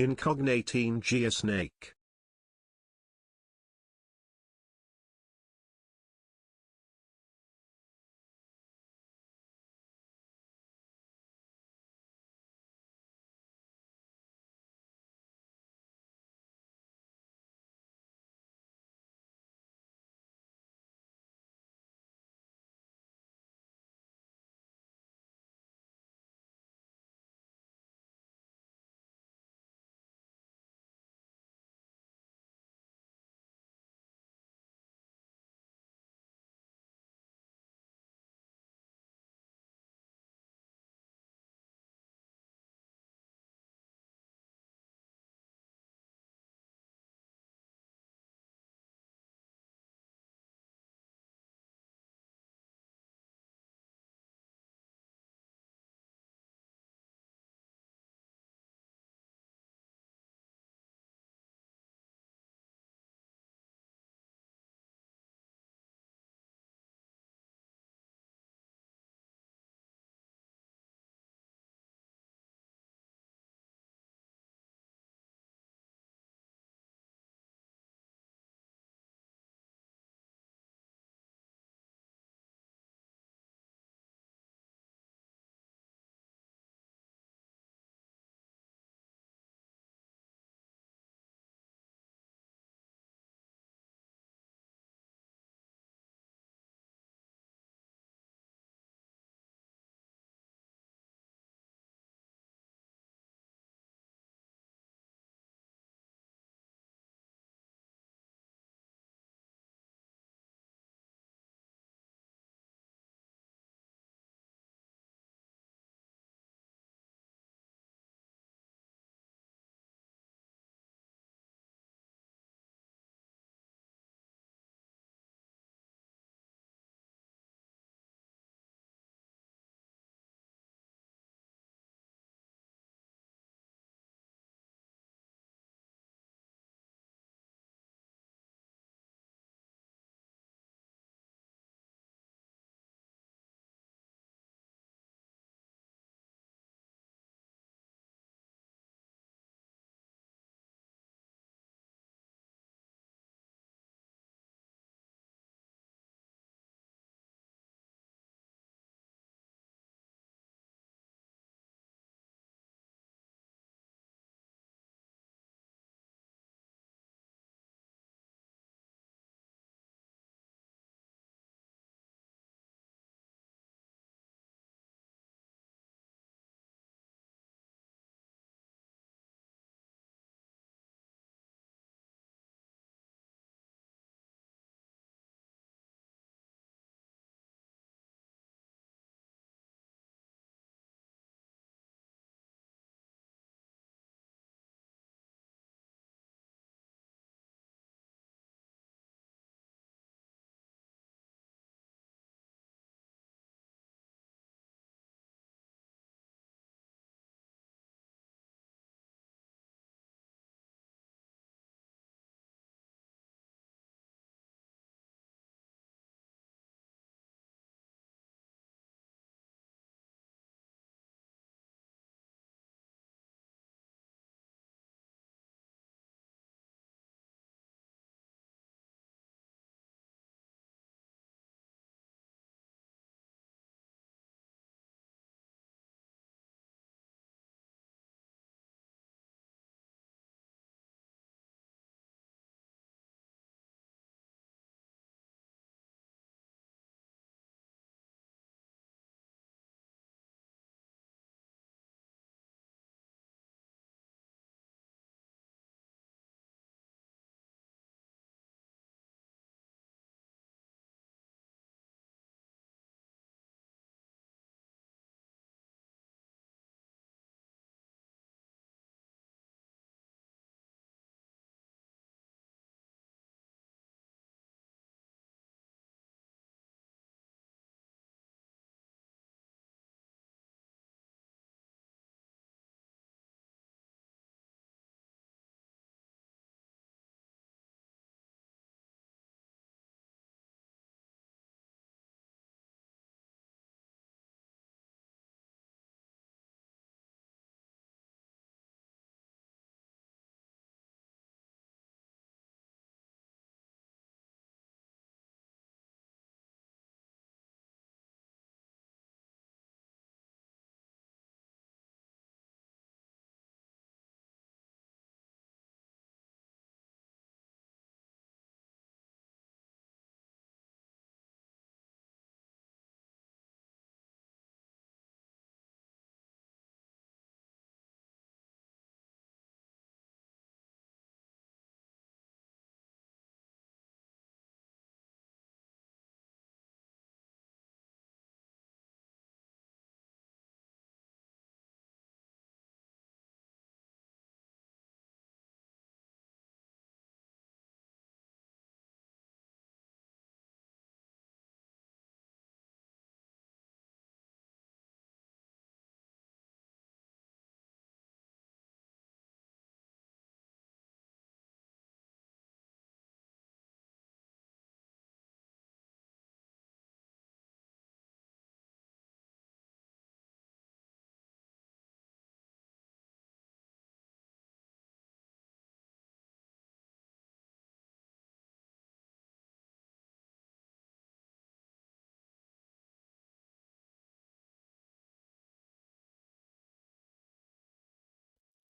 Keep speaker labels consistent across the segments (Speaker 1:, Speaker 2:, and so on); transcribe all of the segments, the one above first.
Speaker 1: Incognatine geosnake.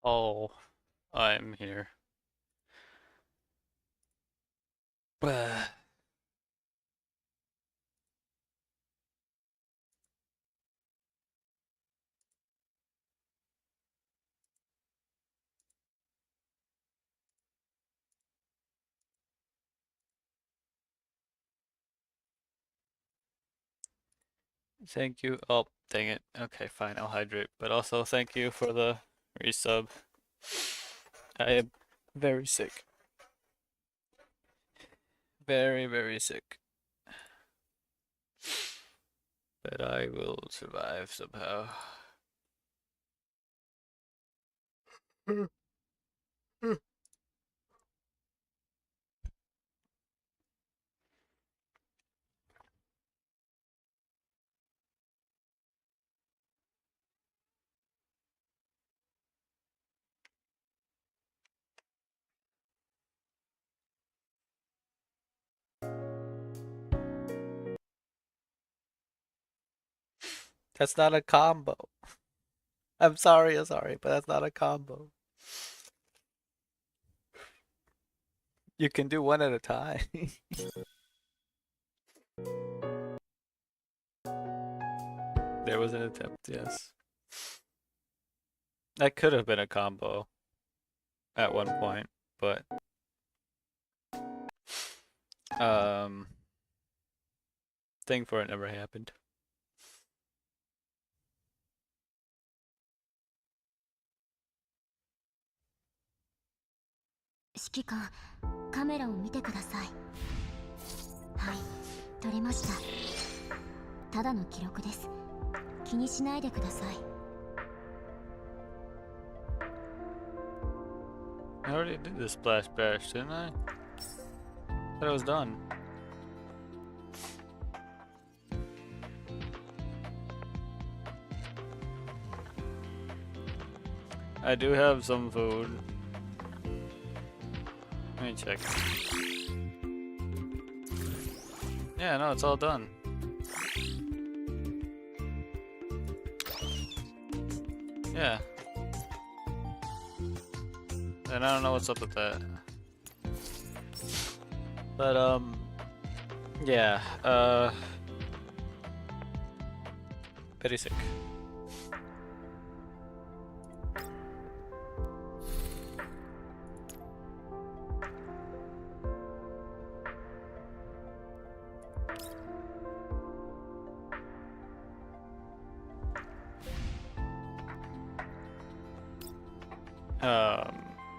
Speaker 1: Oh, I'm here. Thank you. Oh, dang it. Okay, fine, I'll hydrate. But also thank you for the resub. I am very sick. Very, very sick. But I will survive somehow. That's not a combo. I'm sorry, but that's not a combo. You can do one at a time. There was an attempt, yes. That could have been a combo at one point, but um thing for it never happened.
Speaker 2: 指揮官、カメラを見てください。はい、撮りました。ただの記録です。気にしないでください。
Speaker 1: I already did the splash bash, didn't I? Thought it was done. I do have some food. Let me check. Yeah, no, it's all done. Yeah. And I don't know what's up with that. But, yeah, very sick.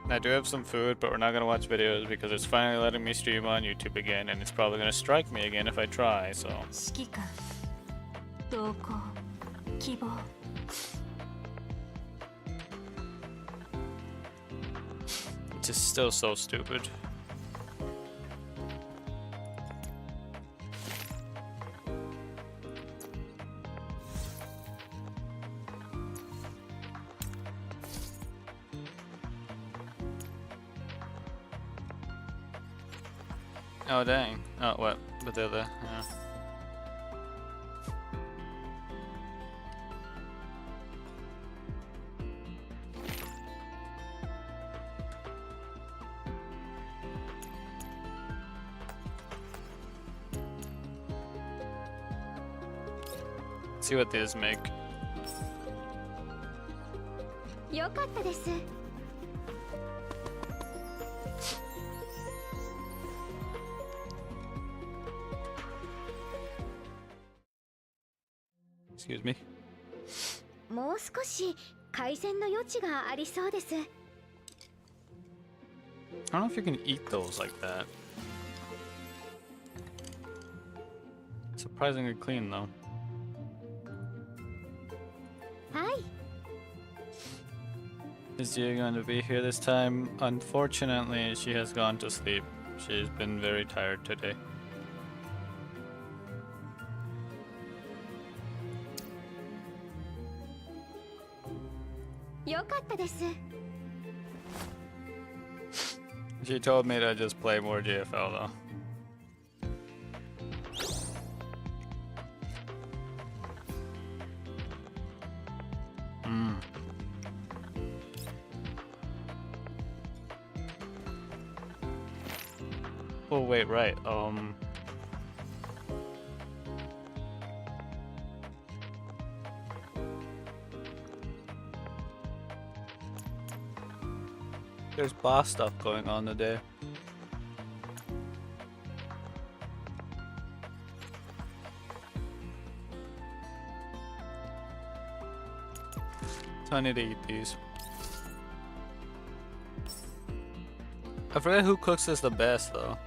Speaker 1: I do have some food, but we're not gonna watch videos because it's finally letting me stream on YouTube again, and it's probably gonna strike me again if I try, so.
Speaker 2: 指揮官、同行、希望。
Speaker 1: It's just still so stupid. Oh dang. Oh what? But the other, yeah. Let's see what these make.
Speaker 2: よかったです。
Speaker 1: Excuse me.
Speaker 2: もう少し改善の余地がありそうです。
Speaker 1: I don't know if you can eat those like that. Surprisingly clean though.
Speaker 2: はい。
Speaker 1: Is Gia going to be here this time? Unfortunately, she has gone to sleep. She's been very tired today.
Speaker 2: よかったです。
Speaker 1: She told me to just play more GFL though. wait, right. There's boss stuff going on today. So I need to eat these. I forget who cooks this the best though.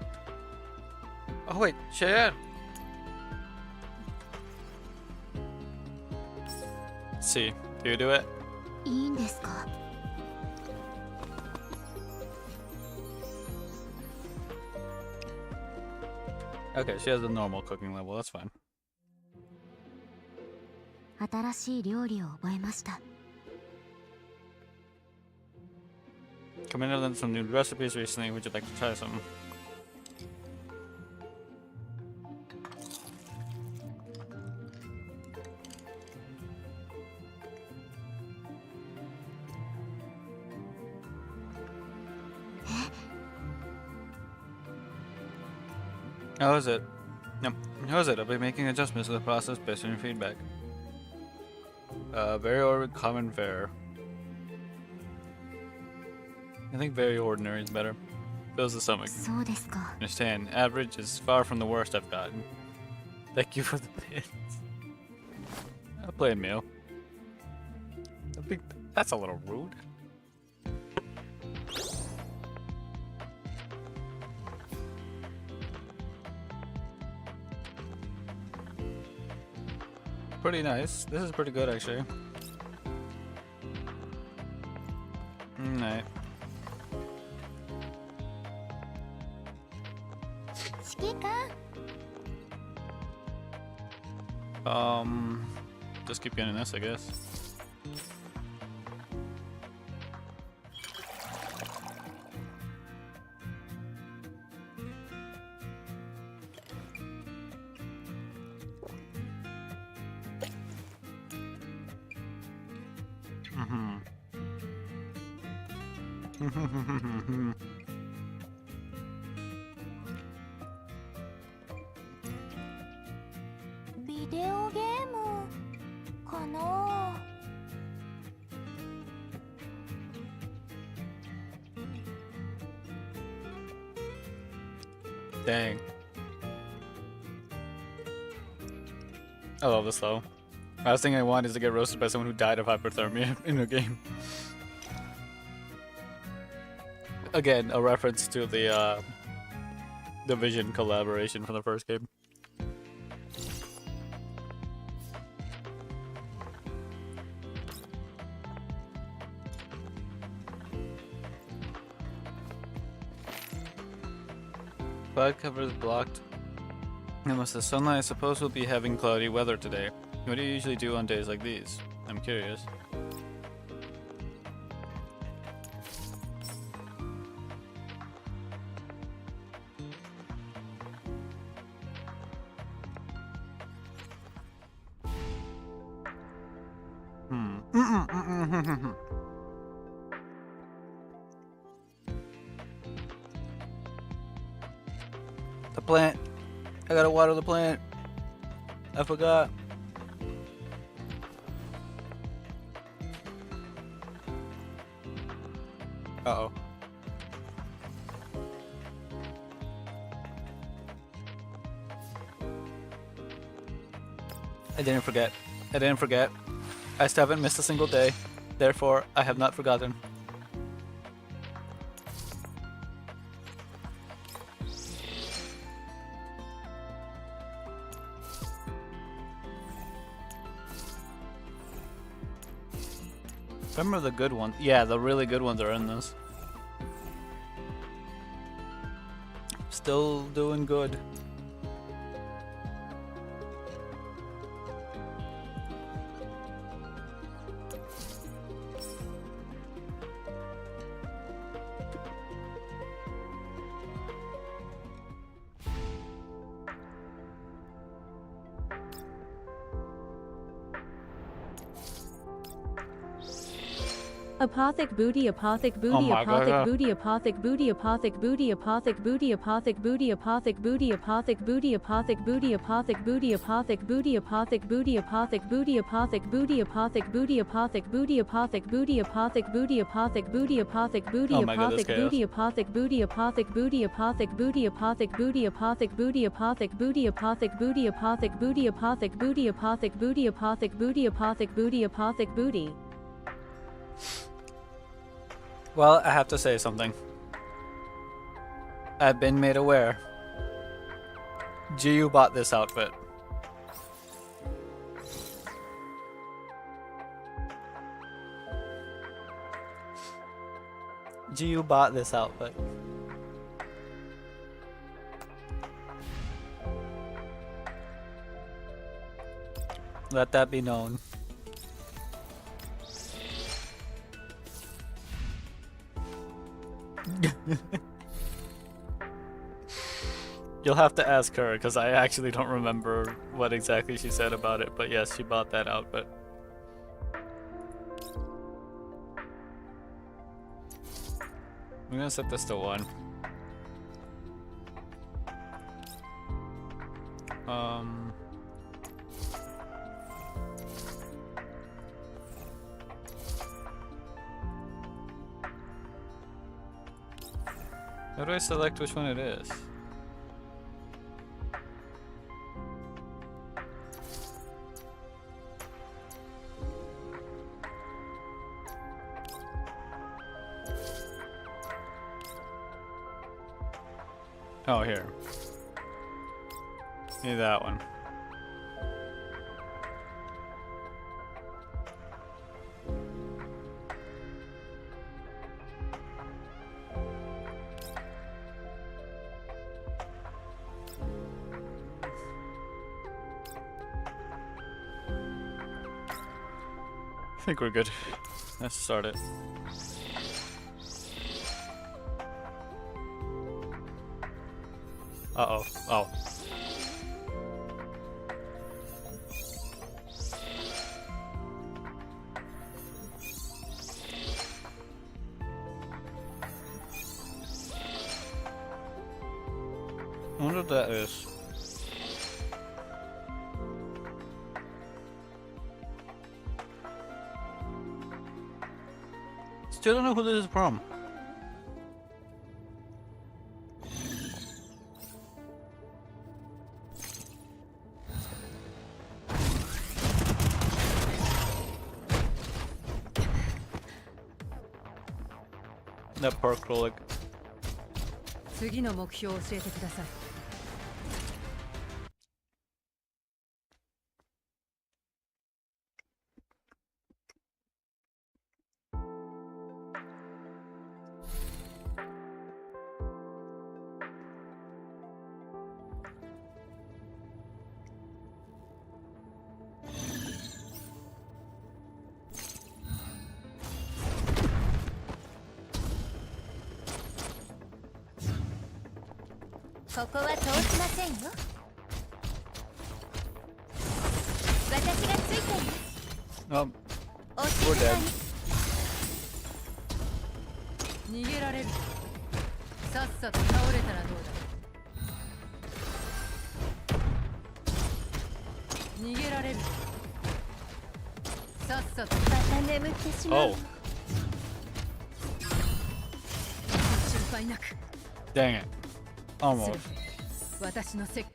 Speaker 1: Oh wait, Cheyenne! Let's see, do you do it?
Speaker 2: いいんですか?
Speaker 1: Okay, she has a normal cooking level, that's fine.
Speaker 2: 新しい料理を覚えました。
Speaker 1: Commander learned some new recipes recently, would you like to try some? How is it? Yep. How is it? I'll be making adjustments to the process based on your feedback. Very common fare. I think very ordinary is better. Fills the stomach.
Speaker 2: そうですか。
Speaker 1: Understand, average is far from the worst I've gotten. Thank you for the pins. A plain meal. I think that's a little rude. Pretty nice. This is pretty good actually. Alright.
Speaker 2: 指揮官
Speaker 1: Just keep getting this, I guess. Mm-hmm.
Speaker 2: ビデオゲームかな。
Speaker 1: Dang. I love this though. Last thing I want is to get roasted by someone who died of hypothermia in a game. Again, a reference to the Division collaboration from the first game. Cloud cover is blocked. Unless the sunlight, I suppose we'll be having cloudy weather today. What do you usually do on days like these? I'm curious. The plant. I gotta water the plant. I forgot. Uh-oh. I didn't forget. I didn't forget. I still haven't missed a single day. Therefore, I have not forgotten. Remember the good ones? Yeah, the really good ones are in this. Still doing good.
Speaker 3: Apothic booty, apothic
Speaker 1: Oh
Speaker 3: booty,
Speaker 1: my
Speaker 3: apothic
Speaker 1: God.
Speaker 3: booty, apothic booty, apothic booty, apothic booty, apothic booty, apothic booty, apothic booty, apothic booty, apothic booty, apothic booty, apothic booty, apothic booty, apothic booty, apothic booty, apothic booty, apothic booty, apothic booty, apothic booty, apothic booty,
Speaker 1: Oh my God, that's
Speaker 3: apothic booty,
Speaker 1: chaos.
Speaker 3: apothic booty, apothic booty, apothic booty, apothic booty, apothic booty, apothic booty, apothic booty, apothic booty, apothic booty, apothic booty, apothic booty, apothic booty, apothic booty.
Speaker 1: Well, I have to say something. I've been made aware. GU bought this outfit. GU bought this outfit. Let that be known. You'll have to ask her, because I actually don't remember what exactly she said about it, but yes, she bought that outfit. I'm gonna set this to 1. How do I select which one it is? Oh, here. Need that one. I think we're good. Let's start it. Uh-oh. Oh. I wonder what that is. Still don't know who this is from. That poor Krolik.
Speaker 3: 次の目標を教えてください。
Speaker 2: ここは通しませんよ。私がついています。
Speaker 1: Oh,
Speaker 2: お
Speaker 1: we're
Speaker 2: 静
Speaker 1: dead.
Speaker 2: かに。
Speaker 3: 逃げられる。さっさと倒れたらどうだ。逃げられる。さっさと。
Speaker 2: また眠ってしまう。
Speaker 1: Oh,
Speaker 3: 心配なく。
Speaker 1: dang it. Almost.
Speaker 3: 私のせ。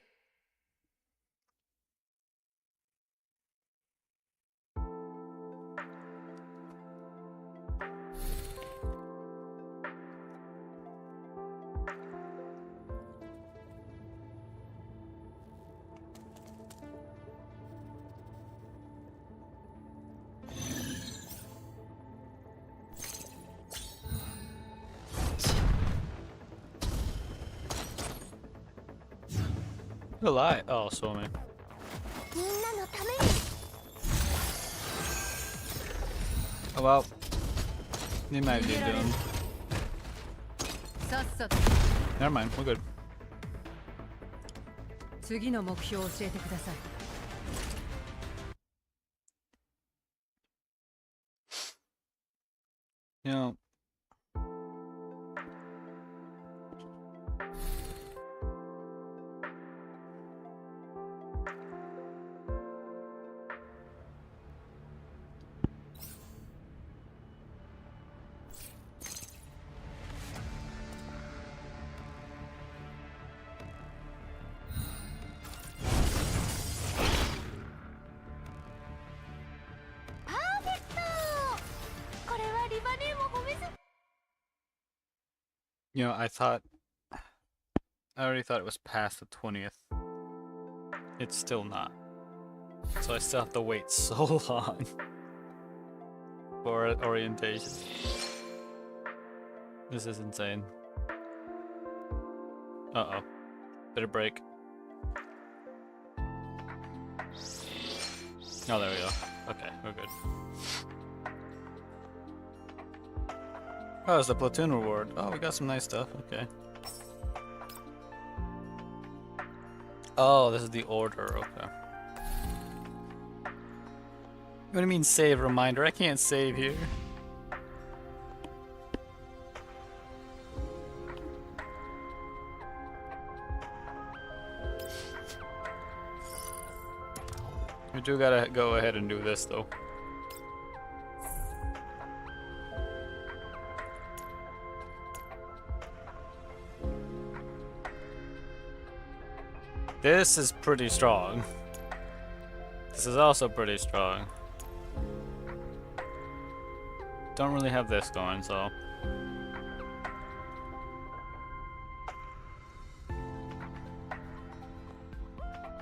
Speaker 1: The lie. Oh, swimming.
Speaker 2: みんなのために。
Speaker 1: Oh, well. They might be doomed.
Speaker 3: さっさと。
Speaker 1: Never mind. We're good.
Speaker 3: 次の目標を教えてください。
Speaker 1: You know, I already thought it was past the 20th. It's still not. So I still have to wait so long for orientation. This is insane. Uh-oh. Bit of break. Oh, there we go. Okay, we're good. Oh, it's the platoon reward. Oh, we got some nice stuff. Okay. Oh, this is the order. Okay. What do you mean save reminder? I can't save here. We do gotta go ahead and do this though. This is pretty strong. This is also pretty strong. Don't really have this going, so.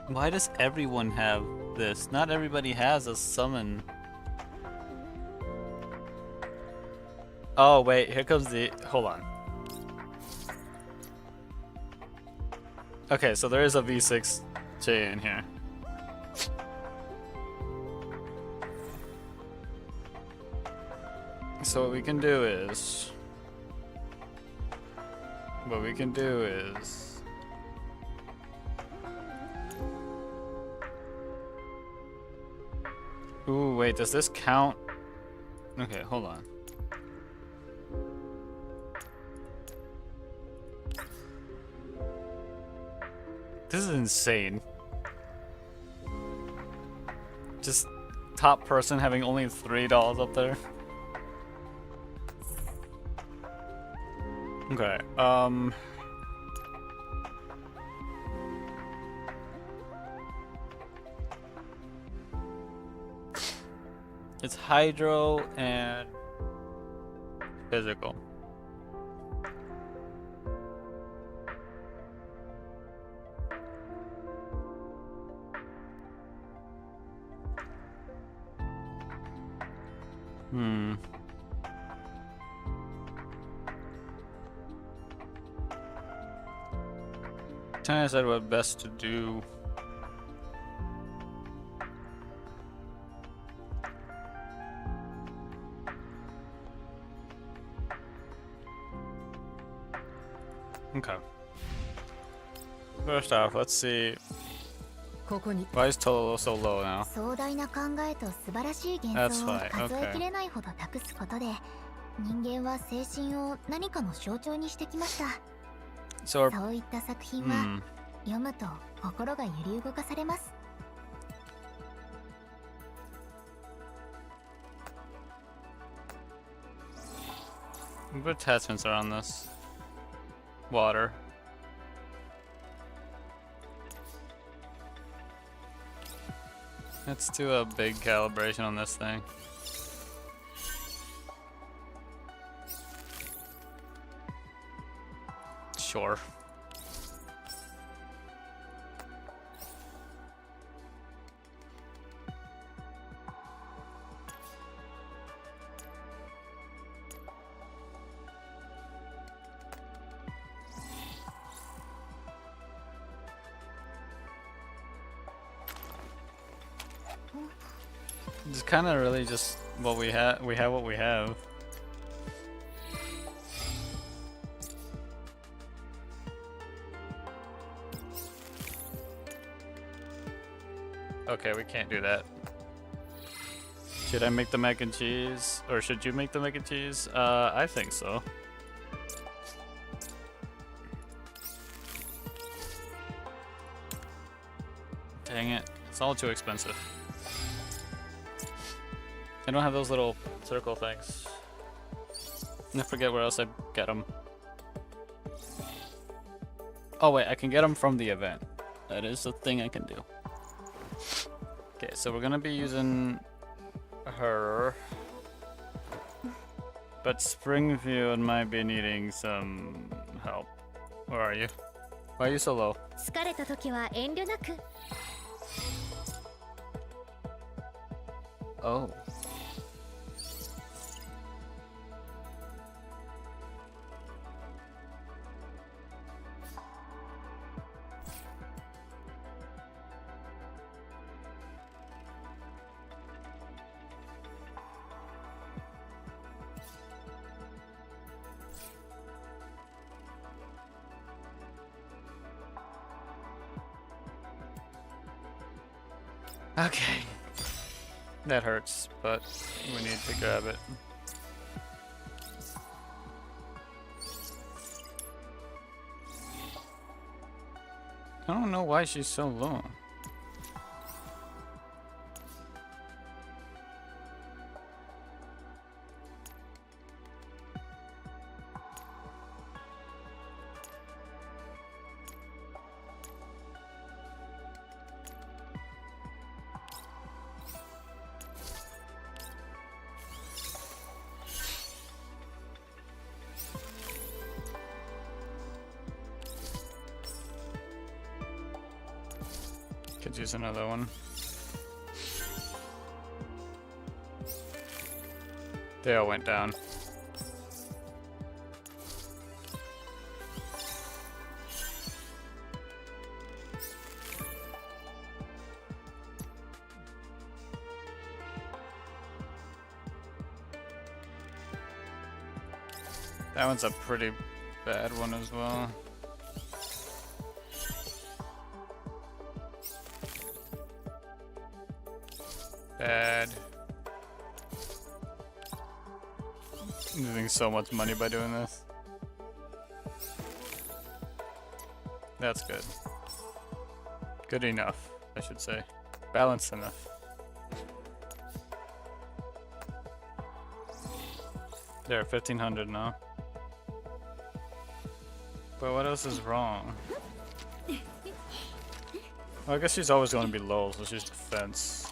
Speaker 1: Why does everyone have this? Not everybody has a summon. Oh wait, here comes the, hold on. Okay, so there is a V6 J in here. So what we can do is... Ooh, wait, does this count? Okay, hold on. This is insane. Just top person having only $3 up there. Okay, it's hydro and physical. Trying to decide what best to do. Okay. First off, let's see. Why is Tolo so low now?
Speaker 2: 壮大な考えと素晴らしい幻想を数えきれないほど託すことで、人間は精神を何かの象徴にしてきました。
Speaker 1: So
Speaker 2: そういった作品は、読むと心が揺り動かされます。
Speaker 1: what attachments are on this? Water. Let's do a big calibration on this thing. Sure. It's kind of really just what we have. We have what we have. Okay, we can't do that. Should I make the mac and cheese? Or should you make the mac and cheese? I think so. Dang it. It's all too expensive. I don't have those little circle things. I forget where else I get them. Oh wait, I can get them from the event. That is the thing I can do. Okay, so we're gonna be using her. But Springfield might be needing some help. Where are you? Why are you so low?
Speaker 2: 疲れた時は遠慮なく。
Speaker 1: Oh. Okay. That hurts, but we need to grab it. I don't know why she's so low. Could use another one. They all went down. That one's a pretty bad one as well. Bad. Losing so much money by doing this. That's good. Good enough, I should say. Balanced enough. There, 1500 now. But what else is wrong? Well, I guess she's always going to be low, so she's defense.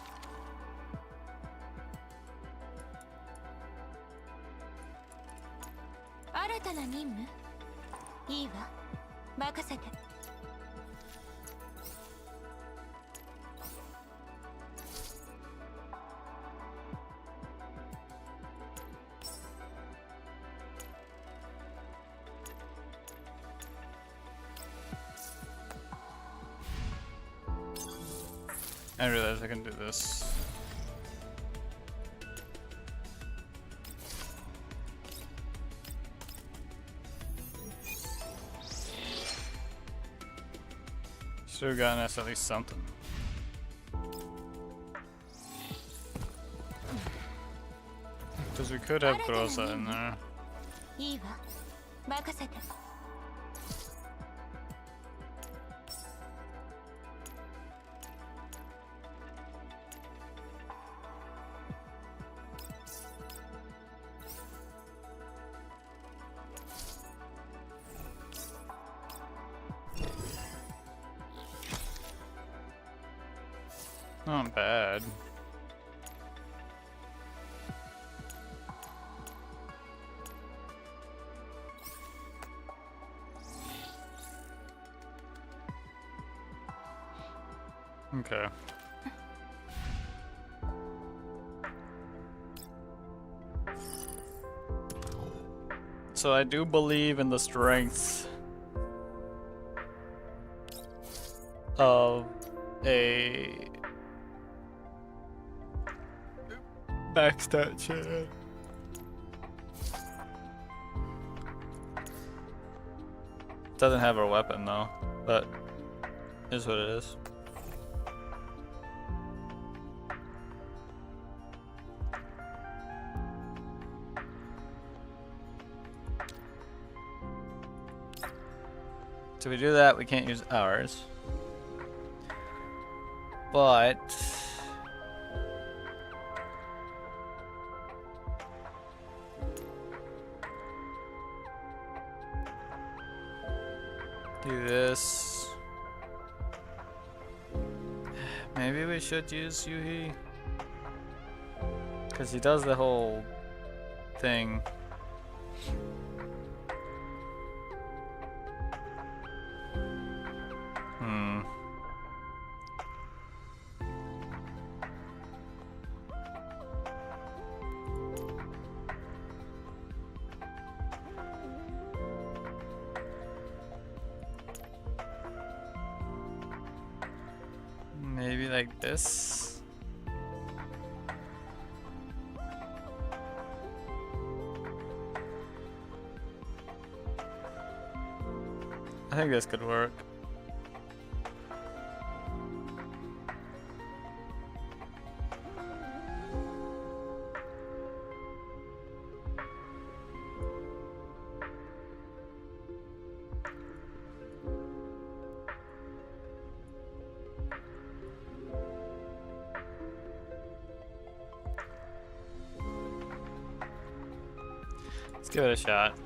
Speaker 1: I realize I can do this. Should have gotten us at least something. Because we could have Groza in there. Not bad. Okay. So I do believe in the strength of a backstat chat. Doesn't have a weapon though, but is what it is. So we do that, we can't use ours. But do this. Maybe we should use Yuhi, because he does the whole thing. Maybe like this. I think this could work. Let's give it a shot.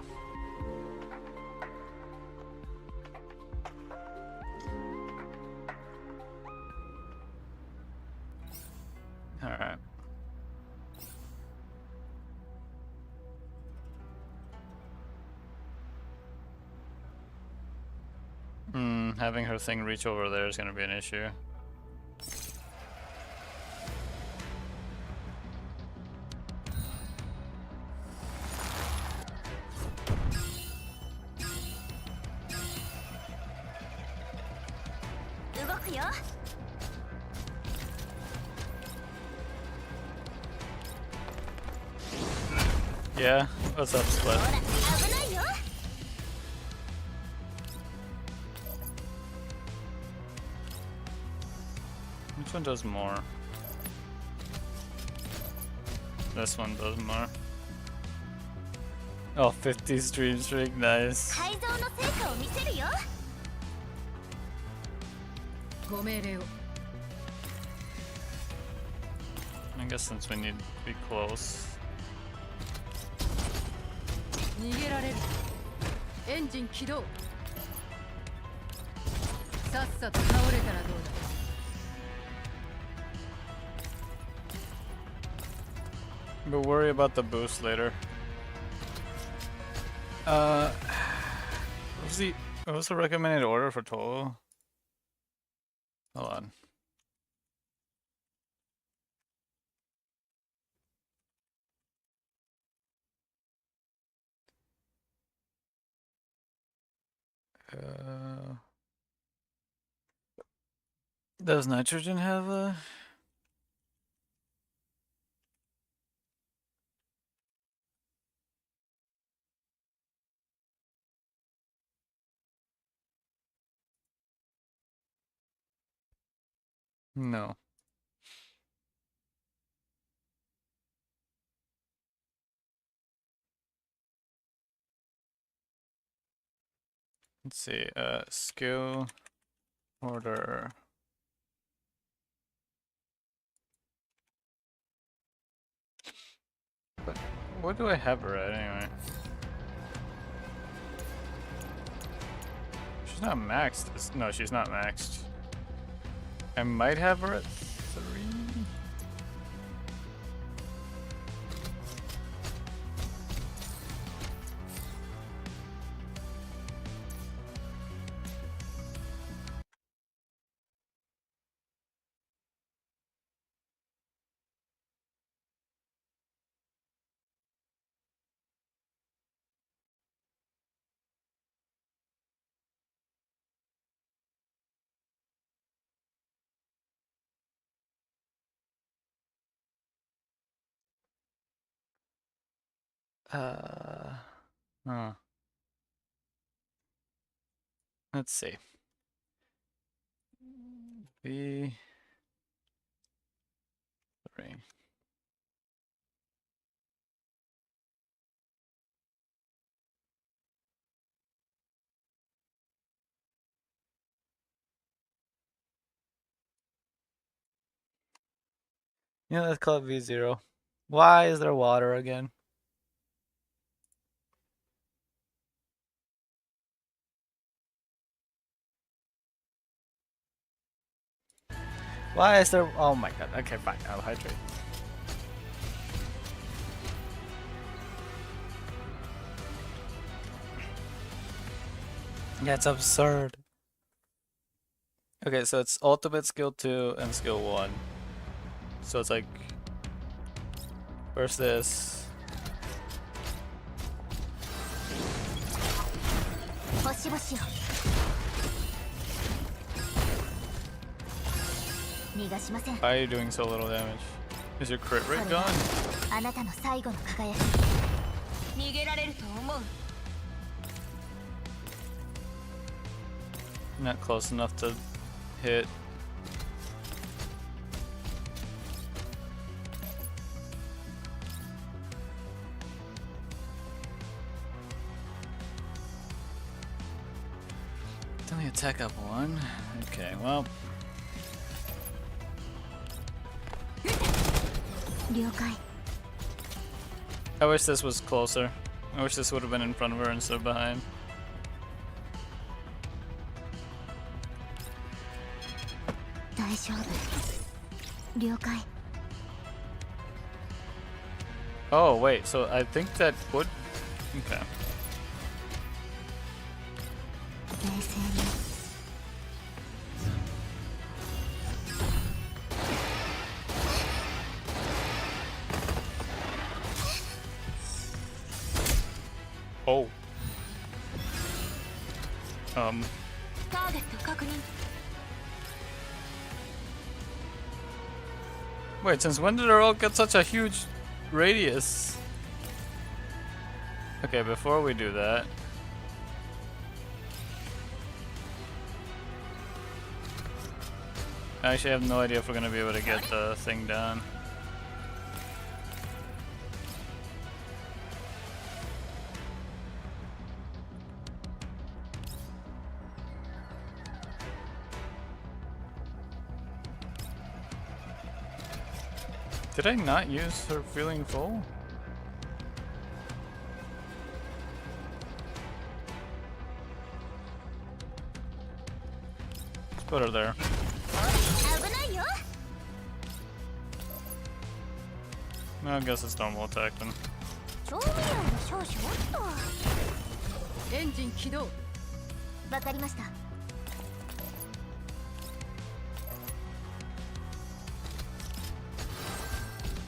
Speaker 1: Alright. Having her thing reach over there is gonna be an issue. Yeah, what's up, Split? Which one does more? This one does more. Oh, 50 stream streak, nice.
Speaker 2: I
Speaker 1: guess since we need to be close.
Speaker 4: 逃げられる。エンジン起動。さっさと倒れたらどうだ。
Speaker 1: But worry about the boost later. What was the recommended order for Tolo? Hold on. Does nitrogen have a... No. Let's see, skill order. But what do I have her at anyway? She's not maxed. No, she's not maxed. I might have her at 3. Oh. Let's see. V3. Yeah, let's call it V0. Why is there water again? Why is there... Oh my god. Okay, fine. I'll hydrate. Yeah, it's absurd. Okay, so it's ultimate skill 2 and skill 1. So it's like... First this...
Speaker 2: 逃がしません。
Speaker 1: Why are you doing so little damage? Is your crit
Speaker 2: これ
Speaker 1: rate
Speaker 2: が
Speaker 1: gone?
Speaker 2: あなたの最後の輝き。逃げられると思う。
Speaker 1: Not close enough to hit. Only attack up one. Okay, well.
Speaker 2: 了解。
Speaker 1: I wish this was closer. I wish this would have been in front of her instead of behind.
Speaker 2: 大丈夫。了解。
Speaker 1: Oh, wait, so I think that would. Okay.
Speaker 2: 冷静に。
Speaker 1: Oh.
Speaker 2: ターゲット確認。
Speaker 1: Wait, since when did our ult get such a huge radius? Okay, before we do that. I actually have no idea if we're gonna be able to get the thing done. Did I not use her feeling full? Let's put her there.
Speaker 2: 危ないよ。
Speaker 1: No, I guess it's normal attack then.
Speaker 2: 調味料の少々っと。
Speaker 4: エンジン起動。
Speaker 2: わかりました。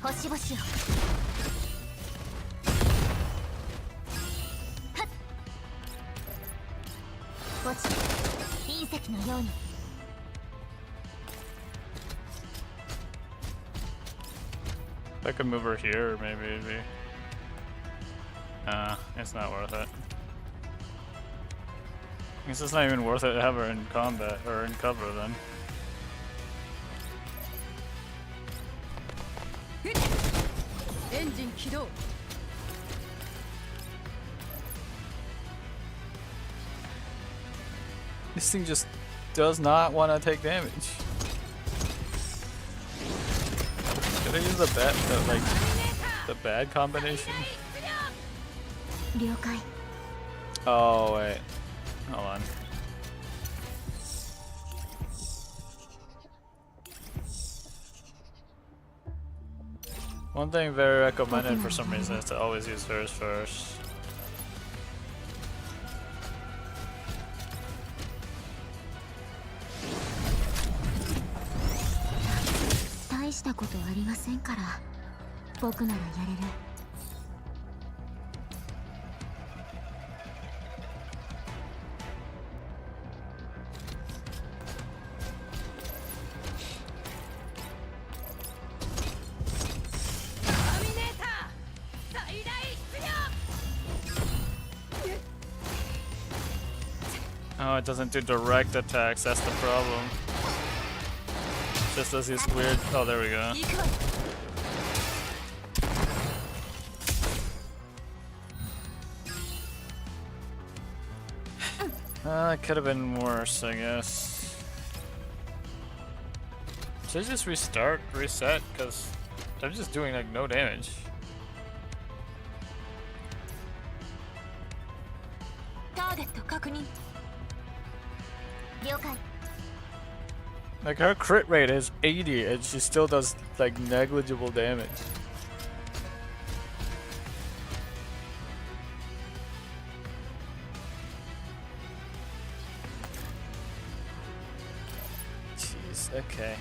Speaker 2: 星々を。はっ。落ちて隕石のように。
Speaker 1: If I could move her here, maybe it'd be. It's not worth it. I guess it's not even worth it to have her in combat or in cover then.
Speaker 4: エンジン起動。
Speaker 1: This thing just does not want to take damage. Did I use the bad combination?
Speaker 2: 了解。
Speaker 1: Oh wait, hold on. One thing very recommended for some reason is to always use hers first.
Speaker 2: 大したことありませんから。僕ならやれる。
Speaker 1: Oh, it doesn't do direct attacks, that's the problem. Just does these weird. Oh, there we go. It could have been worse, I guess. Should I just reset? Because I'm just doing like no damage.
Speaker 2: ターゲット確認。了解。
Speaker 1: Like her crit rate is 80 and she still does like negligible damage. Jeez, okay.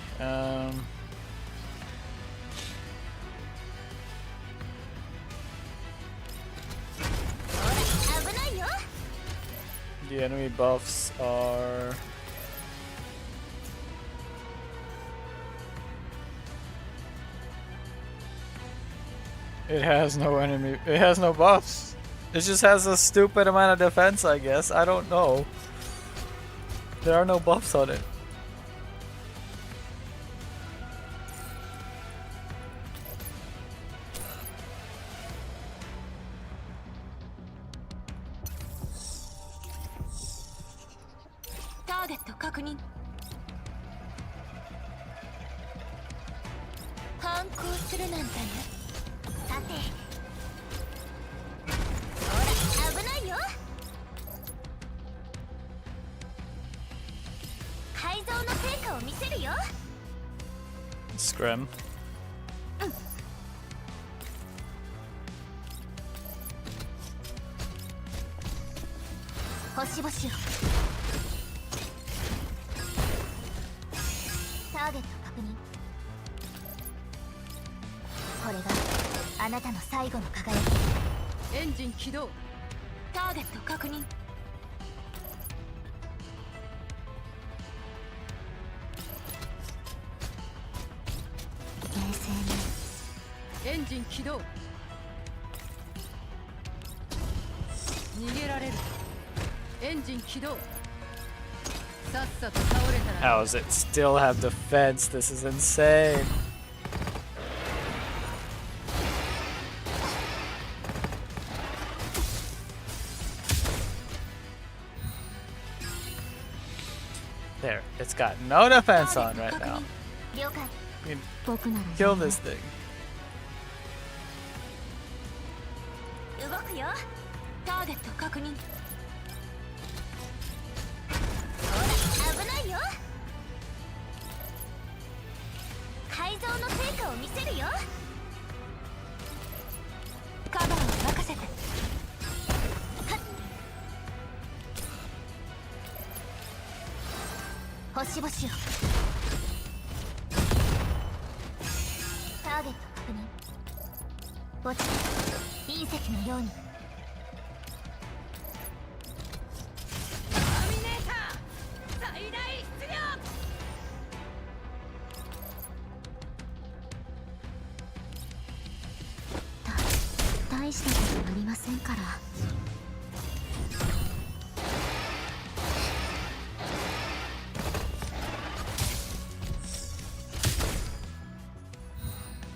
Speaker 1: The enemy buffs are It has no enemy. It has no buffs. It just has a stupid amount of defense, I guess. I don't know. There are no buffs on it.
Speaker 2: Target 確認。反抗するなんてね。さて。ほら、危ないよ。改造の成果を見せるよ。
Speaker 1: Scrim.
Speaker 2: 星々を。ターゲット確認。これがあなたの最後の輝き。
Speaker 4: エンジン起動。
Speaker 2: ターゲット確認。冷静に。
Speaker 4: エンジン起動。逃げられる。エンジン起動。さっさと倒れたら。
Speaker 1: How does it still have defense? This is insane. There, it's got no defense on right now.
Speaker 2: 了解。
Speaker 1: We can
Speaker 2: 僕なら
Speaker 1: kill this thing.
Speaker 2: 動くよ。ターゲット確認。ほら、危ないよ。改造の成果を見せるよ。カバーを任せて。はっ。星々を。ターゲット確認。落ちて隕石のように。
Speaker 4: ターミネーター最大出力。
Speaker 2: 大したことありませんから。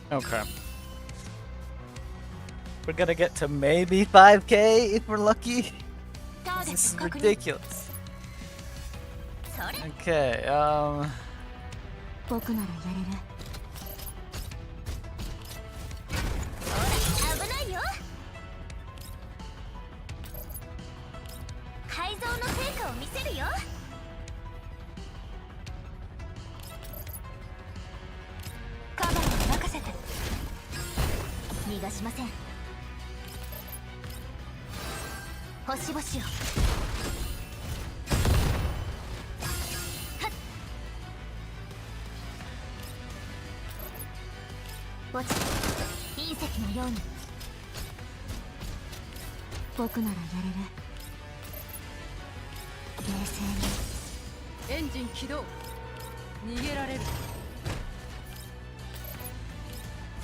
Speaker 1: Okay. We're gonna get to maybe 5k if we're lucky.
Speaker 2: ターゲ
Speaker 1: This
Speaker 2: ッ
Speaker 1: is
Speaker 2: ト確認。
Speaker 1: ridiculous.
Speaker 2: それ
Speaker 1: Okay,
Speaker 2: 僕ならやれる。ほら、危ないよ。改造の成果を見せるよ。カバーを任せて。逃がしません。星々を。落ちて隕石のように。僕ならやれる。冷静に。
Speaker 4: エンジン起動。逃げられる。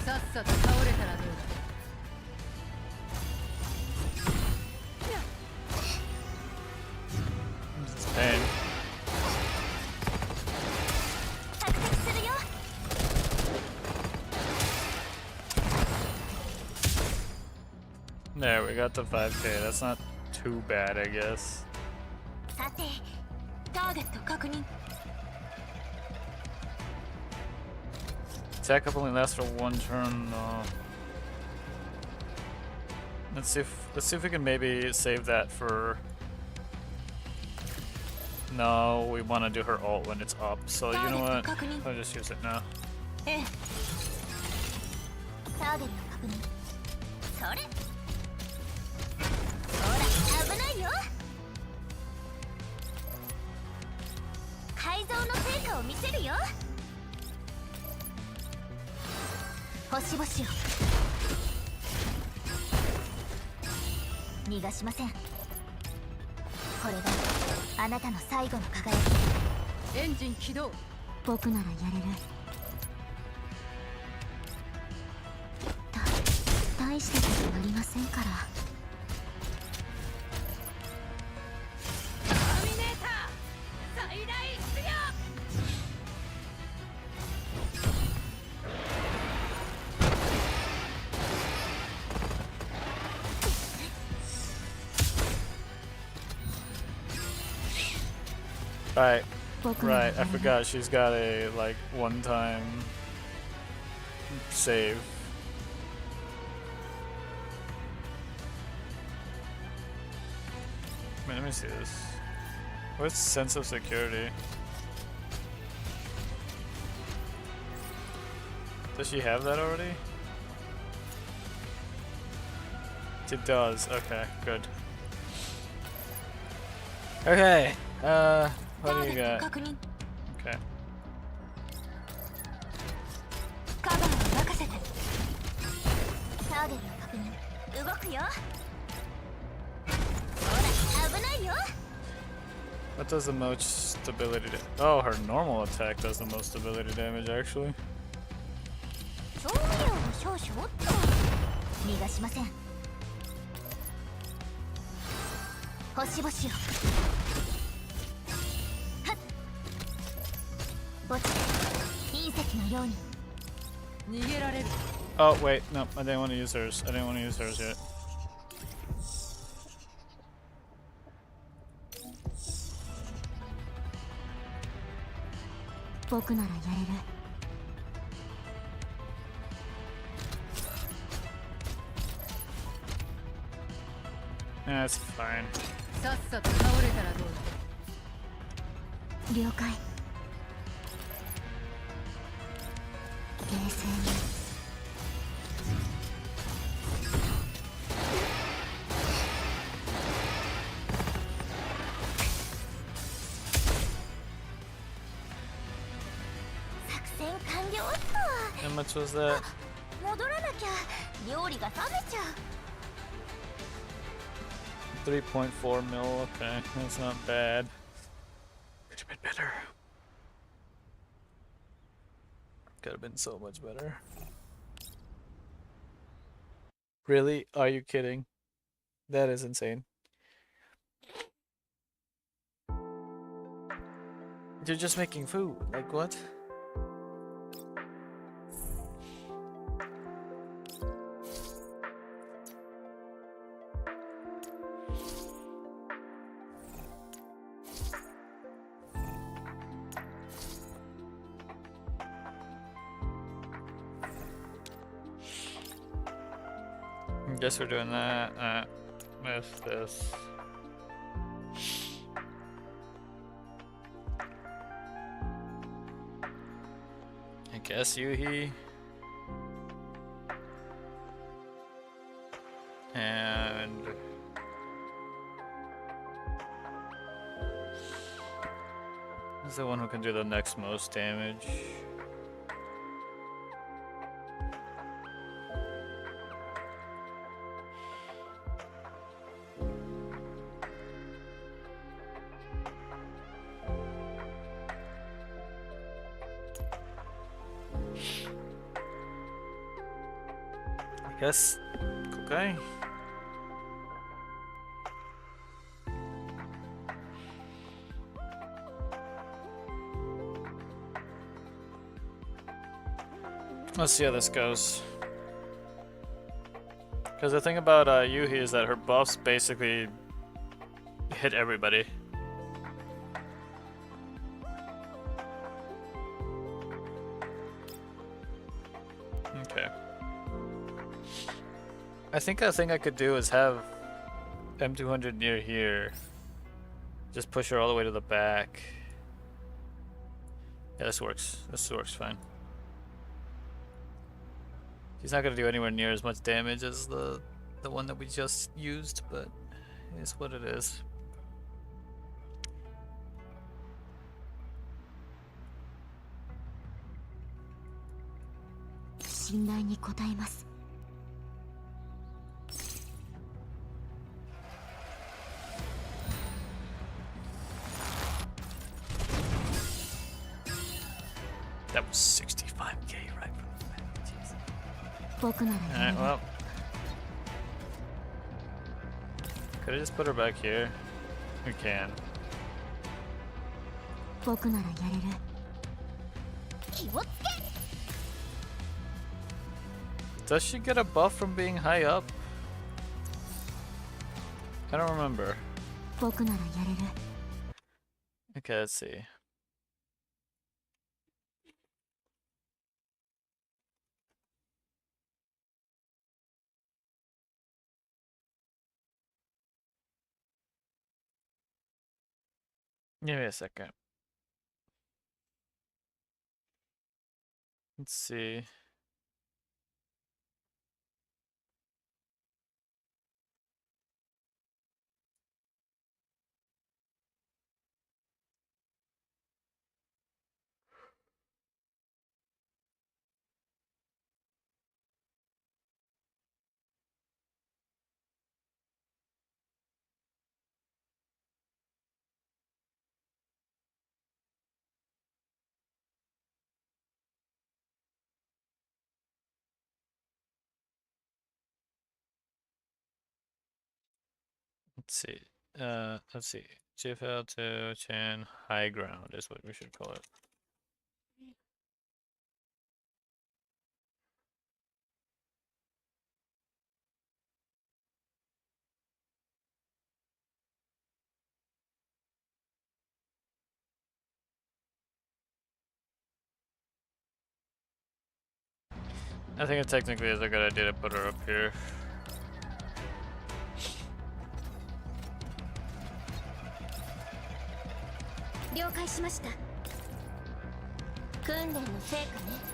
Speaker 4: さっさと倒れたらどうだ。
Speaker 1: it's pain.
Speaker 2: 着席するよ。
Speaker 1: There, we got the 5k. That's not too bad, I guess.
Speaker 2: さて、ターゲット確認。
Speaker 1: Attack up only lasts for one turn. Let's see if we can maybe save that for. No, we want to do her ult when it's up. So you know what? I'll just use it now.
Speaker 2: ええ。ターゲット確認。それ。ほら、危ないよ。改造の成果を見せるよ。星々を。逃がしません。これがあなたの最後の輝き。
Speaker 4: エンジン起動。
Speaker 2: 僕ならやれる。大大したことありませんから。
Speaker 4: ターミネーター最大出力。
Speaker 1: Right,
Speaker 2: 僕なら
Speaker 1: right. I forgot she's got a like one-time save. Wait, let me see this. What's sense of security? Does she have that already? It does. Okay, good. Okay. What do you got?
Speaker 2: 確認。
Speaker 1: Okay.
Speaker 2: カバーを任せて。ターゲット確認。動くよ。ほら、危ないよ。
Speaker 1: What does the most stability Oh, her normal attack does the most stability damage, actually.
Speaker 2: 調味料を少々っと。逃がしません。星々を。はっ。落ちて。隕石のように。
Speaker 4: 逃げられる。
Speaker 1: Oh, wait. No, I didn't want to use hers. I didn't want to use hers yet.
Speaker 2: 僕ならやれる。
Speaker 1: That's fine.
Speaker 4: さっさと倒れたらどうだ。
Speaker 2: 了解。冷静に。作戦完了っと。
Speaker 1: How much was that?
Speaker 2: 戻らなきゃ料理が冷めちゃう。
Speaker 1: 3.4 mil. Okay, that's not bad. Could have been better. Could have been so much better. Really? Are you kidding? That is insane. You're just making food. Like what? Guess we're doing that. Miss this. I guess Yuhi. And this is the one who can do the next most damage. Yes. Okay. Let's see how this goes. Because the thing about Yuhi is that her buffs basically hit everybody. Okay. I think a thing I could do is have M200 near here. Just push her all the way to the back. Yeah, this works. This works fine. She's not gonna do anywhere near as much damage as the one that we just used, but it's what it is. That was 65k right from the bat. Jeez. Alright, well. Could I just put her back here? We can.
Speaker 2: 僕ならやれる。気をつけ。
Speaker 1: Does she get a buff from being high up? I don't remember.
Speaker 2: 僕ならやれる。
Speaker 1: Okay, let's see. Give me a second. Let's see. Let's see. GFL2 chain high ground is what we should call it. I think it technically is a good idea to put her up here.
Speaker 2: 了解しました。訓練の成果ね。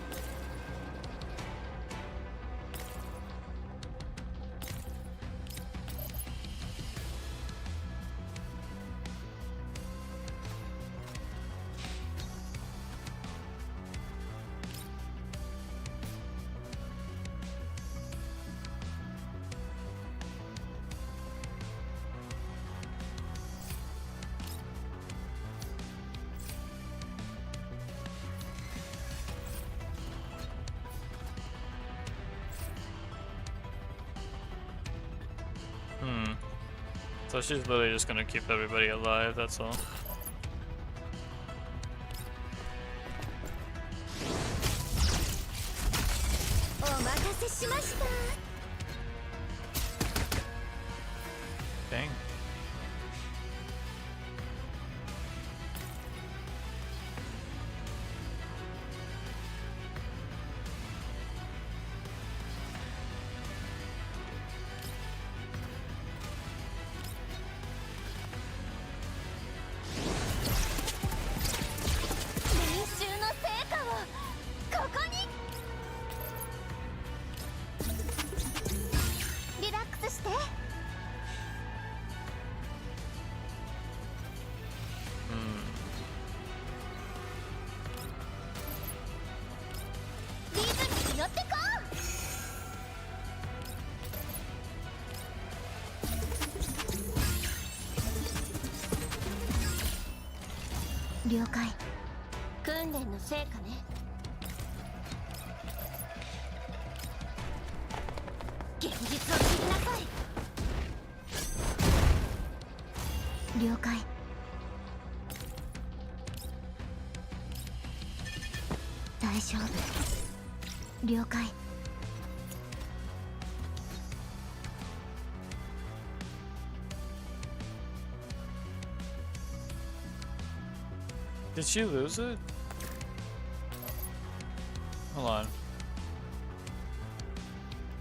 Speaker 1: So she's literally just gonna keep everybody alive, that's all. Dang.
Speaker 2: 了解。訓練の成果ね。現実を知りなさい。了解。大丈夫。了解。
Speaker 1: Did she lose it? Hold on.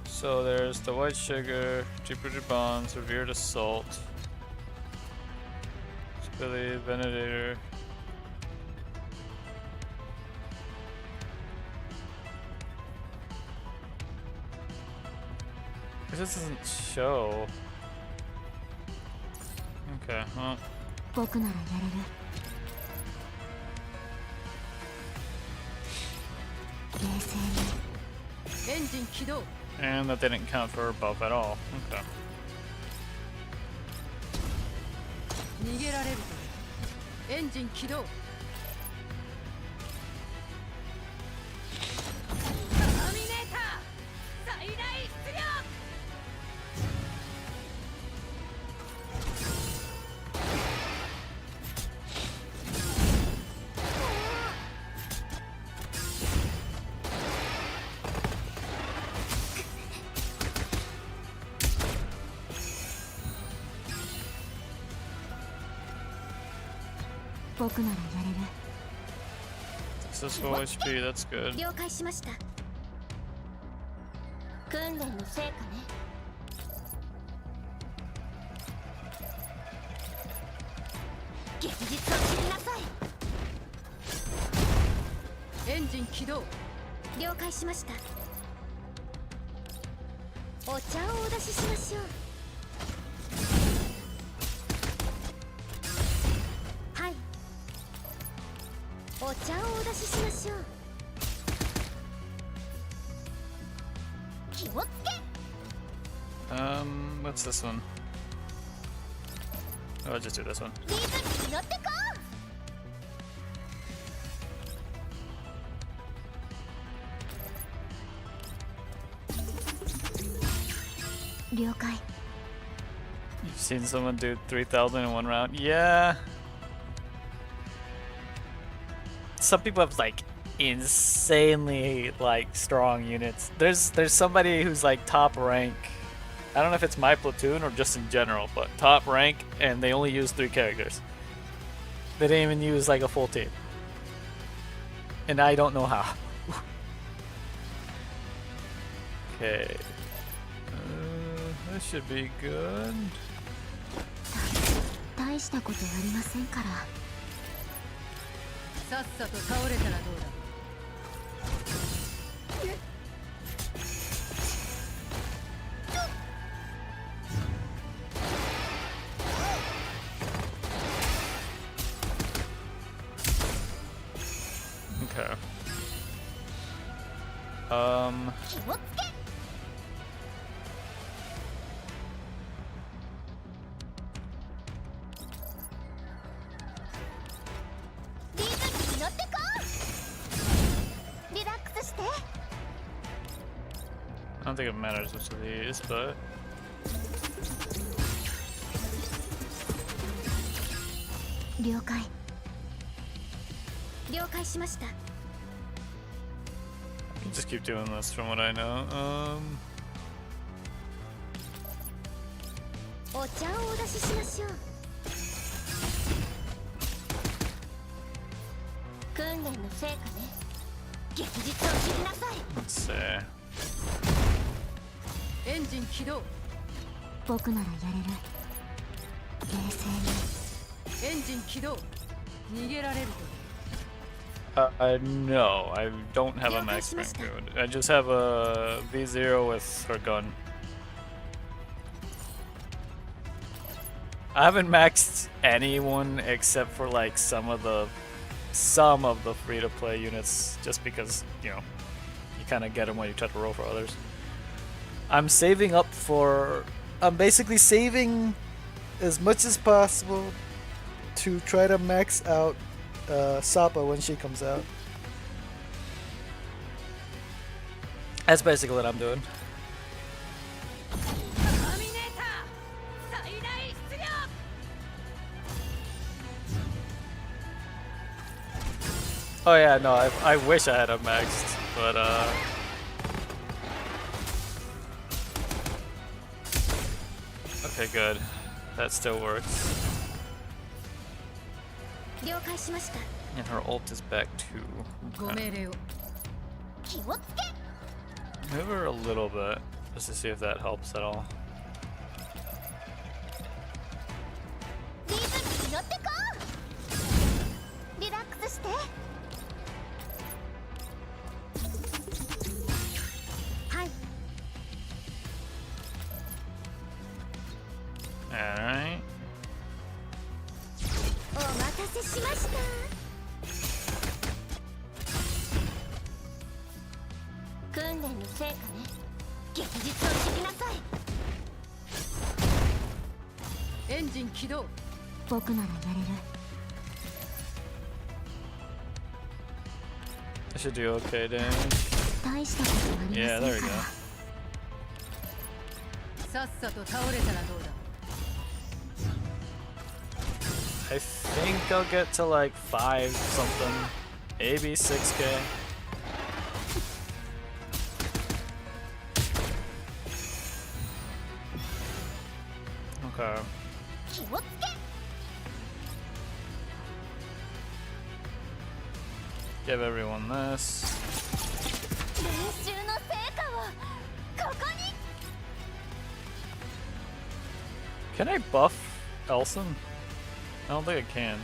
Speaker 1: So there's the white sugar, deep-rooted bonds, revered assault, Billy, Venedator. This doesn't show. Okay, well.
Speaker 2: 僕ならやれる。
Speaker 1: And that didn't count for her buff at all. Okay.
Speaker 4: 逃げられるとエンジン起動。ターミネーター最大出力。
Speaker 2: 僕ならやれる。
Speaker 1: This is full HP, that's good.
Speaker 2: 了解しました。訓練の成果ね。現実を知りなさい。
Speaker 4: エンジン起動。
Speaker 2: 了解しました。お茶をお出ししましょう。はい。お茶をお出ししましょう。気をつけ。
Speaker 1: What's this one? Oh, I'll just do this one.
Speaker 2: リズムに乗ってこう。了解。
Speaker 1: You've seen someone do 3,000 in one round? Yeah. Some people have like insanely like strong units. There's somebody who's like top rank. I don't know if it's my platoon or just in general, but top rank and they only use 3 characters. They didn't even use like a full team. And I don't know how. Okay. This should be good.
Speaker 2: 大したことありませんから。
Speaker 4: さっさと倒れたらどうだ。
Speaker 1: Okay.
Speaker 2: 気をつけ。リズムに乗ってこう。リラックスして。
Speaker 1: I don't think it matters which of these, but
Speaker 2: 了解。了解しました。
Speaker 1: I can just keep doing this from what I know.
Speaker 2: お茶をお出ししましょう。訓練の成果ね。現実を知りなさい。
Speaker 1: Let's see.
Speaker 4: エンジン起動。
Speaker 2: 僕ならやれる。冷静に。
Speaker 4: エンジン起動。逃げられると。
Speaker 1: No, I don't have a max rank code. I just have a V0 with her gun. I haven't maxed anyone except for like some of the free-to-play units, just because, you know, you kind of get them when you try to roll for others. I'm saving up for... I'm basically saving as much as possible to try to max out Sapa when she comes out. That's basically what I'm doing. Oh yeah, no, I wish I had a maxed, but okay, good. That still works.
Speaker 2: 了解しました。
Speaker 1: And her ult is back too.
Speaker 4: ご命令を。
Speaker 2: 気をつけ。
Speaker 1: Move her a little bit, just to see if that helps at all.
Speaker 2: リズムに乗ってこう。リラックスして。はい。
Speaker 1: Alright.
Speaker 2: お待たせしました。訓練の成果ね。現実を知りなさい。
Speaker 4: エンジン起動。
Speaker 2: 僕ならやれる。
Speaker 1: I should do okay, damage.
Speaker 2: 大したことありま
Speaker 1: Yeah,
Speaker 2: せ
Speaker 1: there we
Speaker 2: んか
Speaker 1: go.
Speaker 4: さっさと倒れたらどうだ。
Speaker 1: I think I'll get to like 5 something, maybe 6k. Okay.
Speaker 2: 気をつけ。
Speaker 1: Give everyone this.
Speaker 2: 練習の成果をここに
Speaker 1: Can I buff Elson? I don't think I can.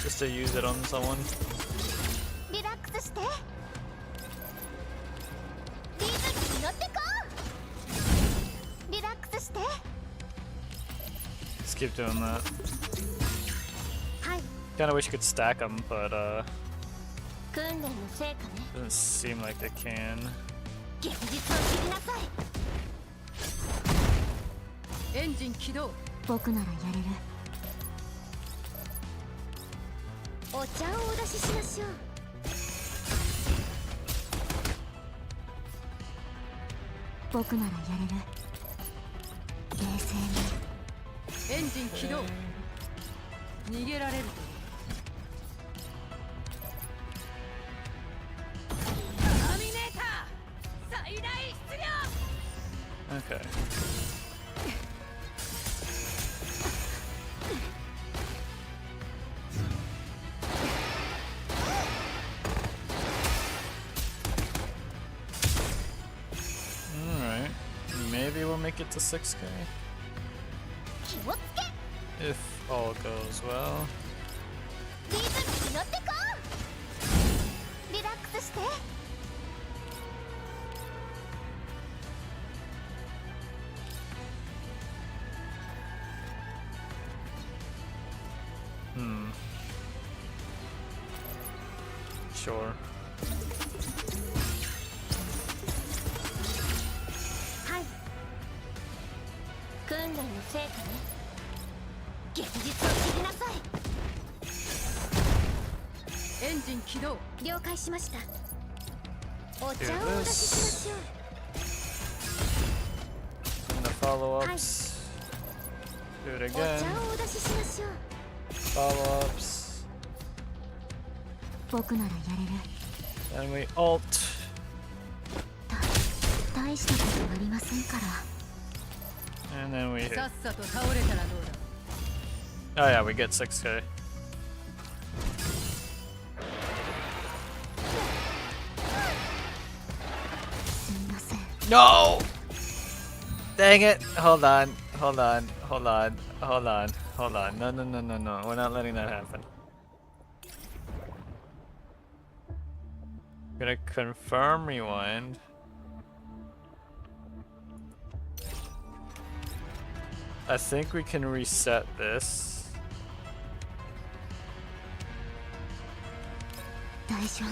Speaker 1: Just to use it on someone.
Speaker 2: リラックスしてリズムに乗ってこうリラックスして
Speaker 1: Just keep doing that.
Speaker 2: はい
Speaker 1: Kinda wish you could stack them, but
Speaker 2: 訓練の成果ね
Speaker 1: doesn't seem like they can.
Speaker 2: 現実を知りなさい
Speaker 4: エンジン起動。
Speaker 2: 僕ならやれるお茶をお出ししましょう僕ならやれる冷静に
Speaker 4: エンジン起動。逃げられると。ターミネーター最大出力。
Speaker 1: Okay. Alright. Maybe we'll make it to 6K.
Speaker 2: 気をつけ
Speaker 1: If all goes well.
Speaker 2: リズムに乗ってこうリラックスして
Speaker 1: Sure.
Speaker 2: はい訓練の成果ね現実を知りなさい
Speaker 4: エンジン起動。
Speaker 2: 了解しましたお茶をお出ししましょう
Speaker 1: And the follow-ups. Do it
Speaker 2: お
Speaker 1: again.
Speaker 2: 茶をお出ししましょう
Speaker 1: Follow-ups.
Speaker 2: 僕ならやれる
Speaker 1: Then we ult.
Speaker 2: 大したことありませんから
Speaker 1: And then we hit.
Speaker 4: さっさと倒れたらどうだ。
Speaker 1: Oh yeah, we get 6K.
Speaker 2: すみません
Speaker 1: No! Dang it! Hold on. Hold on. Hold on. Hold on. Hold on. No, no, no, no, no. We're not letting that happen. Gonna confirm rewind. I think we can reset this.
Speaker 2: 大丈夫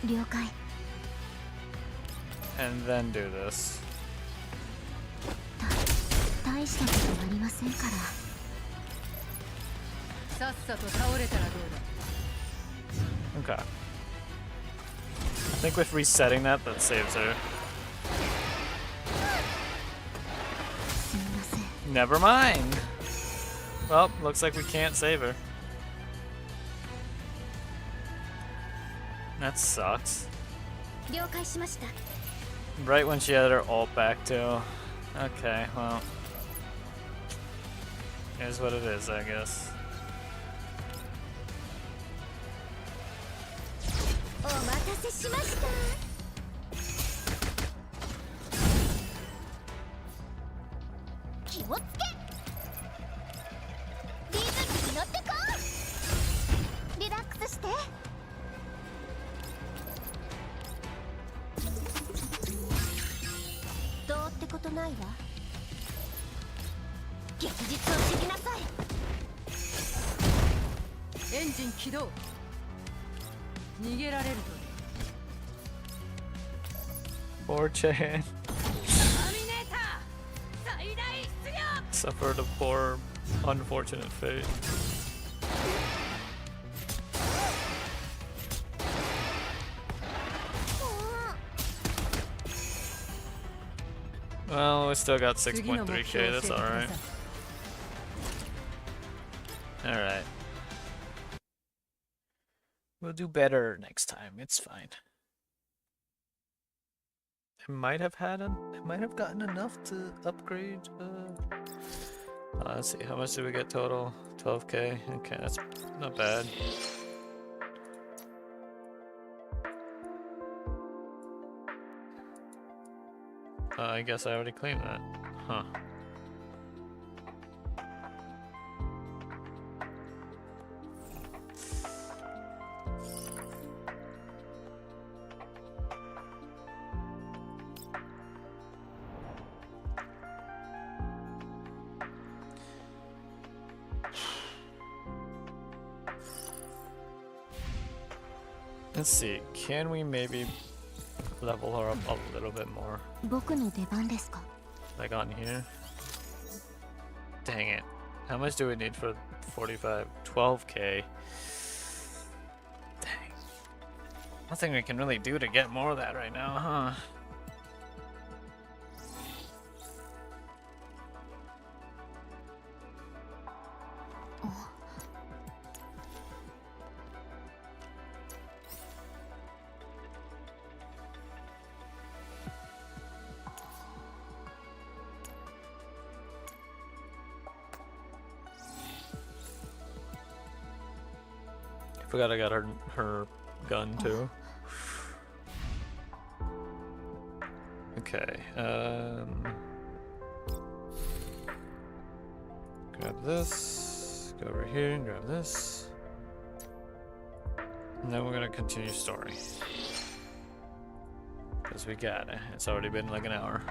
Speaker 2: 了解
Speaker 1: And then do this.
Speaker 2: 大したことありませんから
Speaker 4: さっさと倒れたらどうだ。
Speaker 1: Okay. I think with resetting that saves her.
Speaker 2: すみません
Speaker 1: Never mind. Well, looks like we can't save her. That sucks.
Speaker 2: 了解しました
Speaker 1: Right when she had her ult back too. Okay, well. Here's what it is, I guess.
Speaker 2: お待たせしました気をつけリズムに乗ってこうリラックスしてどうってことないわ現実を知りなさい
Speaker 4: エンジン起動。逃げられると。
Speaker 1: Poor Chan
Speaker 4: ターミネーター最大出力。
Speaker 1: suffered a poor, unfortunate fate. Well, we still got
Speaker 4: 次の目
Speaker 1: 6.3k.
Speaker 4: 標を教え
Speaker 1: That's
Speaker 4: てくだ
Speaker 1: alright.
Speaker 4: さい
Speaker 1: Alright. We'll do better next time. It's fine. I might have gotten enough to upgrade. Let's see. How much did we get total? 12k. Okay, that's not bad. I guess I already claimed that. Huh. Let's see. Can we maybe level her up a little bit more?
Speaker 2: 僕の出番ですか？
Speaker 1: Like on here? Dang it. How much do we need for 45? 12k. Dang. Nothing we can really do to get more of that right now, huh? Forgot I got her gun too. Okay. Grab this. Go over here and grab this. And then we're gonna continue story. Because we got it. It's already been like an hour.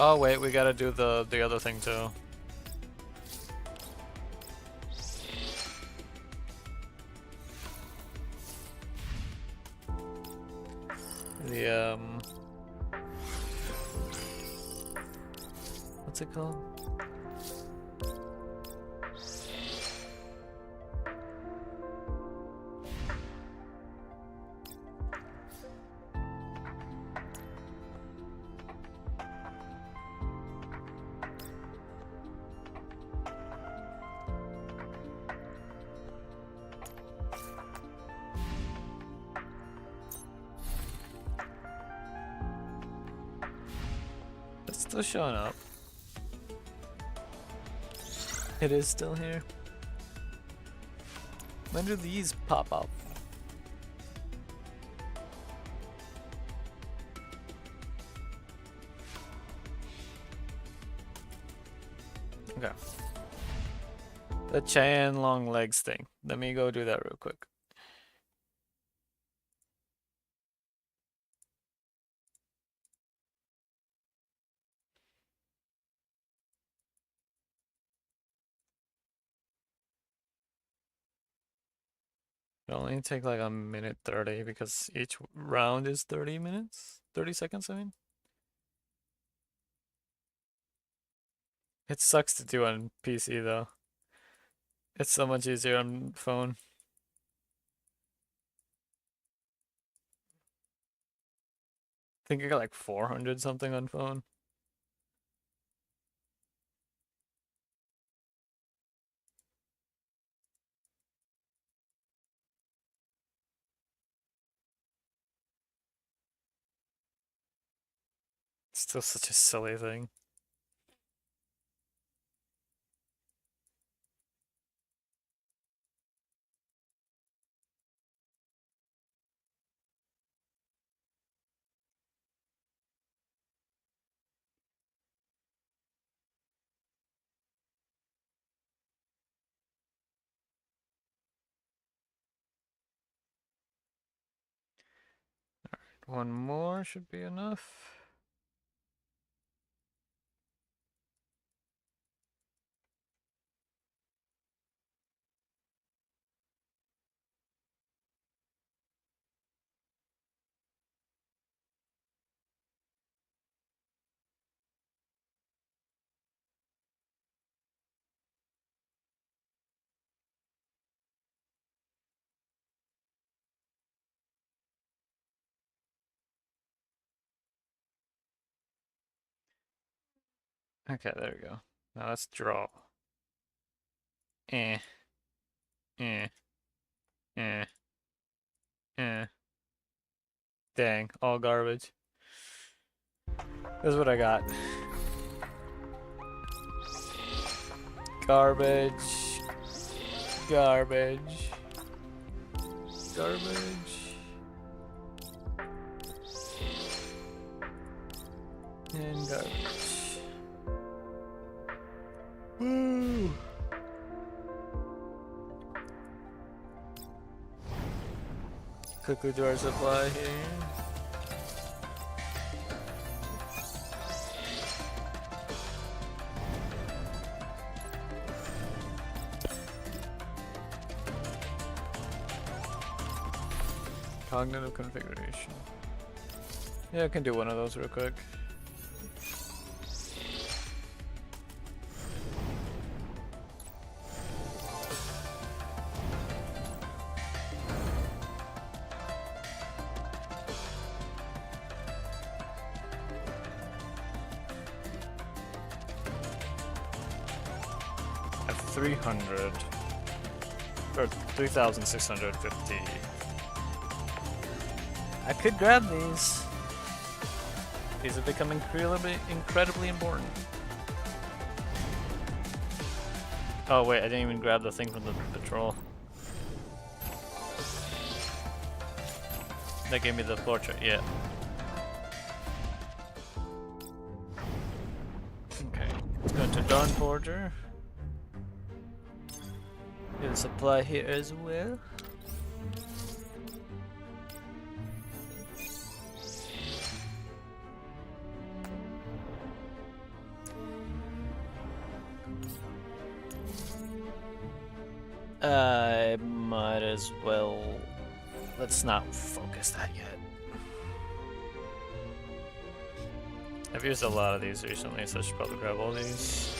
Speaker 1: Oh wait, we gotta do the other thing too. The what's it called? It's still showing up. It is still here. When do these pop up? Okay. The Chan long legs thing. Let me go do that real quick. It'll only take like a minute 30 because each round is 30 minutes? 30 seconds, I mean. It sucks to do on PC though. It's so much easier on phone. I think I got like 400 something on phone. It's still such a silly thing. One more should be enough. Okay, there we go. Now let's draw. Eh. Eh. Eh. Eh. Dang, all garbage. This is what I got. Garbage. Garbage. Garbage. And garbage. Woo! Quickly do our supply here. Cognitive configuration. Yeah, I can do one of those real quick. At 300 or 3,650. I could grab these. These have become incredibly important. Oh wait, I didn't even grab the thing from the patrol. That gave me the portrait, yeah. Okay, let's go to Dawnforger. Get a supply here as well. I might as well. Let's not focus that yet. I've used a lot of these recently, so I should probably grab all these.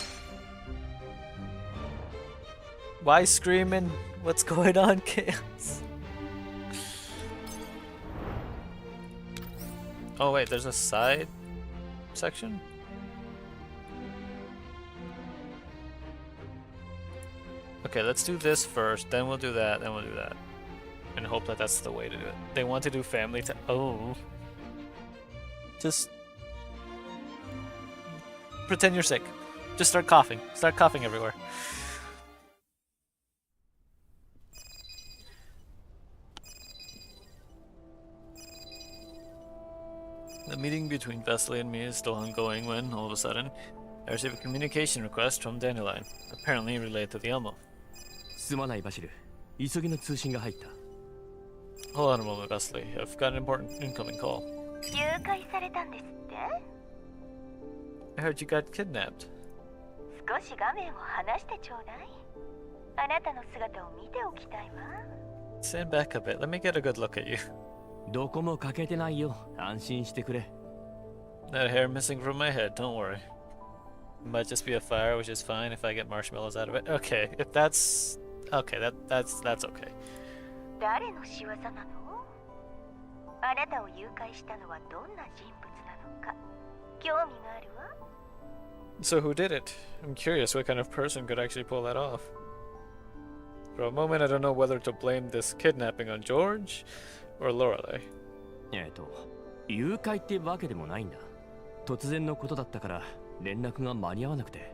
Speaker 1: Why screaming? What's going on, Chaos? Oh wait, there's a side section? Okay, let's do this first, then we'll do that, then we'll do that. And hope that that's the way to do it. They want to do family time. Oh. Just pretend you're sick. Just start coughing. Start coughing everywhere. The meeting between Vesely and me is still ongoing when, all of a sudden, I receive a communication request from Dandelion, apparently related to the Elmo.
Speaker 5: すまないバシル。急ぎの通信が入った。
Speaker 1: Hold on a moment, Vesely. I've got an important incoming call.
Speaker 2: 誘拐されたんですって？
Speaker 1: I heard you got kidnapped.
Speaker 2: 少し画面を離してちょうだい。あなたの姿を見ておきたいわ。
Speaker 1: Stand back a bit. Let me get a good look at you.
Speaker 5: どこも欠けてないよ。安心してくれ。
Speaker 1: That hair missing from my head, don't worry. It might just be a fire, which is fine if I get marshmallows out of it. Okay, if that's... Okay, that's okay.
Speaker 2: 誰の仕業なの？あなたを誘拐したのはどんな人物なのか興味があるわ。
Speaker 1: So who did it? I'm curious what kind of person could actually pull that off. For a moment I don't know whether to blame this kidnapping on George or Lorelei.
Speaker 5: 誘拐ってわけでもないんだ。突然のことだったから連絡が間に合わなくて。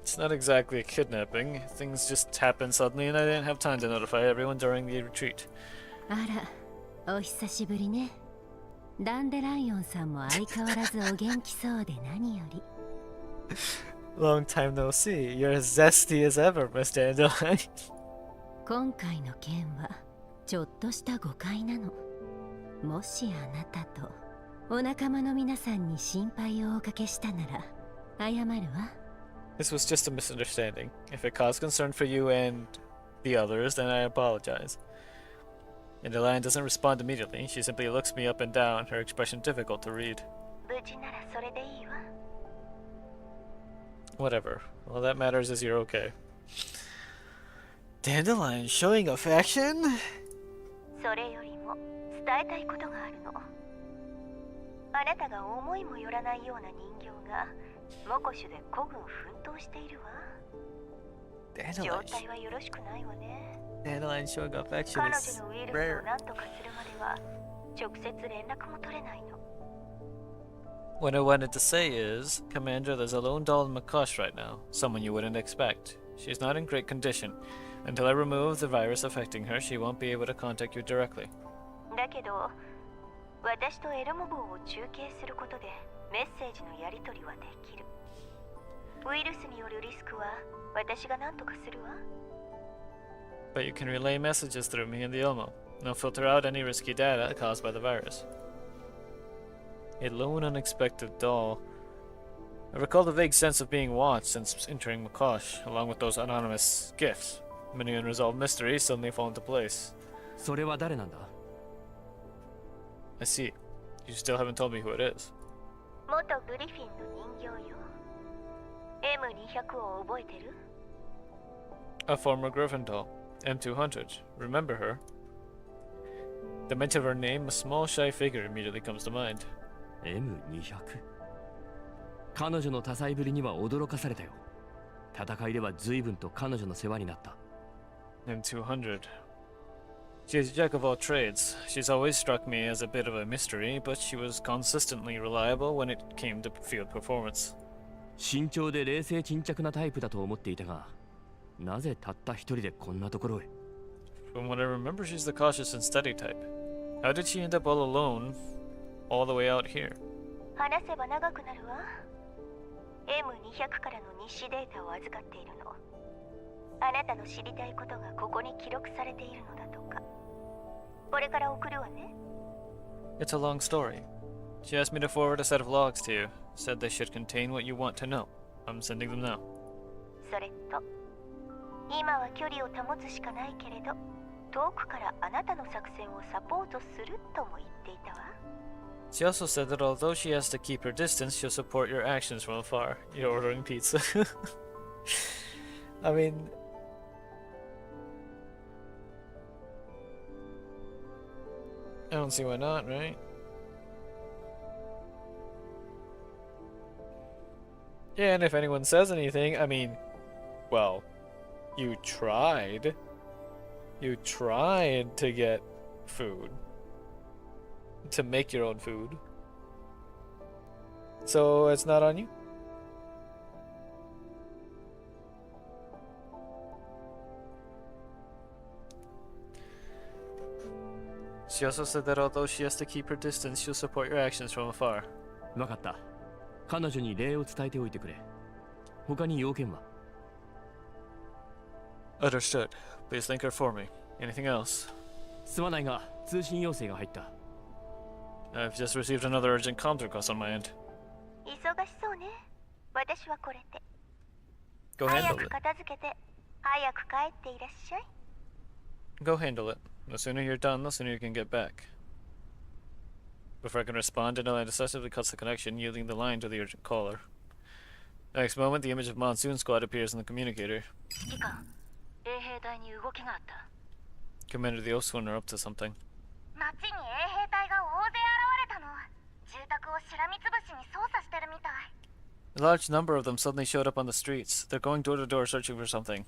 Speaker 1: It's not exactly a kidnapping. Things just happened suddenly and I didn't have time to notify everyone during the retreat.
Speaker 6: あら、お久しぶりね。ダンデライオンさんも相変わらずお元気そうで何より。
Speaker 1: Long time no see. You're as zesty as ever, Miss Dandelion.
Speaker 6: 今回の件はちょっとした誤解なの。もしあなたとお仲間の皆さんに心配をおかけしたなら謝るわ。
Speaker 1: This was just a misunderstanding. If it caused concern for you and the others, then I apologize. And the lion doesn't respond immediately. She simply looks me up and down, her expression difficult to read.
Speaker 2: 無事ならそれでいいわ。
Speaker 1: Whatever. All that matters is you're okay. Dandelion showing affection?
Speaker 2: それよりも伝えたいことがあるの。
Speaker 7: あなたが思いもよらないような人形がモコシュで孤軍奮闘しているわ。状態はよろしくないわね。
Speaker 1: Dandelion showing affection
Speaker 7: 彼
Speaker 1: is
Speaker 7: 女のウイルス
Speaker 1: rare.
Speaker 7: を何とかするまでは直接連絡も取れないの。
Speaker 1: What I wanted to say is, Commander, there's a lone doll in Makosh right now. Someone you wouldn't expect. She's not in great condition. Until I remove the virus affecting her, she won't be able to contact you directly.
Speaker 7: だけど私とエルモ号を中継することでメッセージのやり取りはできる。ウイルスによるリスクは私が何とかするわ。
Speaker 1: But you can relay messages through me and the Ilmo. They'll filter out any risky data caused by the virus. A lone, unexpected doll. I recall the vague sense of being watched since entering Makosh, along with those anonymous gifts. Many unresolved mysteries suddenly fall into place.
Speaker 5: それは誰なんだ？
Speaker 1: I see. You still haven't told me who it is.
Speaker 7: 元グリフィンの人形よ。M200 を覚えてる？
Speaker 1: A former Griffin doll. M200. Remember her? The mention of her name, a small shy figure immediately comes to mind.
Speaker 5: M200 彼女の多彩ぶりには驚かされたよ。戦いでは随分と彼女の世話になった。
Speaker 1: M200. She's a jack of all trades. She's always struck me as a bit of a mystery, but she was consistently reliable when it came to field performance.
Speaker 5: 慎重で冷静沈着なタイプだと思っていたが、なぜたった一人でこんなところへ？
Speaker 1: From what I remember, she's the cautious and steady type. How did she end up all alone, all the way out here?
Speaker 7: 話せば長くなるわ。M200 からの日誌データを預かっているの。あなたの知りたいことがここに記録されているのだとか。これから送るわね。
Speaker 1: It's a long story. She asked me to forward a set of logs to you. Said they should contain what you want to know. I'm sending them now.
Speaker 7: それと、今は距離を保つしかないけれど、遠くからあなたの作戦をサポートするとも言っていたわ。
Speaker 1: She also said that although she has to keep her distance, she'll support your actions from afar. You're ordering pizza. I mean... I don't see why not, right? Yeah, and if anyone says anything, I mean... Well, you tried. You tried to get food. To make your own food. So it's not on you? She also said that although she has to keep her distance, she'll support your actions from afar.
Speaker 5: わかった。彼女に礼を伝えておいてくれ。他に要件は？
Speaker 1: Understood. Please thank her for me. Anything else?
Speaker 5: すまないが、通信要請が入った。
Speaker 1: I've just received another urgent comm request on my end.
Speaker 7: 忙しそうね。私はこれで。
Speaker 1: Go
Speaker 7: 早
Speaker 1: handle
Speaker 7: く
Speaker 1: it.
Speaker 7: 片付けて、早く帰っていらっしゃい。
Speaker 1: Go handle it. The sooner you're done, the sooner you can get back. Before I can respond, Dandelion decisively cuts the connection, yielding the line to the urgent caller. The next moment, the image of Monsoon Squad appears in the communicator.
Speaker 7: 指揮官、衛兵隊に動きがあった。
Speaker 1: Commander, the Ostwind are up to something.
Speaker 7: 町に衛兵隊が大勢現れたの。住宅をしらみつぶしに操作してるみたい。
Speaker 1: A large number of them suddenly showed up on the streets. They're going door to door searching for something.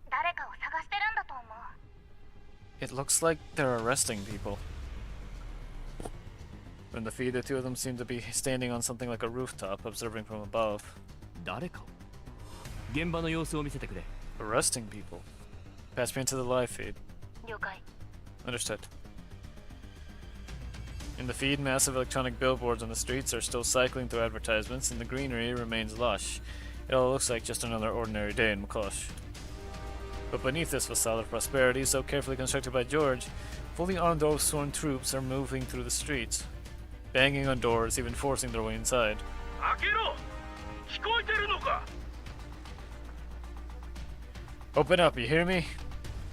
Speaker 7: 誰かを探してるんだと思う。
Speaker 1: It looks like they're arresting people. From the feed, the two of them seem to be standing on something like a rooftop, observing from above.
Speaker 5: 誰かを？現場の様子を見せてくれ。
Speaker 1: Arresting people. Pass me into the live feed.
Speaker 7: 了解。
Speaker 1: Understood. In the feed, massive electronic billboards on the streets are still cycling through advertisements, and the greenery remains lush. It all looks like just another ordinary day in Makosh. But beneath this facade of prosperity, so carefully constructed by George, fully armed Oathsworn troops are moving through the streets, banging on doors, even forcing their way inside. Open up, you hear me?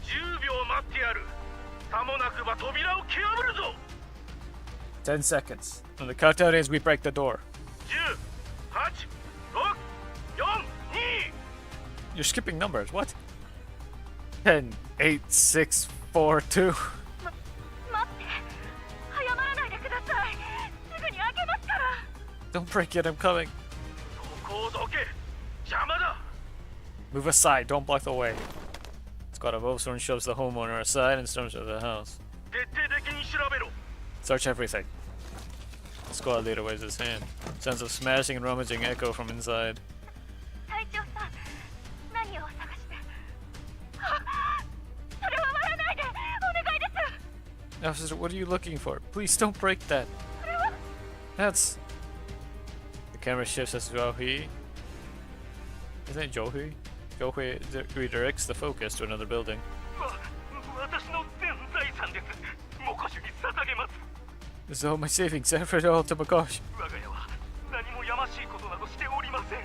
Speaker 8: 10秒待ってやる。さもなくば扉を蹴破るぞ。
Speaker 1: 10 seconds. When the countdown ends, we break the door.
Speaker 8: 10、8、6、4、2。
Speaker 1: You're skipping numbers. What? 10, 8, 6, 4, 2.
Speaker 7: 待って。早まらないでください。すぐに開けますから。
Speaker 1: Don't break it, I'm coming.
Speaker 8: そこをどけ。邪魔だ。
Speaker 1: Move aside, don't block the way. Squad of Oathsworn shoves the homeowner aside and storms out of the house.
Speaker 8: 徹底的に調べろ。
Speaker 1: Search everything. The squad leader waves his hand. Sounds of smashing and rummaging echo from inside.
Speaker 7: 隊長さん、何を探して。それは割らないで。お願いです。
Speaker 1: Officer, what are you looking for? Please don't break that. That's... The camera shifts as Johi... Isn't it Johi? Johi redirects the focus to another building.
Speaker 8: 私の全財産です。モコシュに捧げます。
Speaker 1: This is all my savings. I offer it all to Makosh.
Speaker 8: 我が家は何もやましいことなどしておりません。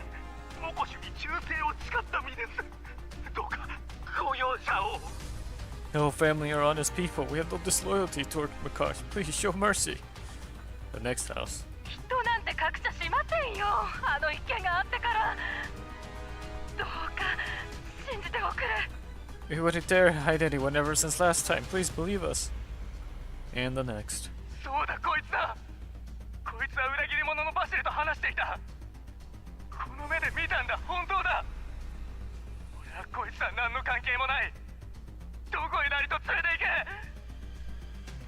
Speaker 8: モコシュに忠誠を誓った身です。どうか公用車を。
Speaker 1: No family are honest people. We have no disloyalty toward Makosh. Please show mercy. The next house.
Speaker 7: 人なんて格差しませんよ。あの一件があってから。どうか信じておくれ。
Speaker 1: We wouldn't dare hide anyone ever since last time. Please believe us. And the next.
Speaker 8: そうだ、こいつだ。こいつは裏切り者のバシルと話していた。この目で見たんだ、本当だ。俺はこいつは何の関係もない。どこへなりと連れて行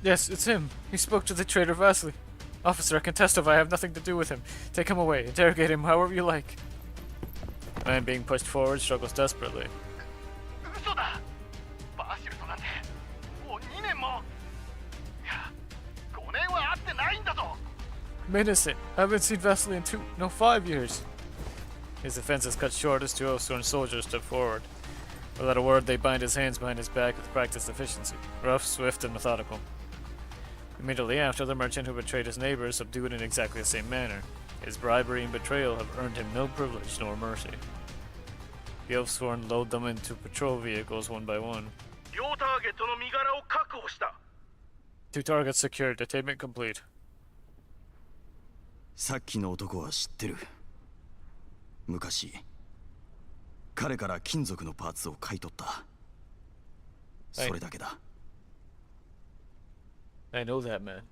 Speaker 8: け。
Speaker 1: Yes, it's him. He spoke to the traitor Vasily. Officer, I can testify I have nothing to do with him. Take him away. Interrogate him however you like. The man being pushed forward struggles desperately.
Speaker 8: 嘘だ。バシルとなんてもう2年も。いや、5年は会ってないんだぞ。
Speaker 1: I'm innocent. I haven't seen Vasily in 5 years. His defense is cut short as two Oathsworn soldiers step forward. Without a word, they bind his hands behind his back with practiced efficiency. Rough, swift, and methodical. Immediately after, the merchant who betrayed his neighbor is subdued in exactly the same manner. His bribery and betrayal have earned him no privilege nor mercy. The Oathsworn load them into patrol vehicles one by one.
Speaker 8: 両ターゲットの身柄を確保した。
Speaker 1: 2 targets secured. Detainment complete.
Speaker 9: さっきの男は知ってる。昔彼から金属のパーツを買い取った。それだけだ。
Speaker 1: I know that man.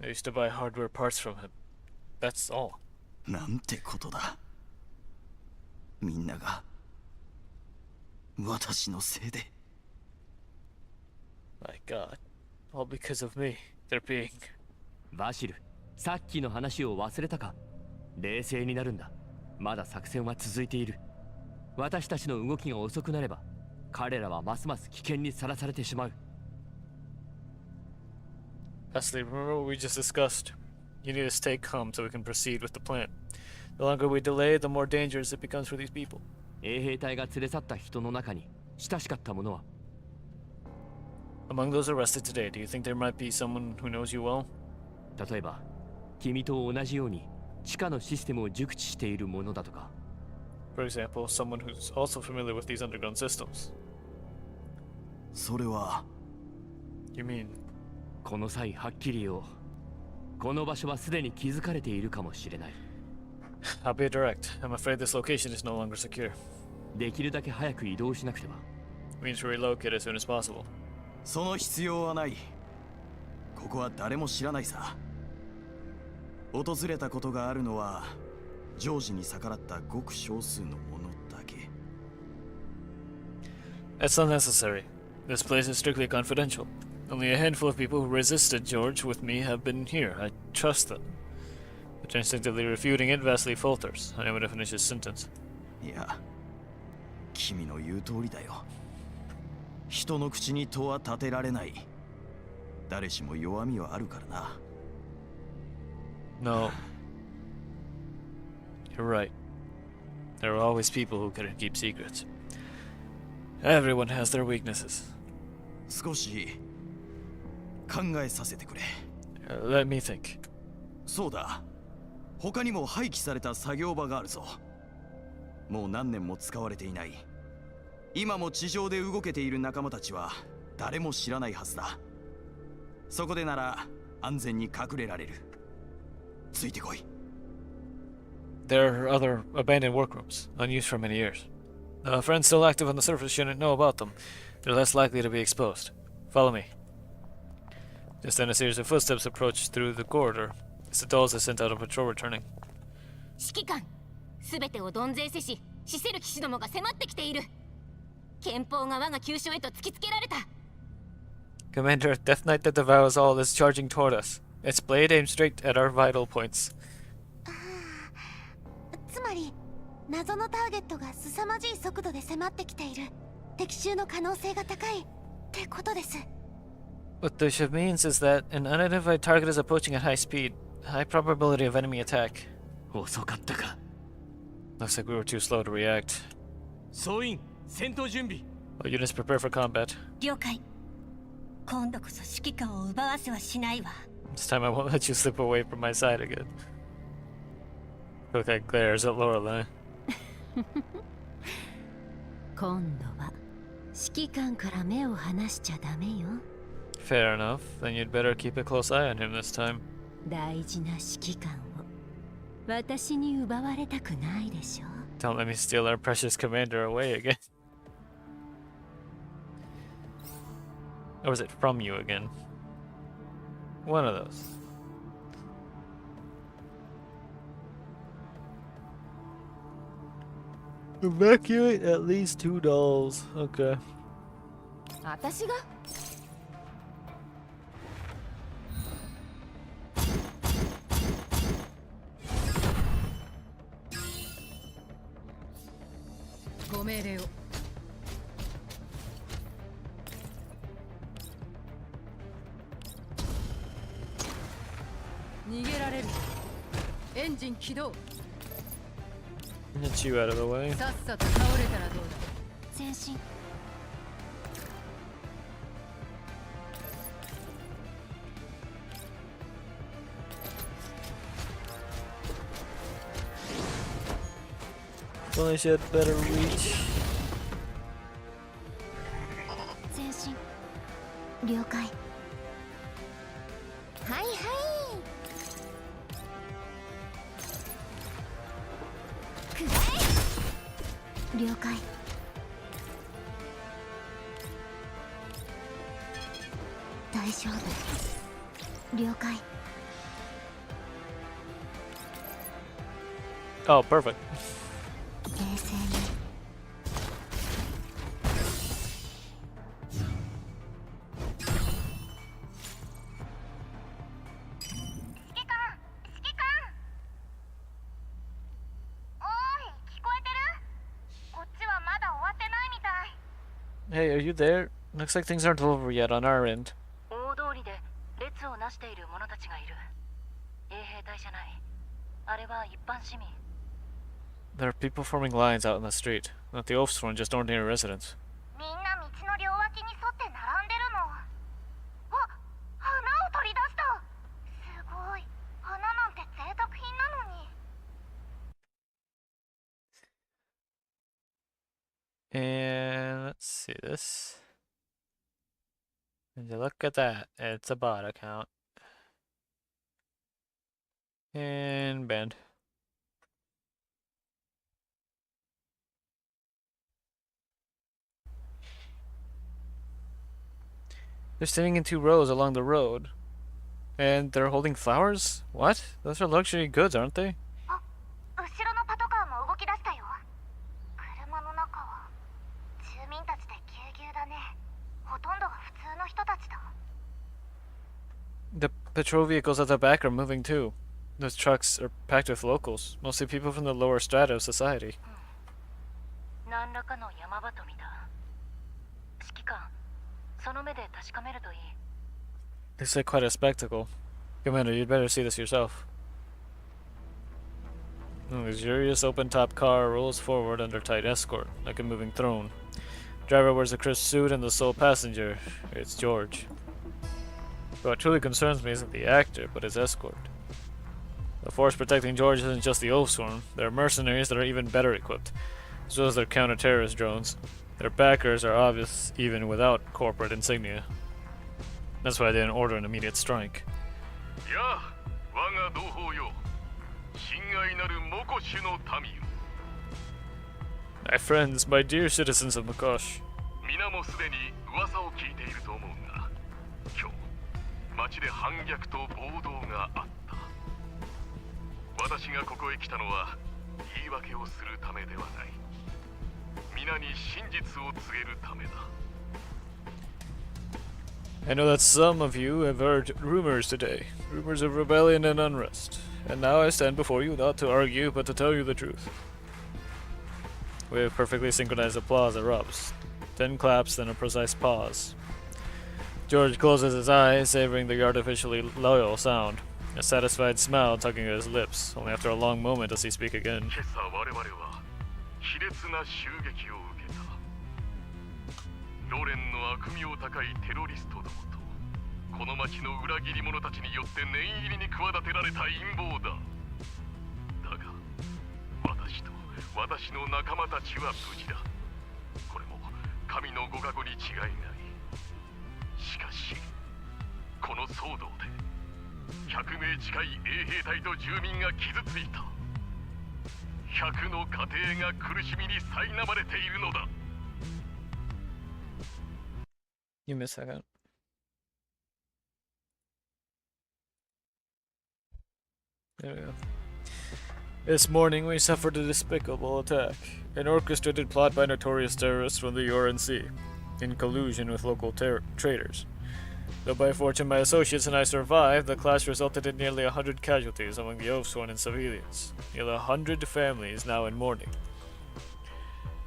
Speaker 1: I used to buy hardware parts from him. That's all.
Speaker 9: なんてことだ。みんなが私のせいで。
Speaker 1: My God. All because of me. They're being...
Speaker 5: バシル、さっきの話を忘れたか。冷静になるんだ。まだ作戦は続いている。私たちの動きが遅くなれば、彼らはますます危険にさらされてしまう。
Speaker 1: Leslie, remember what we just discussed? You need to stay calm so we can proceed with the plan. The longer we delay, the more dangerous it becomes for these people.
Speaker 5: 衛兵隊が連れ去った人の中に親しかった者は？
Speaker 1: Among those arrested today, do you think there might be someone who knows you well?
Speaker 5: 例えば、君と同じように地下のシステムを熟知している者だとか。
Speaker 1: For example, someone who's also familiar with these underground systems.
Speaker 9: それは
Speaker 1: You mean?
Speaker 5: この際はっきり言おう。この場所はすでに気づかれているかもしれない。
Speaker 1: I'll be direct. I'm afraid this location is no longer secure.
Speaker 5: できるだけ早く移動しなくては。
Speaker 1: We need to relocate as soon as possible.
Speaker 9: その必要はない。ここは誰も知らないさ。訪れたことがあるのはジョージに逆らったごく少数の者だけ。
Speaker 1: That's unnecessary. This place is strictly confidential. Only a handful of people who resisted George with me have been here. I trust them. But instinctively refuting it, Vasily falters, unable to finish his sentence.
Speaker 9: いや、君の言う通りだよ。人の口に戸は立てられない。誰しも弱みはあるからな。
Speaker 1: No. You're right. There are always people who can keep secrets. Everyone has their weaknesses.
Speaker 9: 少し考えさせてくれ。
Speaker 1: Let me think.
Speaker 9: そうだ。他にも廃棄された作業場があるぞ。もう何年も使われていない。今も地上で動けている仲間たちは誰も知らないはずだ。そこでなら安全に隠れられる。ついてこい。
Speaker 1: There are other abandoned workrooms, unused for many years. Friends still active on the surface shouldn't know about them. They're less likely to be exposed. Follow me. Just then a series of footsteps approach through the corridor. It's the dolls I sent out on patrol returning.
Speaker 6: 指揮官、すべてを鈍勢せし、死せる騎士どもが迫ってきている。憲法が我が急所へと突きつけられた。
Speaker 1: Commander, Death Knight that devours all is charging toward us. Its blade aims straight at our vital points.
Speaker 2: つまり謎のターゲットが凄まじい速度で迫ってきている。敵襲の可能性が高いってことです。
Speaker 1: What this means is that an unidentified target is approaching at high speed. High probability of enemy attack.
Speaker 5: 遅かったか。
Speaker 1: Looks like we were too slow to react.
Speaker 5: 総員、戦闘準備。
Speaker 1: All units prepare for combat.
Speaker 6: 了解。今度こそ指揮官を奪わせはしないわ。
Speaker 1: This time I won't let you slip away from my side again. Look like glares at Lorelei.
Speaker 6: 今度は指揮官から目を離しちゃダメよ。
Speaker 1: Fair enough. Then you'd better keep a close eye on him this time.
Speaker 6: 大事な指揮官を私に奪われたくないでしょ。
Speaker 1: Don't let me steal our precious commander away again. Or was it from you again? One of those. Evacuate at least 2 dolls. Okay.
Speaker 6: 私が
Speaker 4: ご命令を。逃げられる。エンジン起動。
Speaker 1: Get you out of the way.
Speaker 4: さっさと倒れたらどうだ。
Speaker 2: 前進。
Speaker 1: Well, I should better reach.
Speaker 2: 前進。了解。はいはい。くらえ。了解。大丈夫。了解。
Speaker 1: Oh, perfect.
Speaker 2: 冷静に。
Speaker 1: Hey, are you there? Looks like things aren't over yet on our end.
Speaker 7: 大通りで列をなしている者たちがいる。衛兵隊じゃない。あれは一般市民。
Speaker 1: There are people forming lines out in the street. Not the oafs one, just ordinary residents.
Speaker 7: みんな道の両脇に沿って並んでるの。あ、花を取り出した。すごい。花なんて贅沢品なのに。
Speaker 1: And let's see this. And you look at that, it's a bot account. And banned. They're standing in 2 rows along the road. And they're holding flowers? What? Those are luxury goods, aren't they?
Speaker 7: 後ろのパトカーも動き出したよ。車の中は住民たちでぎゅうぎゅうだね。ほとんどが普通の人たちだ。
Speaker 1: The patrol vehicles at the back are moving too. Those trucks are packed with locals, mostly people from the lower strata of society.
Speaker 7: 何らかの山場と見た。指揮官、その目で確かめるといい。
Speaker 1: Looks like quite a spectacle. Commander, you'd better see this yourself. A luxurious open-top car rolls forward under tight escort, like a moving throne. Driver wears a crisp suit and the sole passenger. It's George. What truly concerns me isn't the actor, but his escort. The force protecting George isn't just the Oathsworn. They're mercenaries that are even better equipped, as well as their counter-terrorist drones. Their backers are obvious even without corporate insignia. That's why I didn't order an immediate strike. My friends, my dear citizens of Makosh.
Speaker 8: 皆もすでに噂を聞いていると思うが、今日街で反逆と暴動があった。私がここへ来たのは言い訳をするためではない。皆に真実を告げるためだ。
Speaker 1: I know that some of you have heard rumors today, rumors of rebellion and unrest, and now I stand before you not to argue, but to tell you the truth. We have perfectly synchronized applause erupts. 10 claps, then a precise pause. George closes his eyes, savoring the artificially loyal sound. A satisfied smile tugging at his lips. Only after a long moment does he speak again.
Speaker 8: 今朝我々は卑劣な襲撃を受けた。ロレンの悪名高いテロリストどもとこの町の裏切り者たちによって念入りに企てられた陰謀だ。だが私と私の仲間たちは無事だ。これも神のご加護に違いない。しかしこの騒動で100名近い衛兵隊と住民が傷ついた。100の家庭が苦しみに苛まれているのだ。
Speaker 1: Give me a second. There we go. This morning we suffered a despicable attack. An orchestrated plot by notorious terrorists from the URNC, in collusion with local traders. Though by fortune my associates and I survived, the clash resulted in nearly 100 casualties among the Oathsworn and civilians. Nearly 100 families now in mourning.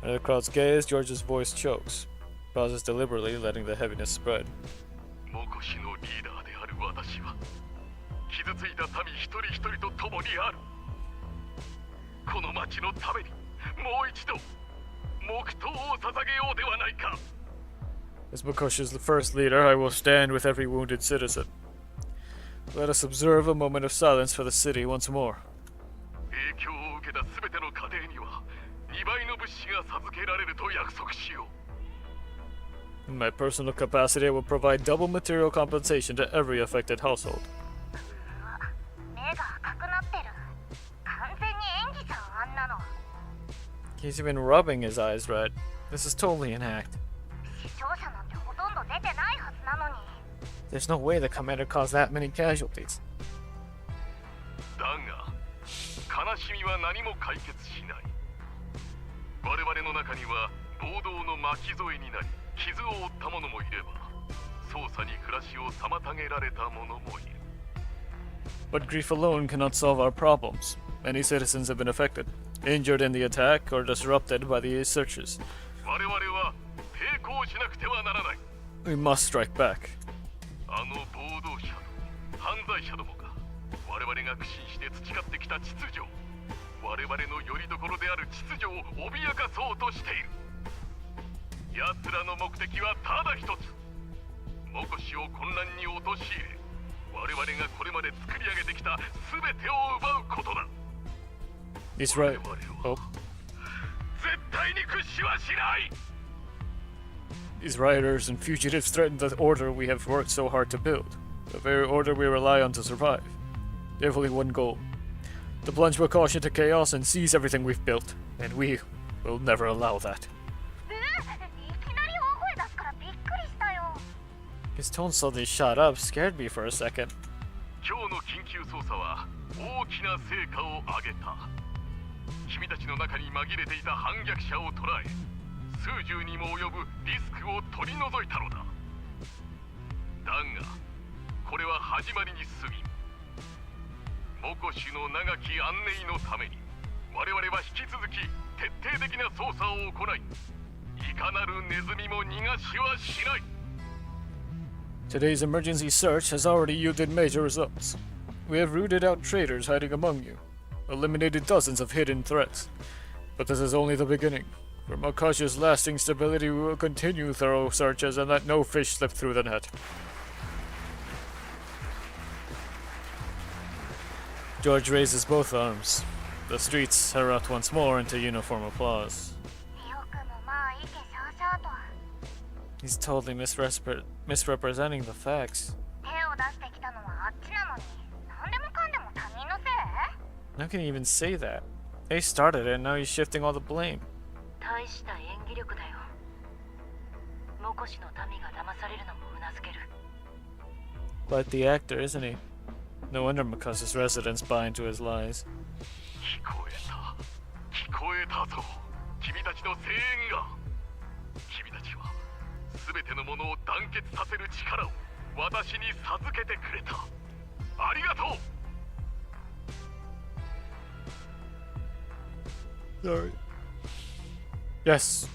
Speaker 1: Under the crowd's gaze, George's voice chokes. Pauses deliberately, letting the heaviness spread.
Speaker 8: モコシのリーダーである私は傷ついた民一人一人と共にある。この町のためにもう一度黙祷を捧げようではないか。
Speaker 1: As Makoshi's first leader, I will stand with every wounded citizen. Let us observe a moment of silence for the city once more.
Speaker 8: 影響を受けた全ての家庭には2倍の物資が授けられると約束しよう。
Speaker 1: In my personal capacity, I will provide double material compensation to every affected household.
Speaker 7: 目が赤くなってる。完全に演技じゃん、あんなの。
Speaker 1: He's even rubbing his eyes red. This is totally an act.
Speaker 7: 死傷者なんてほとんど出てないはずなのに。
Speaker 1: There's no way the commander caused that many casualties.
Speaker 8: だが悲しみは何も解決しない。我々の中には暴動の巻き添えになり傷を負った者もいれば捜査に暮らしを妨げられた者もいる。
Speaker 1: But grief alone cannot solve our problems. Many citizens have been affected, injured in the attack, or disrupted by the searches.
Speaker 8: 我々は抵抗しなくてはならない。
Speaker 1: We must strike back.
Speaker 8: あの暴動者と犯罪者どもが我々が苦心して培ってきた秩序、我々の拠り所である秩序を脅かそうとしている。奴らの目的はただ一つ。モコシを混乱に陥れ、我々がこれまで作り上げてきた全てを奪うことだ。
Speaker 1: He's right.
Speaker 8: 我々
Speaker 1: Oh.
Speaker 8: は絶対に屈しはしない。
Speaker 1: These rioters and fugitives threaten the order we have worked so hard to build, the very order we rely on to survive. They have only one goal: to plunge Wakosh into chaos and seize everything we've built, and we will never allow that.
Speaker 7: いきなり大声出すからびっくりしたよ。
Speaker 1: His tone suddenly shot up, scared me for a second.
Speaker 8: 今日の緊急捜査は大きな成果を上げた。君たちの中に紛れていた反逆者を捕らえ、数十にも及ぶリスクを取り除いたのだ。だがこれは始まりに過ぎん。モコシの長き安寧のために我々は引き続き徹底的な捜査を行い、いかなるネズミも逃がしはしない。
Speaker 1: Today's emergency search has already yielded major results. We have rooted out traitors hiding among you, eliminated dozens of hidden threats. But this is only the beginning. For Makashi's lasting stability, we will continue thorough searches and let no fish slip through the net. George raises both arms. The streets erupt once more into uniform applause.
Speaker 7: よくもまあ意気揚々と。
Speaker 1: He's totally misrepresenting the facts.
Speaker 7: 手を出してきたのはあっちなのに、何でもかんでも他人のせい？
Speaker 1: How can he even say that? They started it and now he's shifting all the blame.
Speaker 7: 大した演技力だよ。モコシの民が騙されるのもうなずける。
Speaker 1: Quite the actor, isn't he? No wonder Makasa's residents buy into his lies.
Speaker 8: 聞こえたぞ。君たちの声援が。君たちは全てのものを団結させる力を私に授けてくれた。ありがとう。
Speaker 1: Sorry. Yes.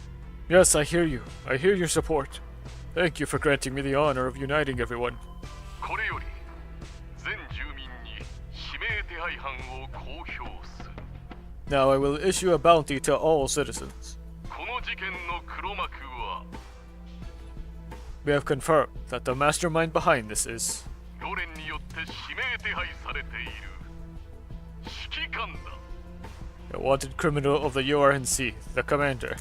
Speaker 1: Yes, I hear you. I hear your support. Thank you for granting me the honor of uniting everyone.
Speaker 8: これより全住民に指名手配犯を公表する。
Speaker 1: Now I will issue a bounty to all citizens.
Speaker 8: この事件の黒幕は
Speaker 1: We have confirmed that the mastermind behind this is
Speaker 8: ロレンによって指名手配されている指揮官だ。
Speaker 1: a wanted criminal of the URNC, the commander.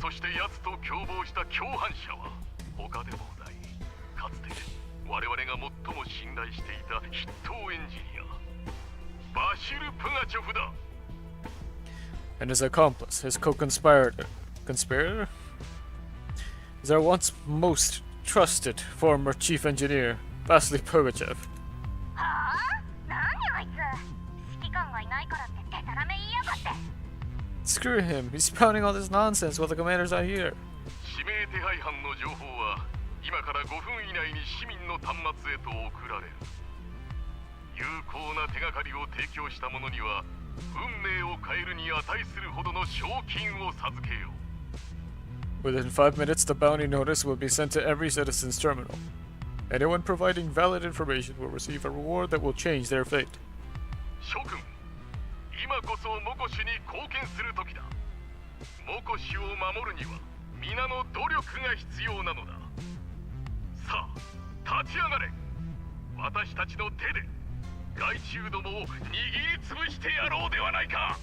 Speaker 8: そして奴と共謀した共犯者は他でもない。かつて我々が最も信頼していた筆頭エンジニアバシル・プガチョフだ。
Speaker 1: And his accomplice, his co-conspirator. Conspirator? Is our once most trusted former chief engineer, Vasily Pugachev.
Speaker 7: はあ？何あいつ？指揮官がいないからってデタラメ言いやがって。
Speaker 1: Screw him, he's spouting all this nonsense while the commanders are here.
Speaker 8: 指名手配犯の情報は今から5分以内に市民の端末へと送られる。有効な手がかりを提供した者には運命を変えるに値するほどの賞金を授けよう。
Speaker 1: Within 5 minutes, the bounty notice will be sent to every citizen's terminal. Anyone providing valid information will receive a reward that will change their fate.
Speaker 8: 諸君、今こそモコシに貢献する時だ。モコシを守るには皆の努力が必要なのだ。さあ、立ち上がれ。私たちの手で害虫どもを握りつぶしてやろうではないか。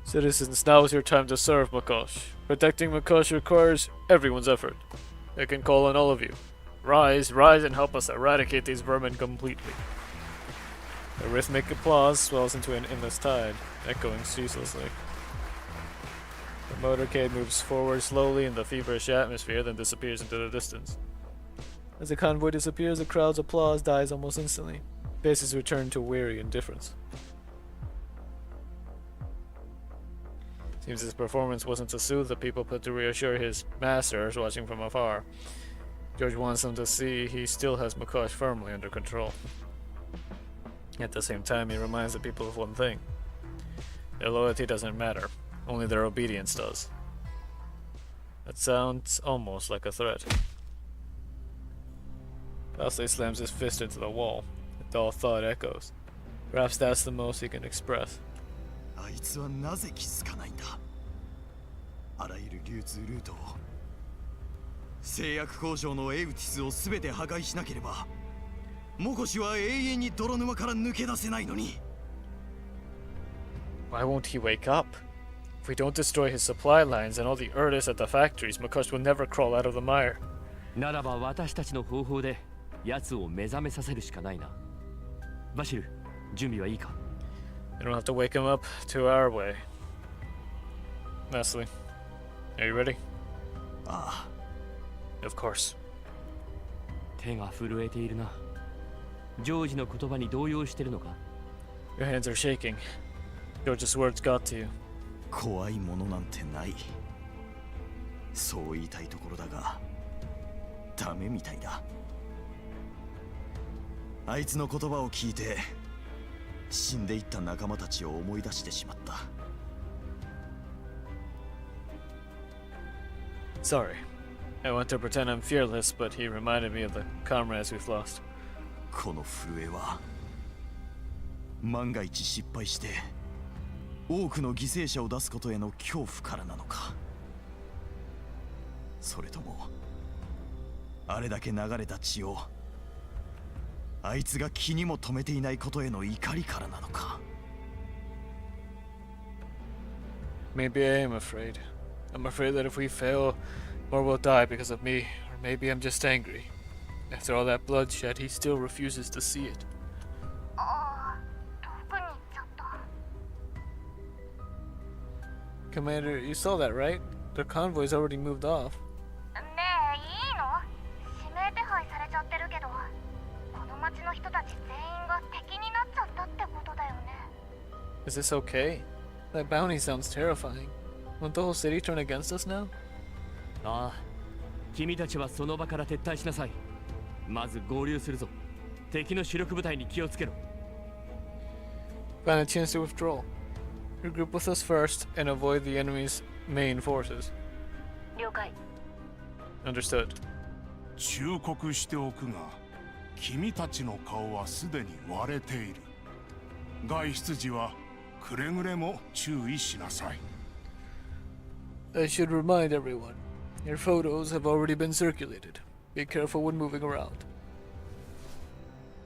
Speaker 1: Citizens, now is your time to serve Makosh. Protecting Makosh requires everyone's effort. I can call on all of you. Rise, rise and help us eradicate these vermin completely. The rhythmic applause swells into an endless tide, echoing ceaselessly. The motorcade moves forward slowly in the feverish atmosphere, then disappears into the distance. As the convoy disappears, the crowd's applause dies almost instantly. Faces return to weary indifference. Seems his performance wasn't to soothe the people, but to reassure his masters watching from afar. George wants them to see he still has Makosh firmly under control. At the same time, he reminds the people of one thing. Their loyalty doesn't matter, only their obedience does. That sounds almost like a threat. Vasily slams his fist into the wall. A dull thud echoes. Perhaps that's the most he can express.
Speaker 9: あいつはなぜ気づかないんだ。あらゆる流通ルートを製薬工場のエウティスを全て破壊しなければモコシは永遠に泥沼から抜け出せないのに。
Speaker 1: Why won't he wake up? If we don't destroy his supply lines and all the Erdis at the factories, Makosh will never crawl out of the mire.
Speaker 5: ならば私たちの方法で奴を目覚めさせるしかないな。バシル、準備はいいか？
Speaker 1: I don't have to wake him up to our way. Nestle, are you ready?
Speaker 9: ああ。
Speaker 1: Of course.
Speaker 5: 手が震えているな。ジョージの言葉に動揺してるのか？
Speaker 1: Your hands are shaking. George's words got to you.
Speaker 9: 怖いものなんてない。そう言いたいところだがダメみたいだ。あいつの言葉を聞いて死んでいった仲間たちを思い出してしまった。
Speaker 1: Sorry. I want to pretend I'm fearless, but he reminded me of the comrades we've lost.
Speaker 9: この震えは万が一失敗して多くの犠牲者を出すことへの恐怖からなのか、それともあれだけ流れた血をあいつが気にも留めていないことへの怒りからなのか。
Speaker 1: Maybe I am afraid. I'm afraid that if we fail, more will die because of me, or maybe I'm just angry. After all that bloodshed, he still refuses to see it.
Speaker 7: ああ、遠くに行っちゃった。
Speaker 1: Commander, you saw that, right? The convoy's already moved off.
Speaker 7: ねえ、いいの？指名手配されちゃってるけど、この町の人たち全員が敵になっちゃったってことだよね。
Speaker 1: Is this okay? That bounty sounds terrifying. Won't the whole city turn against us now?
Speaker 5: ああ、君たちはその場から撤退しなさい。まず合流するぞ。敵の主力部隊に気をつけろ。
Speaker 1: Find a chance to withdraw. Regroup with us first and avoid the enemy's main forces.
Speaker 7: 了解。
Speaker 1: Understood.
Speaker 10: 忠告しておくが、君たちの顔はすでに割れている。外出時はくれぐれも注意しなさい。
Speaker 1: I should remind everyone, your photos have already been circulated. Be careful when moving around.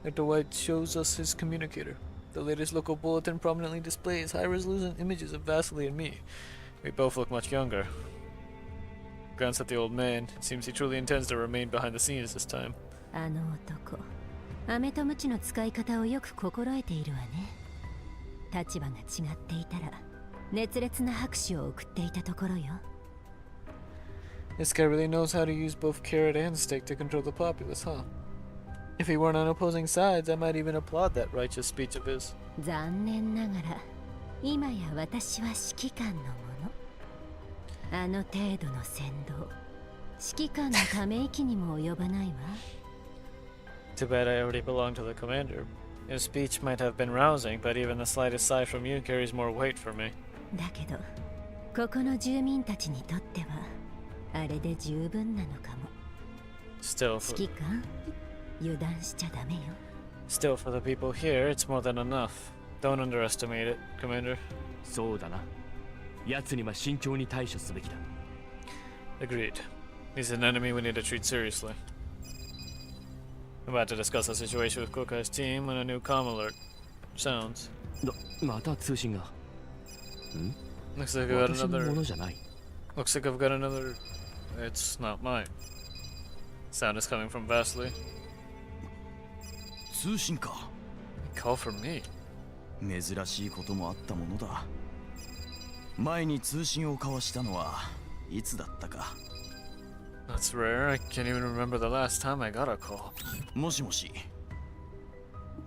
Speaker 1: Dr. White shows us his communicator. The latest local bulletin prominently displays high-resolution images of Vasily and me. We both look much younger. Glance at the old man. It seems he truly intends to remain behind the scenes this time.
Speaker 6: あの男、飴とムチの使い方をよく心得ているわね。立場が違っていたら熱烈な拍手を送っていたところよ。
Speaker 1: This guy really knows how to use both carrot and stick to control the populace, huh? If he weren't on opposing sides, I might even applaud that righteous speech of his.
Speaker 6: 残念ながら今や私は指揮官のもの。あの程度の先導、指揮官のため息にも及ばないわ。
Speaker 1: Too bad I already belong to the commander. His speech might have been rousing, but even the slightest sigh from you carries more weight for me.
Speaker 6: だけどここの住民たちにとってはあれで十分なのかも。
Speaker 1: Still, for,
Speaker 6: 指揮官、油断しちゃダメよ。
Speaker 1: still for the people here, it's more than enough. Don't underestimate it, Commander.
Speaker 5: そうだな。奴には慎重に対処すべきだ。
Speaker 1: Agreed. He's an enemy we need to treat seriously. I'm about to discuss the situation with Kokai's team when a new comm alert sounds.
Speaker 5: また通信が。ん
Speaker 1: Looks like I've got
Speaker 5: 私のも
Speaker 1: another.
Speaker 5: のじゃない。
Speaker 1: Looks like I've got another. It's not mine. Sound is coming from Vasily.
Speaker 9: 通信か。
Speaker 1: Call from me.
Speaker 9: 珍しいこともあったものだ。前に通信を交わしたのはいつだったか。
Speaker 1: That's rare. I can't even remember the last time I got a call.
Speaker 9: もしもし。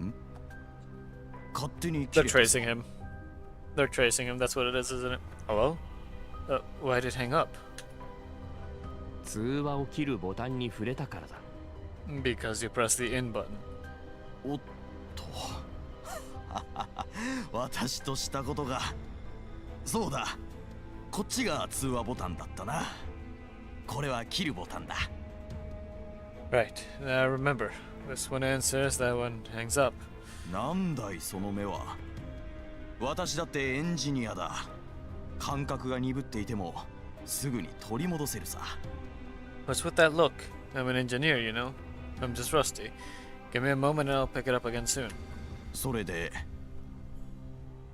Speaker 9: ん？勝手に
Speaker 1: They're tracing him. They're tracing him. That's what it is, isn't it? Hello? Why did it hang up?
Speaker 5: 通話を切るボタンに触れたからだ。
Speaker 1: Because you pressed the in button.
Speaker 9: おっと。私としたことが。そうだ。こっちが通話ボタンだったな。これは切るボタンだ。
Speaker 1: Right. Remember. This one answers, that one hangs up.
Speaker 9: なんだいその目は。私だってエンジニアだ。感覚が鈍っていてもすぐに取り戻せるさ。
Speaker 1: What's with that look? I'm an engineer, you know. I'm just rusty. Give me a moment and I'll pick it up again soon.
Speaker 9: それで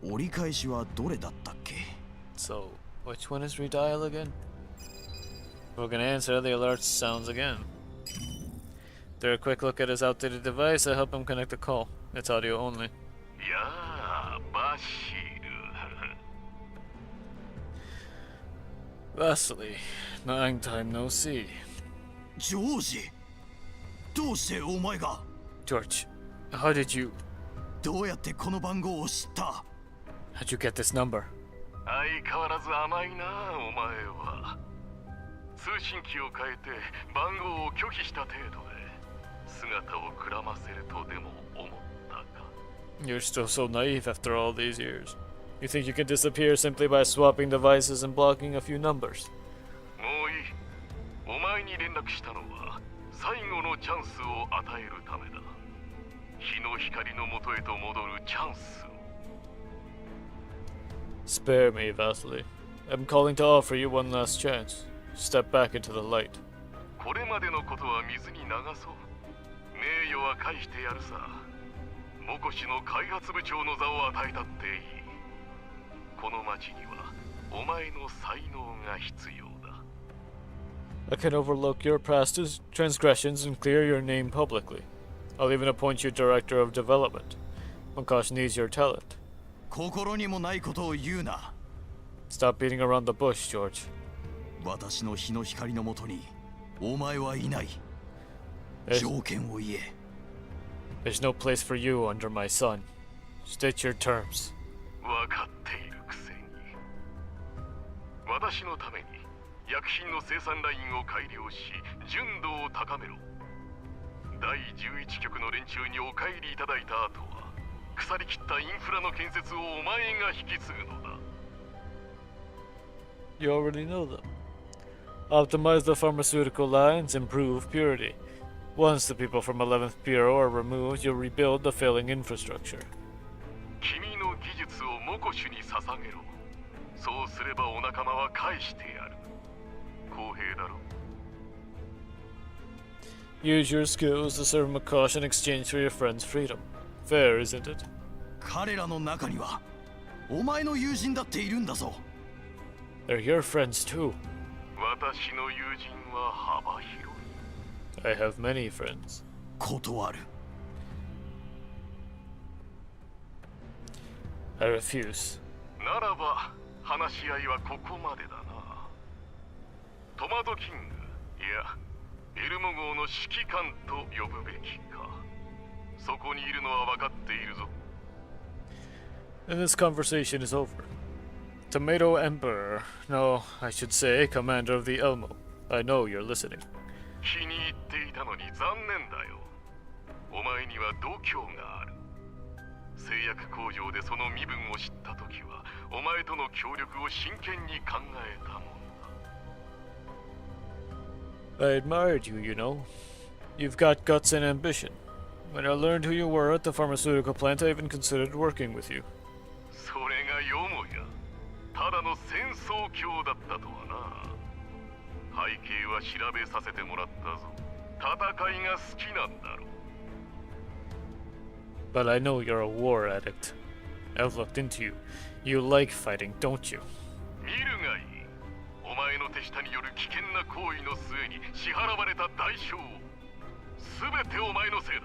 Speaker 9: 折り返しはどれだったっけ？
Speaker 1: So, which one is redial again? If we're gonna answer, the alert sounds again. After a quick look at his outdated device, I help him connect the call. It's audio only.
Speaker 8: やあ、バシル。
Speaker 1: Vasily, long time no see.
Speaker 9: ジョージ、どうしてお前が？
Speaker 1: George, how did you...
Speaker 9: どうやってこの番号を知った？
Speaker 1: How'd you get this number?
Speaker 8: 相変わらず甘いな、お前は。通信機を変えて番号を拒否した程度で姿をくらませるとでも思ったか。
Speaker 1: You're still so naive after all these years. You think you can disappear simply by swapping devices and blocking a few numbers?
Speaker 8: もういい。お前に連絡したのは最後のチャンスを与えるためだ。日の光の元へと戻るチャンスを。
Speaker 1: Spare me, Vasily. I'm calling to offer you one last chance. Step back into the light.
Speaker 8: これまでのことは水に流そう。名誉は返してやるさ。モコシの開発部長の座を与えたっていい。この町にはお前の才能が必要だ。
Speaker 1: I can overlook your past transgressions and clear your name publicly. I'll even appoint you Director of Development. Monkosh needs your talent.
Speaker 9: 心にもないことを言うな。
Speaker 1: Stop beating around the bush, George.
Speaker 9: 私の日の光のもとにお前はいない。条件を言え。
Speaker 1: There's no place for you under my sun. State your terms.
Speaker 8: 分かっているくせに。私のために薬品の生産ラインを改良し純度を高めろ。第11局の連中にお帰りいただいた後は腐りきったインフラの建設をお前が引き継ぐのだ。
Speaker 1: You already know them. Optimize the pharmaceutical lines, improve purity. Once the people from 11th Bureau are removed, you'll rebuild the failing infrastructure.
Speaker 8: 君の技術をモコシュに捧げろ。そうすればお仲間は返してやる。公平だろ。
Speaker 1: Use your skills to serve Makosh in exchange for your friend's freedom. Fair, isn't it?
Speaker 9: 彼らの中にはお前の友人だっているんだぞ。
Speaker 1: They're your friends too.
Speaker 8: 私の友人は幅広い。
Speaker 1: I have many friends.
Speaker 9: 断る。
Speaker 1: I refuse.
Speaker 8: ならば話し合いはここまでだな。トマトキング、いやエルモ号の指揮官と呼ぶべきか。そこにいるのは分かっているぞ。
Speaker 1: And this conversation is over. Tomato Emperor. No, I should say Commander of the Elmo. I know you're listening.
Speaker 8: 気に入っていたのに残念だよ。お前には度胸がある。製薬工場でその身分を知った時はお前との協力を真剣に考えたもんだ。
Speaker 1: I admired you, you know. You've got guts and ambition. When I learned who you were at the pharmaceutical plant, I even considered working with you.
Speaker 8: それがよもやただの戦争狂だったとはな。背景は調べさせてもらったぞ。戦いが好きなんだろう。
Speaker 1: But I know you're a war addict. I've looked into you. You like fighting, don't you?
Speaker 8: 見るがいい。お前の手下による危険な行為の末に支払われた代償を全てお前のせいだ。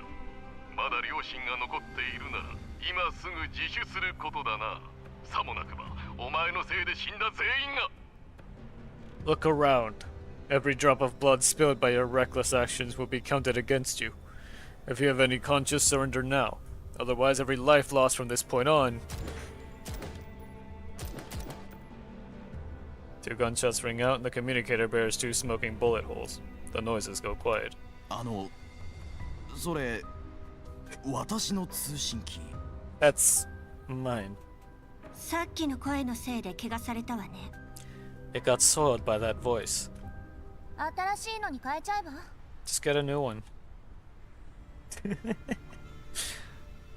Speaker 8: まだ両親が残っているなら今すぐ自首することだな。さもなくばお前のせいで死んだ全員が。
Speaker 1: Look around. Every drop of blood spilled by your reckless actions will be counted against you. If you have any conscience, surrender now. Otherwise, every life lost from this point on. 2 gunshots ring out, and the communicator bears 2 smoking bullet holes. The noises go quiet.
Speaker 9: それ私の通信機。
Speaker 1: That's mine.
Speaker 7: さっきの声のせいで怪我されたわね。
Speaker 1: It got soiled by that voice.
Speaker 2: 新しいのに変えちゃえば？
Speaker 1: Just get a new one.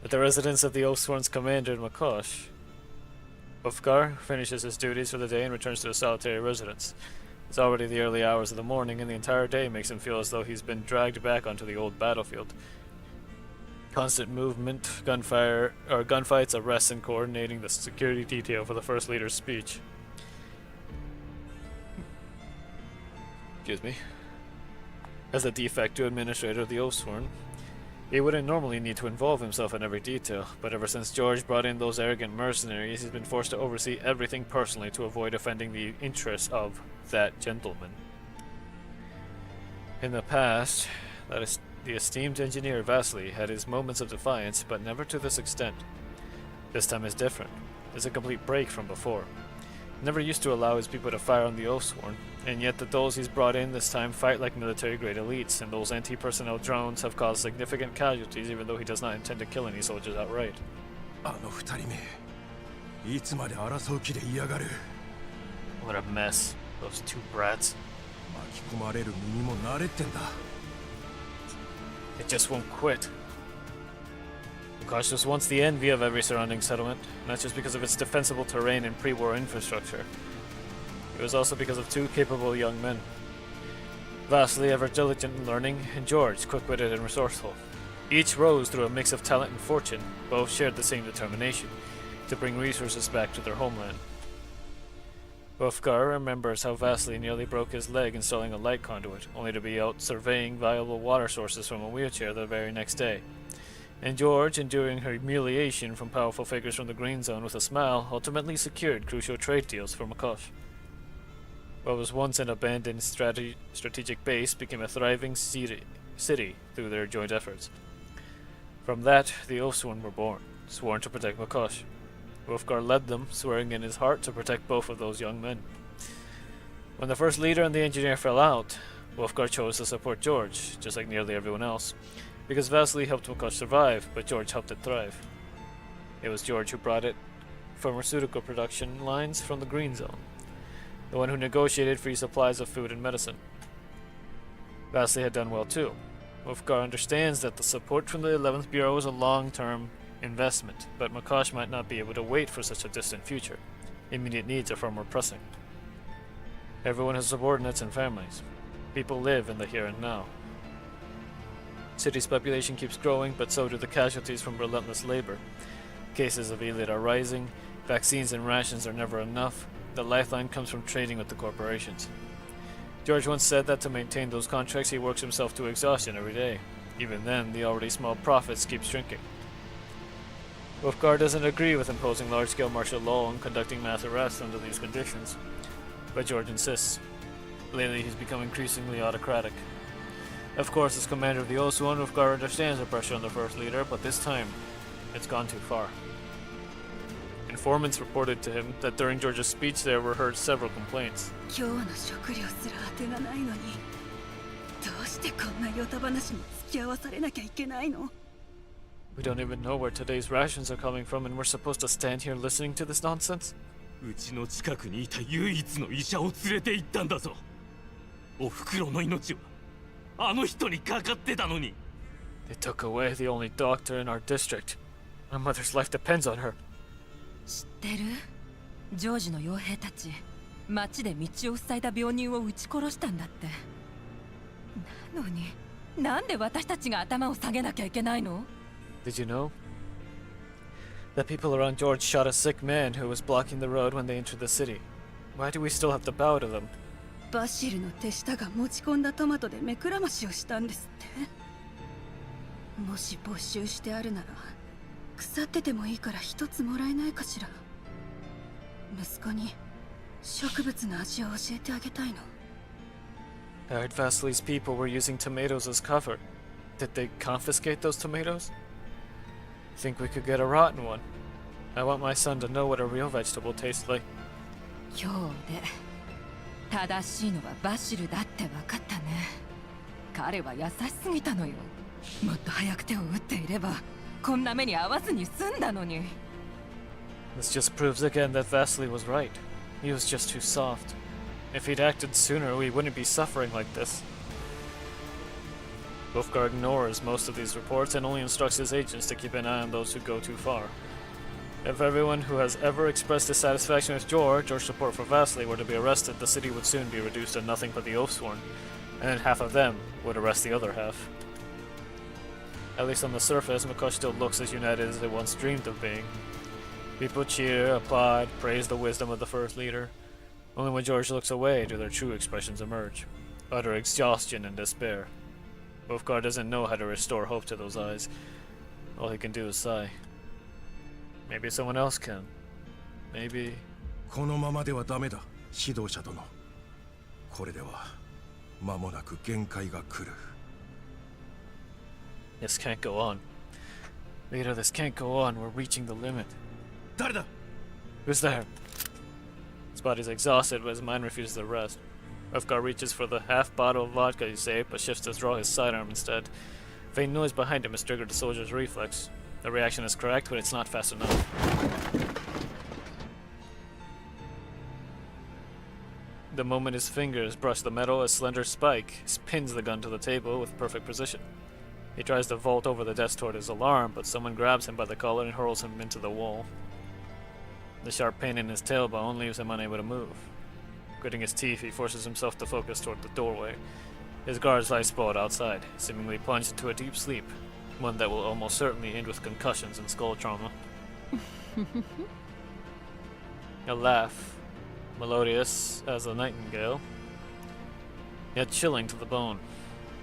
Speaker 1: At the residence of the Oathsworn's commander in Makosh, Ulfgar finishes his duties for the day and returns to his solitary residence. It's already the early hours of the morning, and the entire day makes him feel as though he's been dragged back onto the old battlefield. Constant movement, gunfights, arrests, and coordinating the security detail for the First Leader's speech. Excuse me. As the de facto administrator of the Oathsworn, he wouldn't normally need to involve himself in every detail, but ever since George brought in those arrogant mercenaries, he's been forced to oversee everything personally to avoid offending the interests of that gentleman. In the past, the esteemed engineer Vasily had his moments of defiance, but never to this extent. This time is different. It's a complete break from before. Never used to allow his people to fire on the Oathsworn, and yet the those he's brought in this time fight like military-grade elites, and those anti-personnel drones have caused significant casualties even though he does not intend to kill any soldiers outright.
Speaker 10: あの二人目いつまで争う気で嫌がる。
Speaker 1: What a mess. Those 2 brats.
Speaker 10: 巻き込まれる身にも慣れってんだ。
Speaker 1: It just won't quit. Makosh was once the envy of every surrounding settlement, not just because of its defensible terrain and pre-war infrastructure. It was also because of 2 capable young men. Vasily, ever diligent in learning, and George, quick-witted and resourceful. Each rose through a mix of talent and fortune. Both shared the same determination, to bring resources back to their homeland. Ulfgar remembers how Vasily nearly broke his leg installing a light conduit, only to be out surveying viable water sources from a wheelchair the very next day. And George, enduring humiliation from powerful figures from the Green Zone with a smile, ultimately secured crucial trade deals for Makosh. What was once an abandoned strategic base became a thriving city through their joint efforts. From that, the Oathsworn were born, sworn to protect Makosh. Wolfgar led them, swearing in his heart to protect both of those young men. When the first leader and the engineer fell out, Wolfgar chose to support George, just like nearly everyone else, because Vasily helped Mikosh survive, but George helped it thrive. It was George who brought it pharmaceutical production lines from the Green Zone, the one who negotiated free supplies of food and medicine. Vasily had done well too. Wolfgar understands that the support from the 11th Bureau is a long-term investment, but Mikosh might not be able to wait for such a distant future. Immediate needs are far more pressing. Everyone has subordinates and families. People live in the here and now. City's population keeps growing, but so do the casualties from relentless labor. Cases of elite are rising, vaccines and rations are never enough, the lifeline comes from trading with the corporations. George once said that to maintain those contracts he works himself to exhaustion every day. Even then, the already small profits keep shrinking. Wolfgar doesn't agree with imposing large-scale martial law and conducting mass arrests under these conditions, but George insists. Lately, he's become increasingly autocratic. Of course, as commander of the Oswan, Wolfgar understands the pressure on the first leader, but this time, it's gone too far. Informants reported to him that during George's speech there were heard several complaints.
Speaker 4: We
Speaker 1: don't even know where today's rations are coming from, and we're supposed to stand here listening to this nonsense?
Speaker 5: うちの近くにいた唯一の医者を連れて行ったんだぞ。お袋の命はあの人にかかってたのに。
Speaker 1: They took away the only doctor in our district. My mother's life depends on her.
Speaker 4: 知ってる？ジョージの傭兵たち、町で道を塞いだ病人を撃ち殺したんだって。なのに、なんで私たちが頭を下げなきゃいけないの？
Speaker 1: Did you know? The people around George shot a sick man who was blocking the road when they entered the city. Why do we still have to bow to them?
Speaker 4: バシルの手下が持ち込んだトマトで目くらましをしたんですって。もし没収してあるなら、腐っててもいいから一つもらえないかしら。息子に植物の味を教えてあげたいの。
Speaker 1: I heard Vasily's people were using tomatoes as cover. Did they confiscate those tomatoes? Think we could get a rotten one? I want my son to know what a real vegetable tastes like.
Speaker 4: 今日で正しいのはバシルだって分かったね。彼は優しすぎたのよ。もっと早く手を打っていればこんな目に遭わずに済んだのに。
Speaker 1: This just proves again that Vasily was right. He was just too soft. If he'd acted sooner, we wouldn't be suffering like this. Wolfgar ignores most of these reports and only instructs his agents to keep an eye on those who go too far. If everyone who has ever expressed dissatisfaction with George or support for Vasily were to be arrested, the city would soon be reduced to nothing but the Oathsworn, and then half of them would arrest the other half. At least on the surface, Mikosh still looks as united as they once dreamed of being. People cheer, applaud, praise the wisdom of the first leader. Only when George looks away do their true expressions emerge. Utter exhaustion and despair. Wolfgar doesn't know how to restore hope to those eyes. All he can do is sigh. Maybe someone else can. Maybe...
Speaker 10: このままではダメだ、指導者殿。これでは間もなく限界が来る。
Speaker 1: This can't go on. Leader, this can't go on. We're reaching the limit.
Speaker 10: 誰だ?
Speaker 1: Who's there? His body's exhausted, but his mind refuses to rest. Wolfgar reaches for the half bottle of vodka he saved, but shifts to draw his sidearm instead. Faint noise behind him has triggered the soldier's reflex. The reaction is correct, but it's not fast enough. The moment his fingers brush the metal, a slender spike pins the gun to the table with perfect precision. He tries to vault over the desk toward his alarm, but someone grabs him by the collar and hurls him into the wall. The sharp pain in his tailbone leaves him unable to move. Gritting his teeth, he forces himself to focus toward the doorway. His guards lie sprawled outside, seemingly plunged into a deep sleep, one that will almost certainly end with concussions and skull trauma. A laugh, melodious as a nightingale, yet chilling to the bone.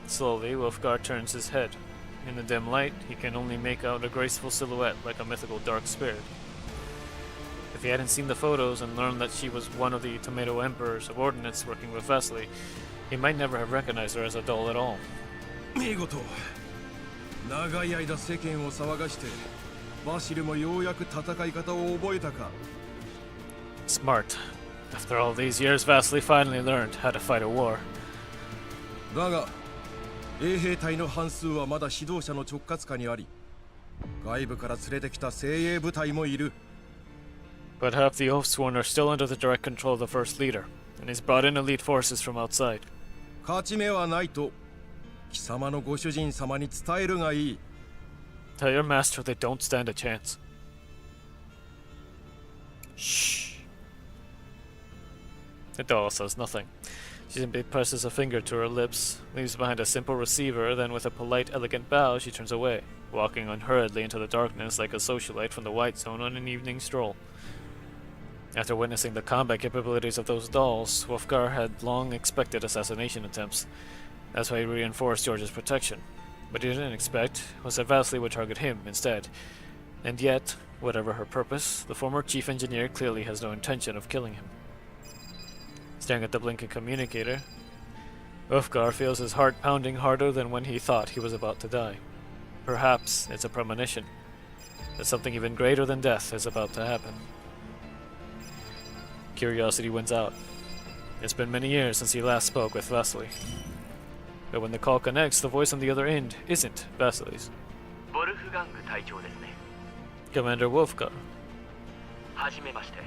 Speaker 1: Slowly, Wolfgar turns his head. In the dim light, he can only make out a graceful silhouette like a mythical dark spirit. If he hadn't seen the photos and learned that she was one of the Tomato Emperor's subordinates working with Vasily, he might never have recognized her as a doll at all.
Speaker 10: 見事長い間世間を騒がして
Speaker 11: バシルもようやく戦い方を覚えたか。
Speaker 1: Smart. After all these years, Vasily finally learned how to fight a war.
Speaker 11: だが衛兵隊の半数はまだ指導者の直轄下にあり、外部から連れてきた精鋭部隊もいる。
Speaker 1: But half the Oathsworn are still under the direct control of the first leader, and he's brought in elite forces from outside.
Speaker 11: 勝ち目はないと貴様のご主人様に伝えるがいい。
Speaker 1: Tell your master they don't stand a chance. Shh. The doll says nothing. She simply presses a finger to her lips, leaves behind a simple receiver, then with a polite, elegant bow, she turns away, walking unhurriedly into the darkness like a socialite from the White Zone on an evening stroll. After witnessing the combat capabilities of those dolls, Wolfgar had long expected assassination attempts. That's why he reinforced George's protection. What he didn't expect was that Vasily would target him instead. And yet, whatever her purpose, the former chief engineer clearly has no intention of killing him. Staring at the blinking communicator, Wolfgar feels his heart pounding harder than when he thought he was about to die. Perhaps it's a premonition that something even greater than death is about to happen. Curiosity wins out. It's been many years since he last spoke with Vasily. But when the call connects, the voice on the other end isn't Vasily's.
Speaker 5: ボルフガング隊長ですね。
Speaker 1: Commander Wolfgar.
Speaker 5: はじめまして。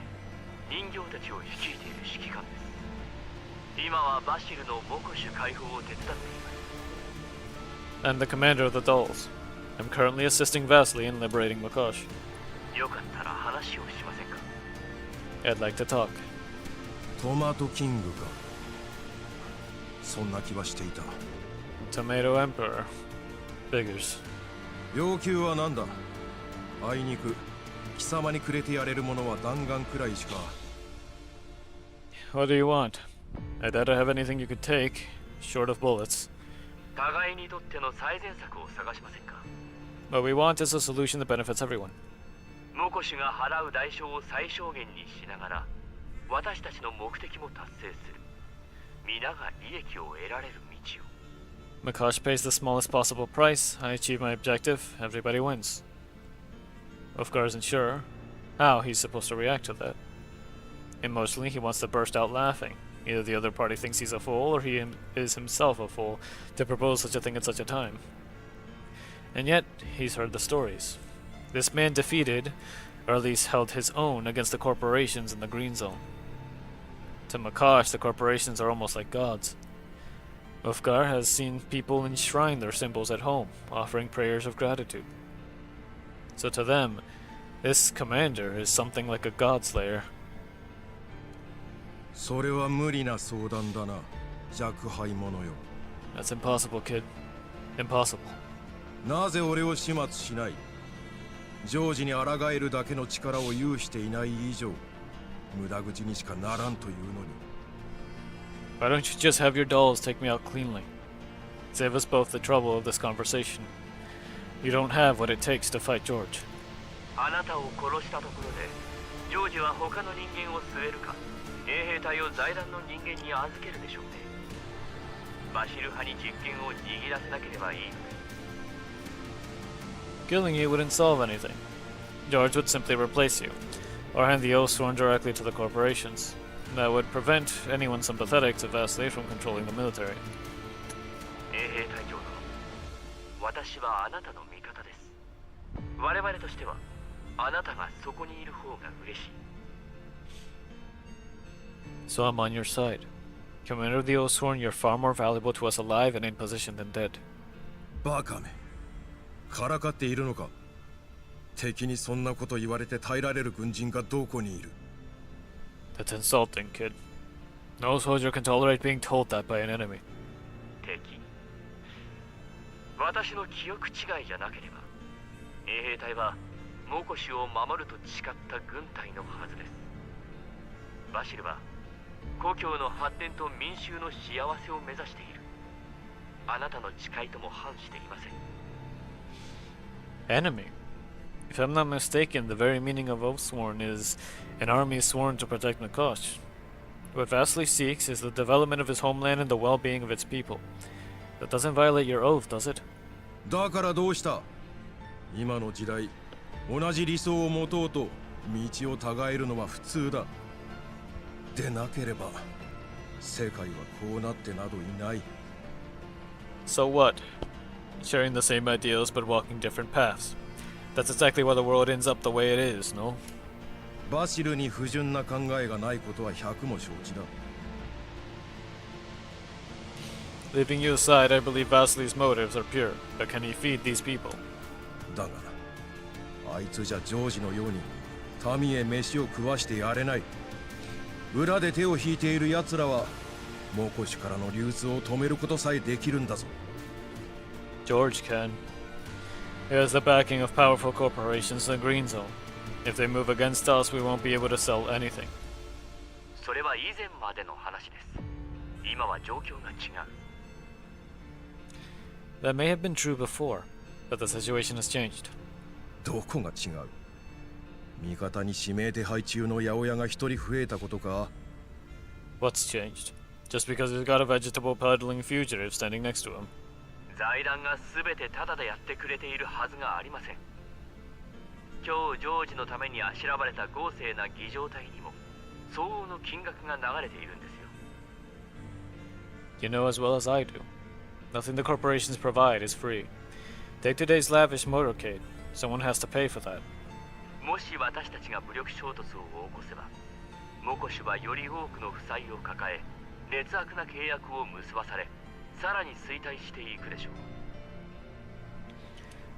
Speaker 5: 人形たちを率いている指揮官です。今はバシルの母国種解放を手伝っています。
Speaker 1: I'm the commander of the dolls. I'm currently assisting Vasily in liberating Makosh.
Speaker 5: よかったら話をしませんか。
Speaker 1: I'd like to talk.
Speaker 11: トマトキングか。そんな気はしていた。
Speaker 1: Tomato Emperor. Figures.
Speaker 11: 要求は何だ。あいにく貴様にくれてやれるものは弾丸くらいしか。
Speaker 1: What do you want? I doubt I have anything you could take, short of bullets.
Speaker 5: 互いにとっての最善策を探しませんか。
Speaker 1: What we want is a solution that benefits everyone.
Speaker 5: モコシが払う代償を最小限にしながら、私たちの目的も達成する。皆が利益を得られる道を。
Speaker 1: Makosh pays the smallest possible price. I achieve my objective. Everybody wins. Wolfgar isn't sure how he's supposed to react to that. Emotionally, he wants to burst out laughing. Either the other party thinks he's a fool, or he is himself a fool to propose such a thing at such a time. And yet, he's heard the stories. This man defeated, or at least held his own, against the corporations in the Green Zone. To Makosh, the corporations are almost like gods. Wolfgar has seen people enshrine their symbols at home, offering prayers of gratitude. So to them, this commander is something like a godslayer.
Speaker 11: それは無理な相談だな、若輩者よ。
Speaker 1: That's impossible, kid. Impossible.
Speaker 11: なぜ俺を始末しない。ジョージに抗えるだけの力を有していない以上、無駄口にしかならんというのに。
Speaker 1: Why don't you just have your dolls take me out cleanly? Save us both the trouble of this conversation. You don't have what it takes to fight George.
Speaker 5: あなたを殺したところで、ジョージは他の人間を据えるか、衛兵隊を財団の人間に預けるでしょうね。バシル派に実権を握らせなければいいのです。
Speaker 1: Killing you wouldn't solve anything. George would simply replace you, or hand the Oathsworn directly to the corporations. That would prevent anyone sympathetic to Vasily from controlling the military.
Speaker 5: 衛兵隊長殿、私はあなたの味方です。我々としては、あなたがそこにいる方が嬉しい。
Speaker 1: So I'm on your side. Commander of the Oathsworn, you're far more valuable to us alive and in position than dead.
Speaker 11: バカめ。からかっているのか。敵にそんなこと言われて耐えられる軍人がどこにいる。
Speaker 1: That's insulting, kid. No soldier can tolerate being told that by an enemy.
Speaker 5: 敵。私の記憶違いじゃなければ、衛兵隊はモコシを守ると誓った軍隊のはずです。バシルは故郷の発展と民衆の幸せを目指している。あなたの誓いとも反していません。
Speaker 1: Enemy? If I'm not mistaken, the very meaning of Oathsworn is an army sworn to protect Makosh. What Vasily seeks is the development of his homeland and the well-being of its people. That doesn't violate your oath, does it?
Speaker 11: だからどうした。今の時代、同じ理想を持とうと道を違えるのは普通だ。でなければ世界はこうなってなどいない。
Speaker 1: So what? Sharing the same ideals but walking different paths. That's exactly why the world ends up the way it is, no?
Speaker 11: バシルに不純な考えがないことは百も承知だ。
Speaker 1: Leaving you aside, I believe Vasili's motives are pure, but can he feed these people?
Speaker 11: だがあいつじゃジョージのように民へ飯を食わしてやれない。裏で手を引いている奴らはモコシュからの流通を止めることさえできるんだぞ。
Speaker 1: George can. He has the backing of powerful corporations in the Green Zone. If they move against us, we won't be able to sell anything.
Speaker 5: それは以前までの話です。今は状況が違う。
Speaker 1: That may have been true before, but the situation has changed.
Speaker 11: どこが違う？味方に指名手配中の八百屋が一人増えたことか？
Speaker 1: What's changed? Just because he's got a vegetable peddling fugitive standing next to him.
Speaker 5: 財団が全てタダでやってくれているはずがありません。今日ジョージのためにあしらわれた豪勢な儀仗隊にも相応の金額が流れているんですよ。
Speaker 1: You know as well as I do. Nothing the corporations provide is free. Take today's lavish motorcade. Someone has to pay for that.
Speaker 5: もし私たちが武力衝突を起こせば、モコシュはより多くの負債を抱え、劣悪な契約を結ばされ、さらに衰退していくでしょ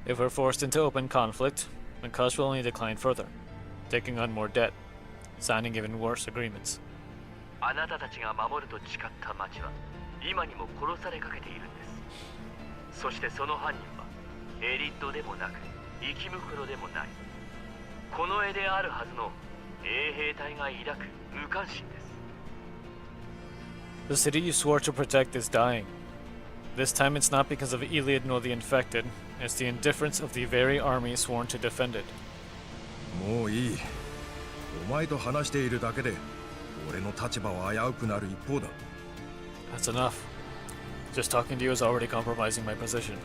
Speaker 5: う。
Speaker 1: If we're forced into open conflict, the cost will only decline further, taking on more debt, signing even worse agreements.
Speaker 5: あなたたちが守ると誓った町は、今にも殺されかけているんです。そしてその犯人は、エリットでもなく、生き袋でもない。この絵であるはずの衛兵隊が抱く無関心です。
Speaker 1: The city you swore to protect is dying. This time it's not because of Iliad nor the infected, it's the indifference of the very army sworn to defend it.
Speaker 11: もういい。お前と話しているだけで俺の立場は危うくなる一方だ。
Speaker 1: That's enough. Just talking to you is already compromising my position.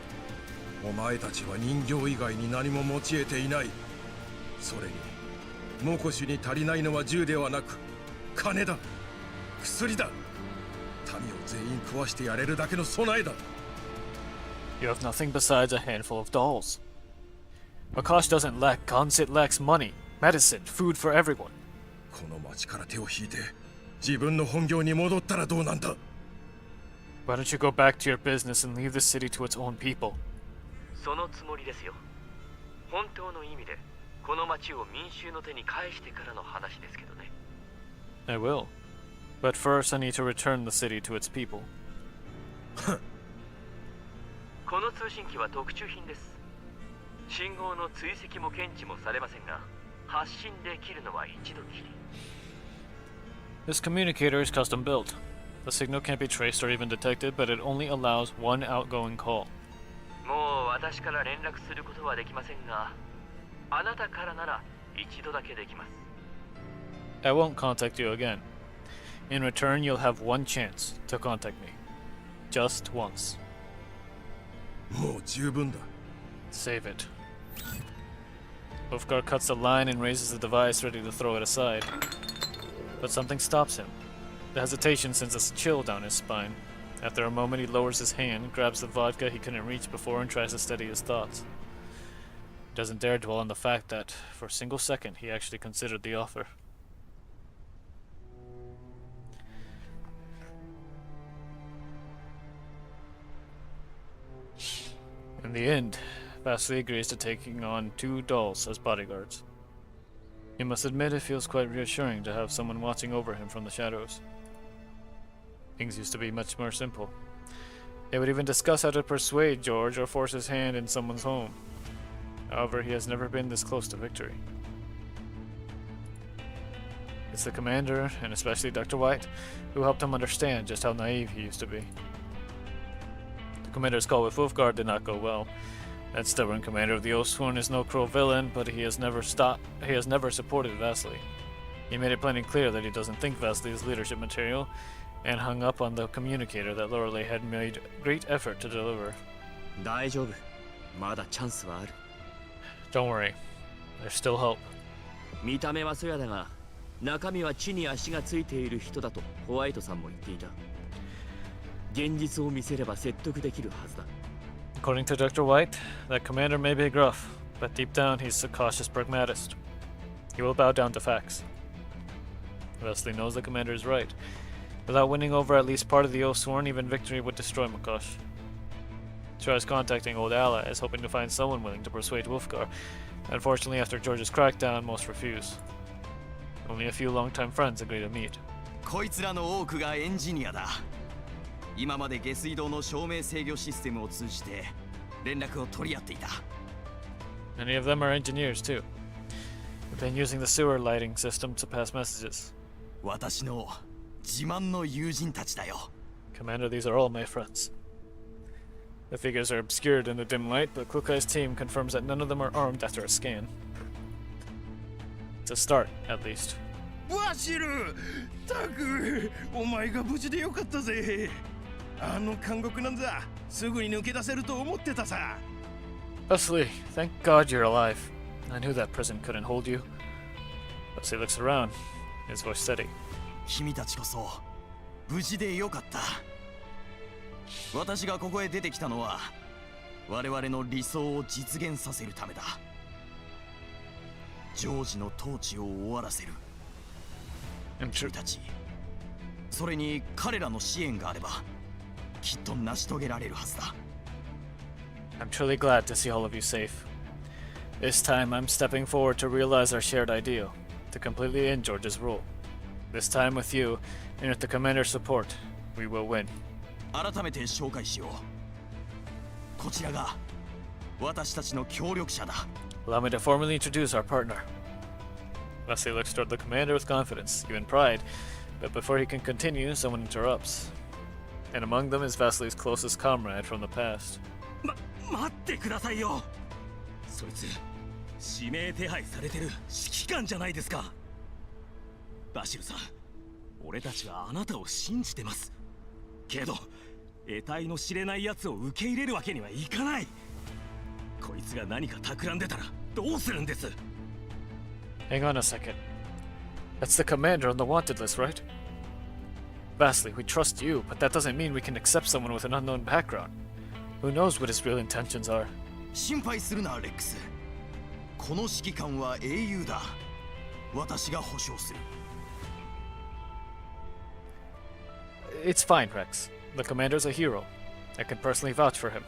Speaker 11: お前たちは人形以外に何も持ち得ていない。それにモコシュに足りないのは銃ではなく金だ、薬だ。民を全員食わしてやれるだけの備えだ。
Speaker 1: You have nothing besides a handful of dolls. Akash doesn't lack guns, it lacks money, medicine, food for everyone.
Speaker 11: この町から手を引いて自分の本業に戻ったらどうなんだ。
Speaker 1: Why don't you go back to your business and leave the city to its own people?
Speaker 5: そのつもりですよ。本当の意味でこの町を民衆の手に返してからの話ですけどね。
Speaker 1: I will. But first I need to return the city to its people.
Speaker 5: この通信機は特注品です。信号の追跡も検知もされませんが、発信できるのは一度きり。
Speaker 1: This communicator is custom built. The signal can't be traced or even detected, but it only allows one outgoing call.
Speaker 5: もう私から連絡することはできませんが、あなたからなら一度だけできます。
Speaker 1: I won't contact you again. In return, you'll have one chance to contact me. Just once.
Speaker 11: もう十分だ。
Speaker 1: Save it. Ulfgar cuts the line and raises the device, ready to throw it aside. But something stops him. The hesitation sends a chill down his spine. After a moment, he lowers his hand, grabs the vodka he couldn't reach before, and tries to steady his thoughts. He doesn't dare dwell on the fact that, for a single second, he actually considered the offer. In the end, Vasily agrees to taking on 2 dolls as bodyguards. He must admit it feels quite reassuring to have someone watching over him from the shadows. Things used to be much more simple. They would even discuss how to persuade George or force his hand in someone's home. However, he has never been this close to victory. It's the commander, and especially Dr. White, who helped him understand just how naive he used to be. The commander's call with Wolfguard did not go well. That stubborn commander of the Oathsworn is no cruel villain, but he has never supported Vasily. He made it plain and clear that he doesn't think Vasily is leadership material, and hung up on the communicator that Lorelei had made great effort to deliver.
Speaker 5: 大丈夫。まだチャンスはある。
Speaker 1: Don't worry. There's still hope.
Speaker 5: 見た目はそやだが、中身は地に足がついている人だとホワイトさんも言っていた。現実を見せれば説得できるはずだ。
Speaker 1: According to Dr. White, that commander may be gruff, but deep down he's a cautious pragmatist. He will bow down to facts. Wesley knows the commander is right. Without winning over at least part of the Oathsworn, even victory would destroy Makosh. Tries contacting old allies, hoping to find someone willing to persuade Wolfgar. Unfortunately, after George's crackdown, most refuse. Only a few longtime friends agree to meet.
Speaker 9: こいつらの多くがエンジニアだ。今まで下水道の照明制御システムを通じて連絡を取り合っていた。
Speaker 1: Many of them are engineers too. They've been using the sewer lighting system to pass messages.
Speaker 9: 私の自慢の友人たちだよ。
Speaker 1: Commander, these are all my friends. The figures are obscured in the dim light, but Kukai's team confirms that none of them are armed after a scan. It's a start, at least.
Speaker 11: ワシル、タク、お前が無事でよかったぜ。あの監獄なんざすぐに抜け出せると思ってたさ。
Speaker 1: Wesley, thank God you're alive. I knew that prison couldn't hold you. Wesley looks around, his voice steady.
Speaker 9: 君たちこそ無事でよかった。私がここへ出てきたのは我々の理想を実現させるためだ。ジョージの統治を終わらせる。君たち、それに彼らの支援があればきっと成し遂げられるはずだ。
Speaker 1: I'm truly glad to see all of you safe. This time I'm stepping forward to realize our shared ideal, to completely end George's rule. This time with you, and with the commander's support, we will win.
Speaker 9: 改めて紹介しよう。こちらが私たちの協力者だ。
Speaker 1: Allow me to formally introduce our partner. Wesley looks toward the commander with confidence, even pride, but before he can continue, someone interrupts. And among them is Wesley's closest comrade from the past.
Speaker 11: 待ってくださいよ。そいつ指名手配されてる指揮官じゃないですか。バシルさん、俺たちはあなたを信じてます。けど得体の知れない奴を受け入れるわけにはいかない。こいつが何か企んでたらどうするんです？
Speaker 1: Hang on a second. That's the commander on the wanted list, right? Wesley, we trust you, but that doesn't mean we can accept someone with an unknown background. Who knows what his real intentions are?
Speaker 9: 心配するな、レックス。この指揮官は英雄だ。私が保証する。
Speaker 1: It's fine, Rex. The commander's a hero. I can personally vouch for him.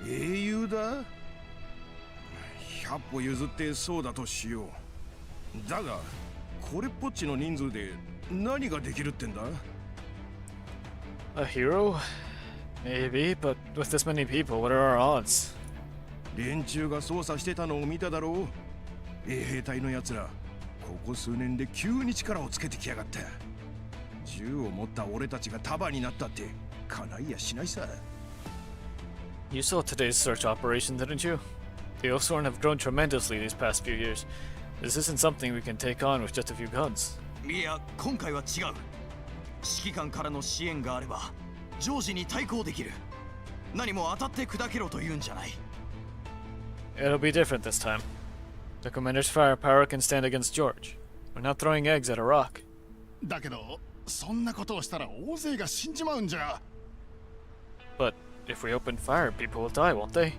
Speaker 11: 英雄だ。100歩譲ってそうだとしよう。だがこれっぽっちの人数で何ができるってんだ？
Speaker 1: A hero? Maybe, but with this many people, what are our odds?
Speaker 11: 連中が操作してたのを見ただろう。衛兵隊のやつら、ここ数年で急に力をつけてきやがった。銃を持った俺たちが束になったって叶いやしないさ。
Speaker 1: You saw today's search operation, didn't you? The Oathsworn have grown tremendously these past few years. This isn't something we can take on with just a few guns.
Speaker 9: いや、今回は違う。指揮官からの支援があれば、ジョージに対抗できる。何も当たって砕けろと言うんじゃない。
Speaker 1: It'll be different this time. The commander's firepower can stand against George. We're not throwing eggs at a rock.
Speaker 10: だけど、そんなことをしたら大勢が死んじまうんじゃ。
Speaker 1: But if we open fire, people will die, won't they?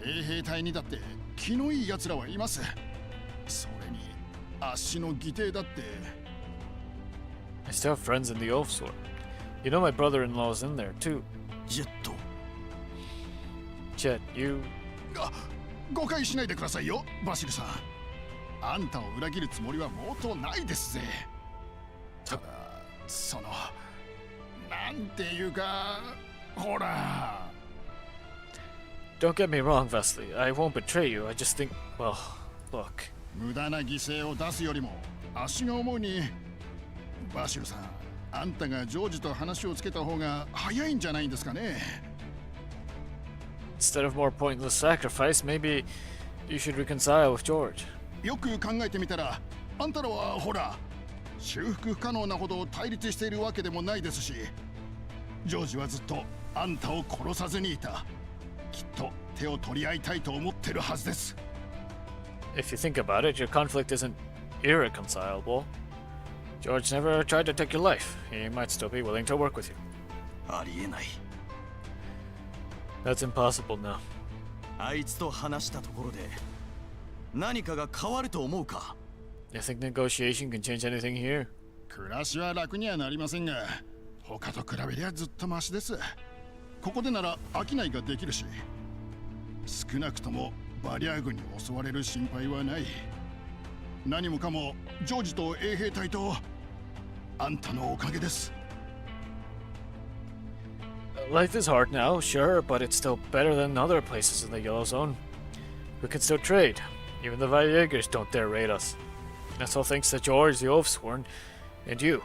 Speaker 10: 衛兵隊にだって気のいい奴らはいます。それに足の義弟だって。
Speaker 1: I still have friends in the Oathsworn. You know my brother-in-law's in there too.
Speaker 9: ジェット。
Speaker 1: Jet, you...
Speaker 10: 誤解しないでくださいよ、バシルさん。あんたを裏切るつもりは毛頭ないですぜ。ただ、なんていうか、ほら。
Speaker 1: Don't get me wrong, Wesley. I won't betray you. I just think, well, look.
Speaker 10: 無駄な犠牲を出すよりも、足が思うに、バシルさん、あんたがジョージと話をつけた方が早いんじゃないんですかね。
Speaker 1: Instead of more pointless sacrifice, maybe you should reconcile with George.
Speaker 10: よく考えてみたら、あんたらはほら、修復不可能なほど対立しているわけでもないですし、ジョージはずっとあんたを殺さずにいた。きっと手を取り合いたいと思ってるはずです。
Speaker 1: If you think about it, your conflict isn't irreconcilable. George never tried to take your life. He might still be willing to work with you.
Speaker 9: ありえない。
Speaker 1: That's impossible now.
Speaker 9: あいつと話したところで何かが変わると思うか？
Speaker 1: You think negotiation can change anything here?
Speaker 12: 暮らしは楽にはなりませんが、他と比べりゃずっとマシです。ここでなら商いができるし、少なくともバリア軍に襲われる心配はない。何もかもジョージと衛兵隊とあんたのおかげです。
Speaker 1: Life is hard now, sure, but it's still better than other places in the Yellow Zone. We can still trade. Even the Valyegers don't dare raid us. That's all thanks to George the Oathsworn and you.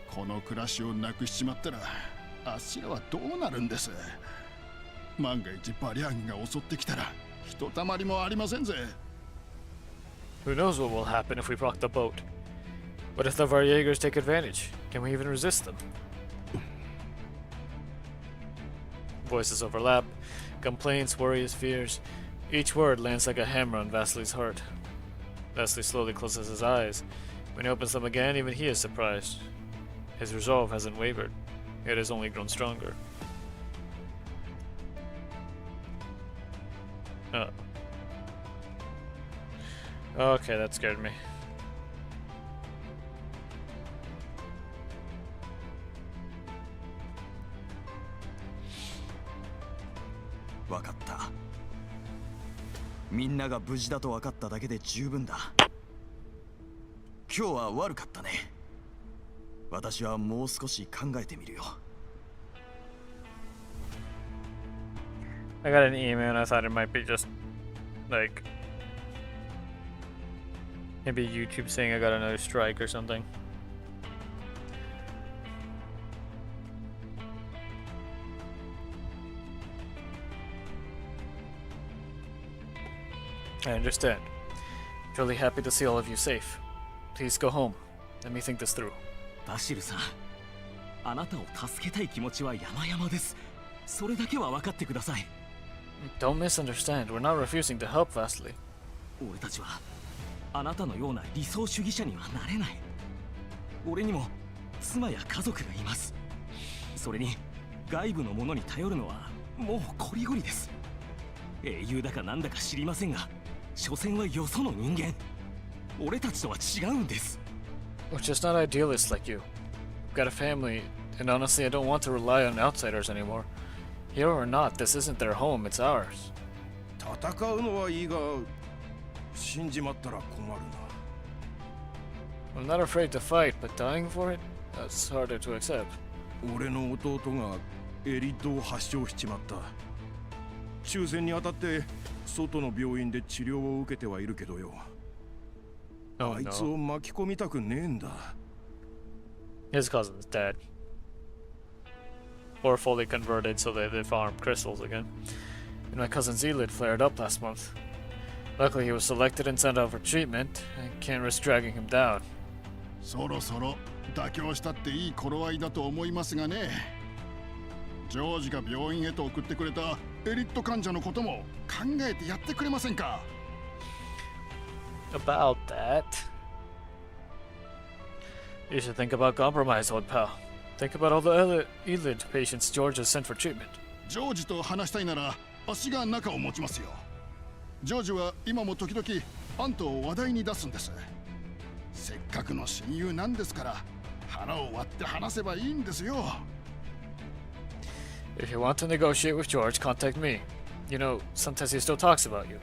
Speaker 12: この暮らしをなくしちまったら、あっしらはどうなるんです。万が一バリア軍が襲ってきたら、ひとたまりもありませんぜ。
Speaker 1: Who knows what will happen if we rock the boat? What if the Valyegers take advantage? Can we even resist them? Voices overlap. Complaints, worries, fears. Each word lands like a hammer on Vasili's heart. Vasily slowly closes his eyes. When he opens them again, even he is surprised. His resolve hasn't wavered. It has only grown stronger. Oh. Okay, that scared me.
Speaker 9: わかった。みんなが無事だと分かっただけで十分だ。今日は悪かったね。私はもう少し考えてみるよ。
Speaker 1: I got an email and I thought it might be just like maybe YouTube saying I got another strike or something. I understand. Truly happy to see all of you safe. Please go home. Let me think this through.
Speaker 9: バシルさん、あなたを助けたい気持ちは山々です。それだけは分かってください。
Speaker 1: Don't misunderstand. We're not refusing to help Vasily.
Speaker 9: 俺たちはあなたのような理想主義者にはなれない。俺にも妻や家族がいます。それに外部のものに頼るのはもうこりごりです。英雄だかなんだか知りませんが、所詮はよその人間。俺たちとは違うんです。
Speaker 1: We're just not idealists like you. We've got a family, and honestly, I don't want to rely on outsiders anymore. Here or not, this isn't their home, it's ours.
Speaker 11: 戦うのはいいが、死んじまったら困るな。
Speaker 1: I'm not afraid to fight, but dying for it? That's harder to accept.
Speaker 11: 俺の弟がエリッドを発症しちまった。終戦にあたって外の病院で治療を受けてはいるけどよ。
Speaker 1: Oh,
Speaker 11: あいつを巻き込みたくねえんだ。
Speaker 1: His cousin's dead. Or fully converted so that they farm crystals again. And my cousin's eyelid flared up last month. Luckily he was selected and sent out for treatment. I can't risk dragging him down.
Speaker 12: そろそろ妥協したっていい頃合いだと思いますがね。ジョージが病院へと送ってくれたエリット患者のことも考えてやってくれませんか。
Speaker 1: About that, you should think about compromise, old pal. Think about all the other eyelid patients George has sent for treatment.
Speaker 12: ジョージと話したいなら足が中を持ちますよ。ジョージは今も時々あんたを話題に出すんです。せっかくの親友なんですから腹を割って話せばいいんですよ。
Speaker 1: If you want to negotiate with George, contact me. You know, sometimes he still talks about you.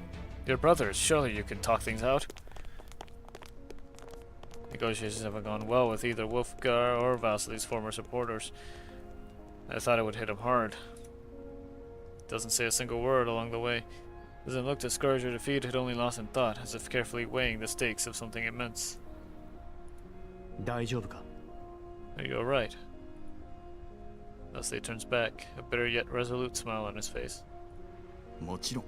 Speaker 1: Your brothers, surely you can talk things out. Negotiations haven't gone well with either Wolfgar or Vasily's former supporters. I thought it would hit him hard. Doesn't say a single word along the way. Doesn't look discouraged or defeated, only lost in thought, as if carefully weighing the stakes of something immense.
Speaker 9: 大丈夫か？
Speaker 1: Are you alright? Vasily turns back, a bitter yet resolute smile on his face.
Speaker 9: もちろん。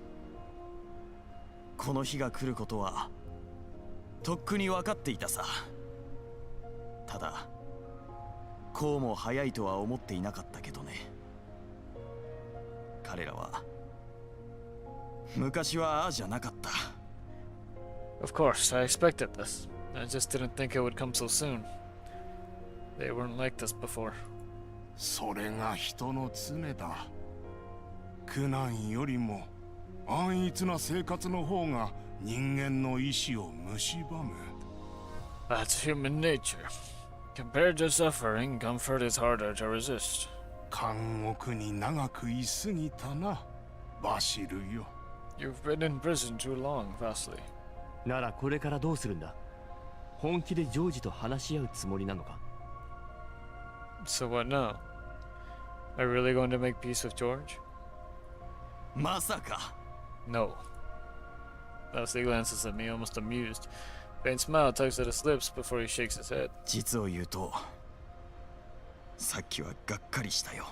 Speaker 9: この日が来ることはとっくに分かっていたさ。ただこうも早いとは思っていなかったけどね。彼らは昔はああじゃなかった。
Speaker 1: Of course, I expected this. I just didn't think it would come so soon. They weren't like this before.
Speaker 10: それが人の常だ。苦難よりも安逸な生活の方が人間の意志を蝕む。
Speaker 1: That's human nature. Compared to suffering, comfort is harder to resist.
Speaker 10: 監獄に長く居すぎたな、バシルよ。
Speaker 1: You've been in prison too long, Vasily.
Speaker 5: ならこれからどうするんだ？本気でジョージと話し合うつもりなのか？
Speaker 1: So what now? Are you really going to make peace with George?
Speaker 9: まさか。
Speaker 1: No. Vasily glances at me, almost amused. Faint smile tugs at his lips before he shakes his head.
Speaker 9: 実を言うと、さっきはがっかりしたよ。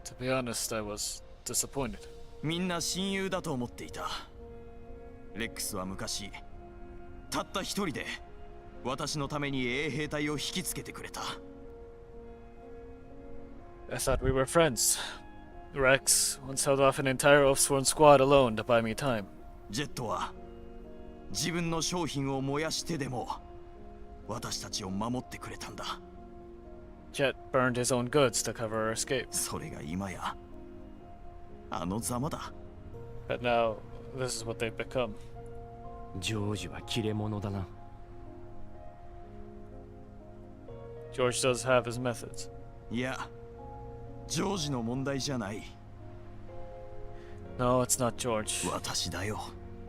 Speaker 1: To be honest, I was disappointed.
Speaker 9: みんな親友だと思っていた。レックスは昔、たった一人で私のために衛兵隊を引きつけてくれた。
Speaker 1: I thought we were friends. Rex once held off an entire Oathsworn squad alone to buy me time.
Speaker 9: ジェットは自分の商品を燃やしてでも私たちを守ってくれたんだ。
Speaker 1: Jet burned his own goods to cover our escape.
Speaker 9: それが今やあのざまだ。
Speaker 1: But now, this is what they've become.
Speaker 5: ジョージは切れ者だな。
Speaker 1: George does have his methods.
Speaker 9: いや、ジョージの問題じゃない。
Speaker 1: No, it's not George.
Speaker 9: 私だよ。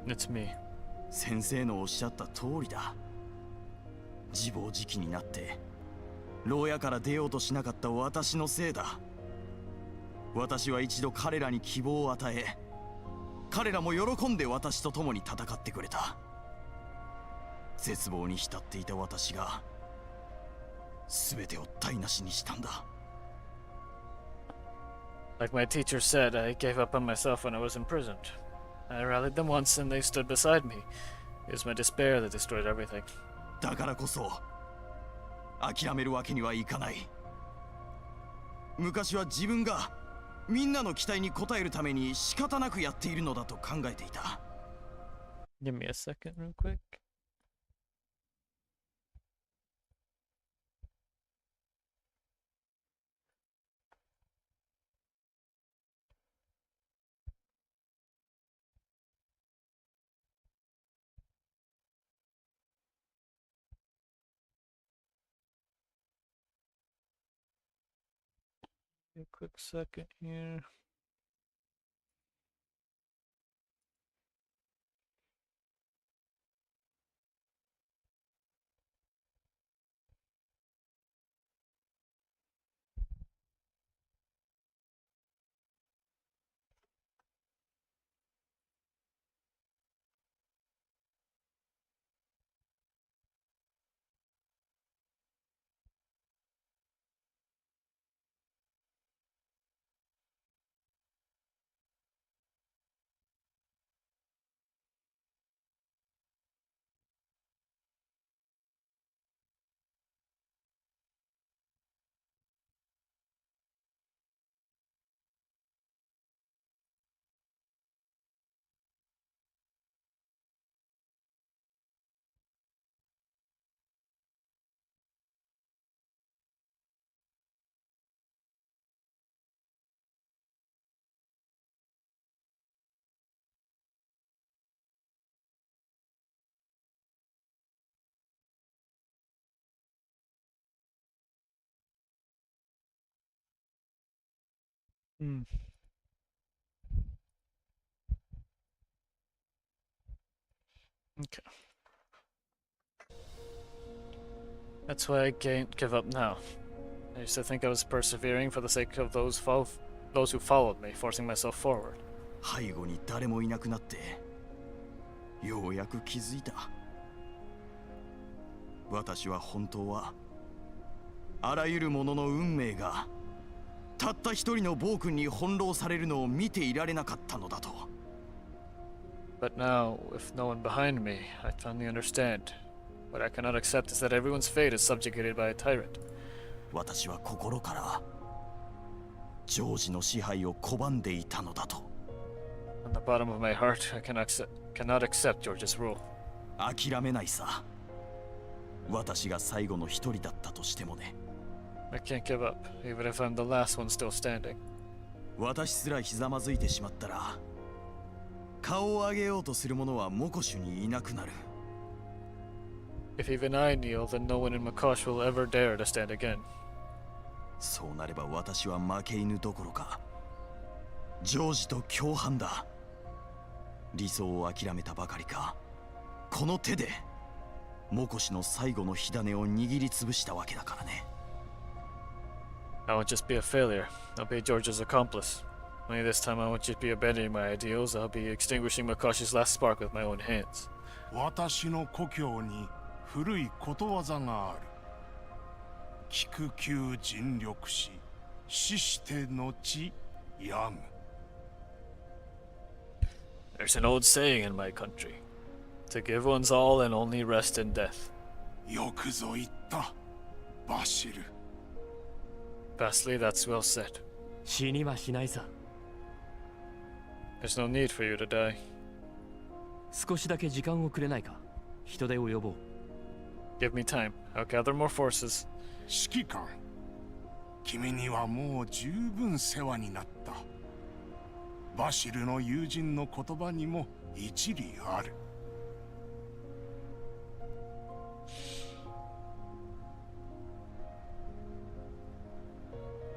Speaker 1: It's me.
Speaker 9: 先生のおっしゃった通りだ。自暴自棄になって牢屋から出ようとしなかった私のせいだ。私は一度彼らに希望を与え、彼らも喜んで私と共に戦ってくれた。絶望に浸っていた私が全てを台無しにしたんだ。
Speaker 1: Like my teacher said, I gave up on myself when I was imprisoned. I rallied them once and they stood beside me. It was my despair that destroyed everything.
Speaker 9: だからこそ諦めるわけにはいかない。昔は自分がみんなの期待に応えるために仕方なくやっているのだと考えていた。
Speaker 1: Give me a second real quick. A quick second here. Hmm. Okay. That's why I can't give up now. I used to think I was persevering for the sake of those who followed me, forcing myself forward.
Speaker 9: 背後に誰もいなくなってようやく気づいた。私は本当はあらゆるものの運命がたった一人の暴君に翻弄されるのを見ていられなかったのだと。
Speaker 1: But now, with no one behind me, I finally understand. What I cannot accept is that everyone's fate is subjugated by a tyrant.
Speaker 9: 私は心からジョージの支配を拒んでいたのだと。
Speaker 1: On the bottom of my heart, I cannot accept George's rule.
Speaker 9: 諦めないさ。私が最後の一人だったとしてもね。
Speaker 1: I can't give up, even if I'm the last one still standing.
Speaker 9: 私すらひざまずいてしまったら、顔を上げようとする者はモコシュにいなくなる。
Speaker 1: If even I kneel, then no one in Makosh will ever dare to stand again.
Speaker 9: そうなれば私は負け犬どころか、ジョージと共犯だ。理想を諦めたばかりか、この手でモコシの最後の火種を握りつぶしたわけだからね。
Speaker 1: I won't just be a failure. I'll be George's accomplice. Only this time I won't just be abandoning my ideals, I'll be extinguishing Makosh's last spark with my own hands.
Speaker 10: 私の故郷に古いことわざがある。菊球尽力し、死して後病む。
Speaker 1: There's an old saying in my country. To give one's all and only rest in death.
Speaker 10: よくぞ言った、バシル。
Speaker 1: Vastly, that's well said.
Speaker 5: 死にはしないさ。
Speaker 1: There's no need for you to die.
Speaker 5: 少しだけ時間をくれないか。人手を呼ぼう。
Speaker 1: Give me time. I'll gather more forces.
Speaker 10: 指揮官、君にはもう十分世話になった。バシルの友人の言葉にも一理ある。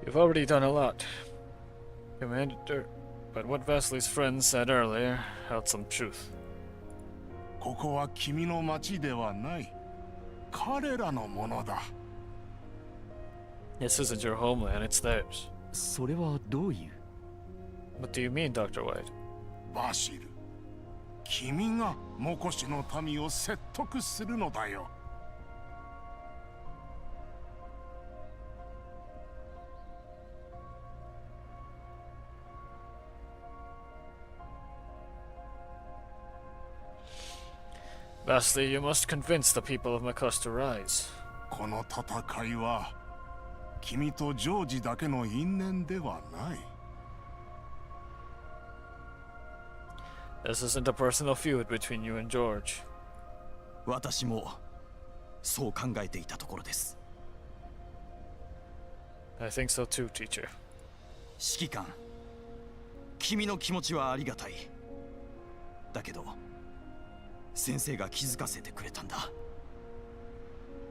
Speaker 1: You've already done a lot, Commander, but what Vasly's friend said earlier held some truth.
Speaker 10: ここは君の町ではない。彼らのものだ。
Speaker 1: This isn't your homeland, it's theirs.
Speaker 5: それはどういう？
Speaker 1: What do you mean, Dr. White?
Speaker 10: バシル、君がモコシの民を説得するのだよ。
Speaker 1: Vasily, you must convince the people of Makosh to rise.
Speaker 10: この戦いは君とジョージだけの因縁ではない。
Speaker 1: This isn't a personal feud between you and George.
Speaker 9: 私もそう考えていたところです。
Speaker 1: I think so too, teacher.
Speaker 9: 指揮官、君の気持ちはありがたい。だけど先生が気づかせてくれたんだ。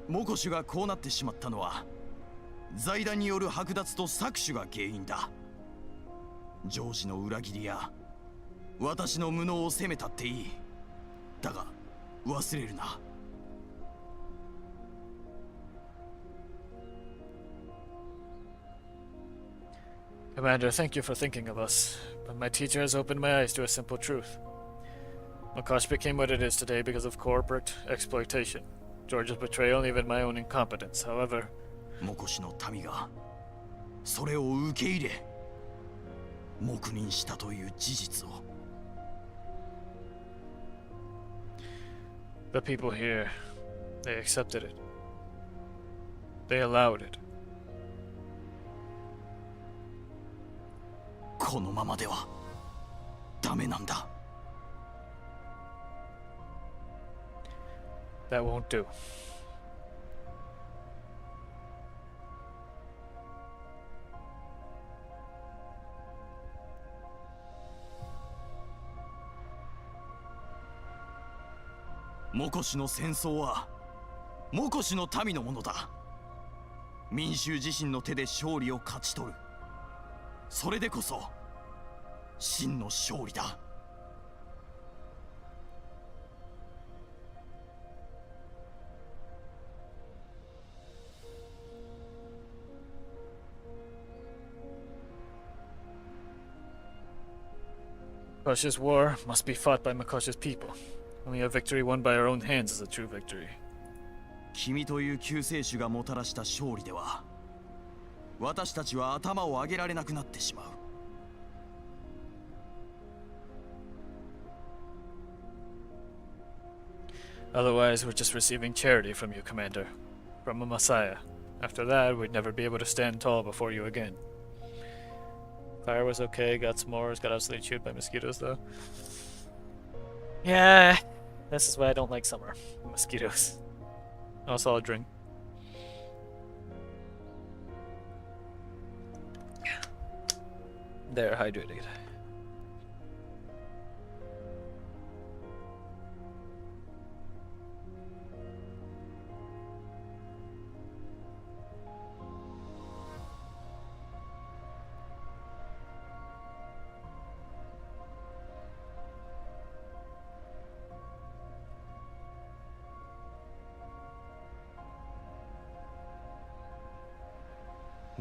Speaker 9: モコシュがこうなってしまったのは財団による剥奪と搾取が原因だ。ジョージの裏切りや私の無能を責めたっていい。だが忘れるな。
Speaker 1: Commander, thank you for thinking of us, but my teacher has opened my eyes to a simple truth. Makosh became what it is today because of corporate exploitation. George's betrayal and even my own incompetence. However,
Speaker 9: モコシの民がそれを受け入れ黙認したという事実を。
Speaker 1: the people here, they accepted it. They allowed it.
Speaker 9: このままではダメなんだ。
Speaker 1: That won't do.
Speaker 9: モコシの戦争はモコシの民のものだ。民衆自身の手で勝利を勝ち取る。それでこそ真の勝利だ。
Speaker 1: Makosh's war must be fought by Makosh's people. Only a victory won by our own hands is a true victory.
Speaker 9: 君という救世主がもたらした勝利では私たちは頭を上げられなくなってしまう。
Speaker 1: Otherwise, we're just receiving charity from you, Commander. From a Messiah. After that, we'd never be able to stand tall before you again. Fire was okay, got s'mores, got absolutely chewed by mosquitoes, though. Yeah, This is why I don't like summer. Mosquitoes. Also, I'll drink. They're hydrated.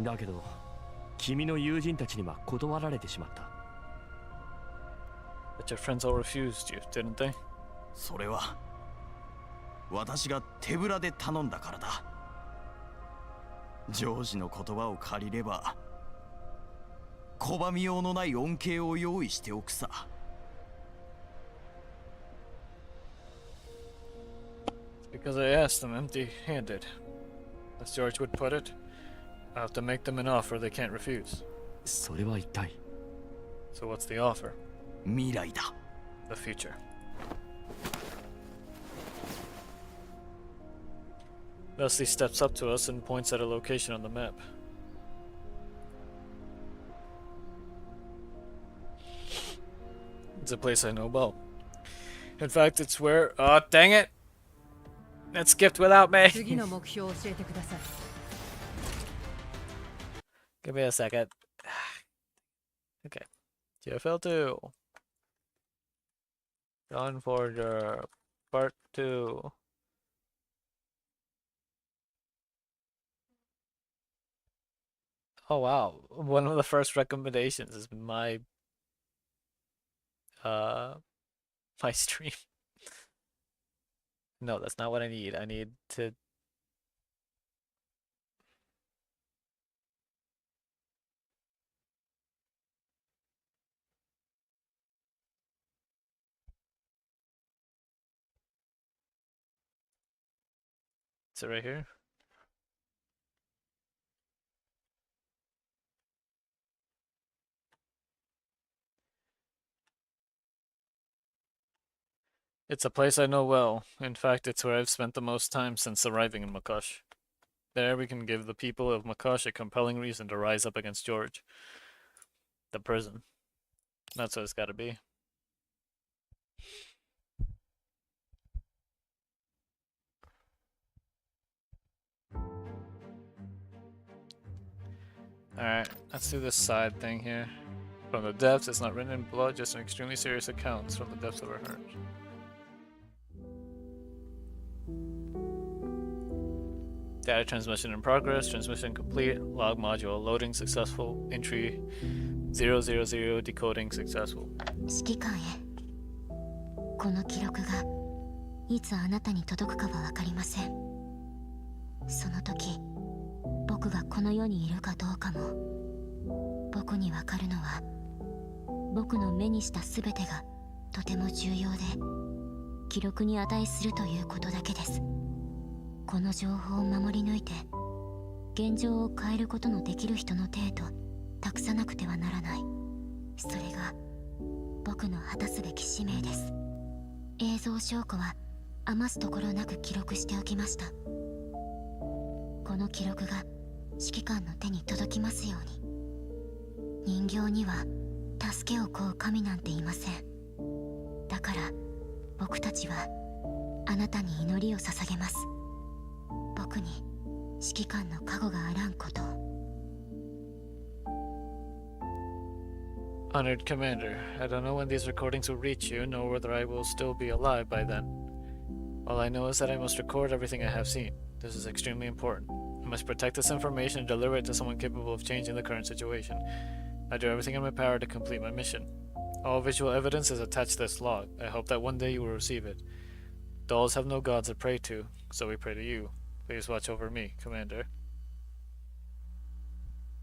Speaker 5: だけど君の友人たちには断られてしまった。
Speaker 1: But your friends all refused you, didn't they?
Speaker 9: それは私が手ぶらで頼んだからだ。ジョージの言葉を借りれば拒みようのない恩恵を用意しておくさ。
Speaker 1: Because I asked them empty-handed. As George would put it, I have to make them an offer they can't refuse.
Speaker 5: それは一体。
Speaker 1: So what's the offer?
Speaker 9: 未来だ。
Speaker 1: The future. Leslie steps up to us and points at a location on the map. It's a place I know well. In fact, it's where... Oh, dang it! It skipped without me.
Speaker 3: 次の目標を教えてください。
Speaker 1: Give me a second. Okay. GFL2. Dawnforger. Part 2. Oh wow. One of the first recommendations is my my stream. No, that's not what I need. I need to Is it right here? It's a place I know well. In fact, it's where I've spent the most time since arriving in Makosh. There we can give the people of Makosh a compelling reason to rise up against George. The prison. That's what it's gotta be. Alright, let's do this side thing here. From the depths, it's not written in blood, just an extremely serious account from the depths of our hearts. Data transmission in progress, transmission complete, log module loading successful, entry 000 decoding successful.
Speaker 2: 指揮官へ。この記録がいつあなたに届くかは分かりません。その時、僕がこの世にいるかどうかも、僕に分かるのは、僕の目にした全てがとても重要で、記録に値するということだけです。この情報を守り抜いて、現状を変えることのできる人の手へと託さなくてはならない。それが僕の果たすべき使命です。映像証拠は余すところなく記録しておきました。この記録が指揮官の手に届きますように。人形には助けを請う神なんていません。だから僕たちはあなたに祈りを捧げます。僕に指揮官の加護があらんことを。
Speaker 1: Honored Commander, I don't know when these recordings will reach you, nor whether I will still be alive by then. All I know is that I must record everything I have seen. This is extremely important. I must protect this information and deliver it to someone capable of changing the current situation. I do everything in my power to complete my mission. All visual evidence is attached to this log. I hope that one day you will receive it. Dolls have no gods to pray to, so we pray to you. Please watch over me, Commander.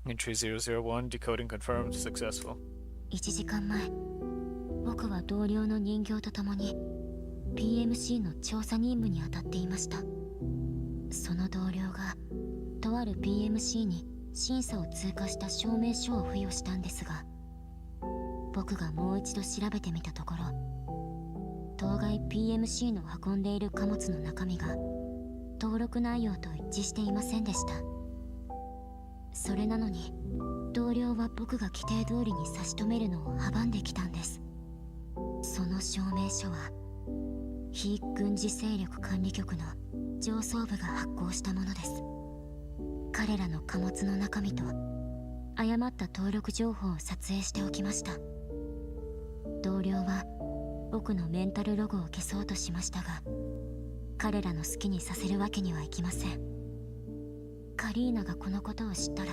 Speaker 1: Entry 001, decoding confirmed, successful.
Speaker 2: 1時間前、僕は同僚の人形と共に PMC の調査任務に当たっていました。その同僚がとある PMC に審査を通過した証明書を付与したんですが、僕がもう一度調べてみたところ、当該 PMC の運んでいる貨物の中身が登録内容と一致していませんでした。それなのに同僚は僕が規定通りに差し止めるのを阻んできたんです。その証明書は非軍事勢力管理局の上層部が発行したものです。彼らの貨物の中身と誤った登録情報を撮影しておきました。同僚は僕のメンタルロゴを消そうとしましたが、彼らの好きにさせるわけにはいきません。カリーナがこのことを知ったら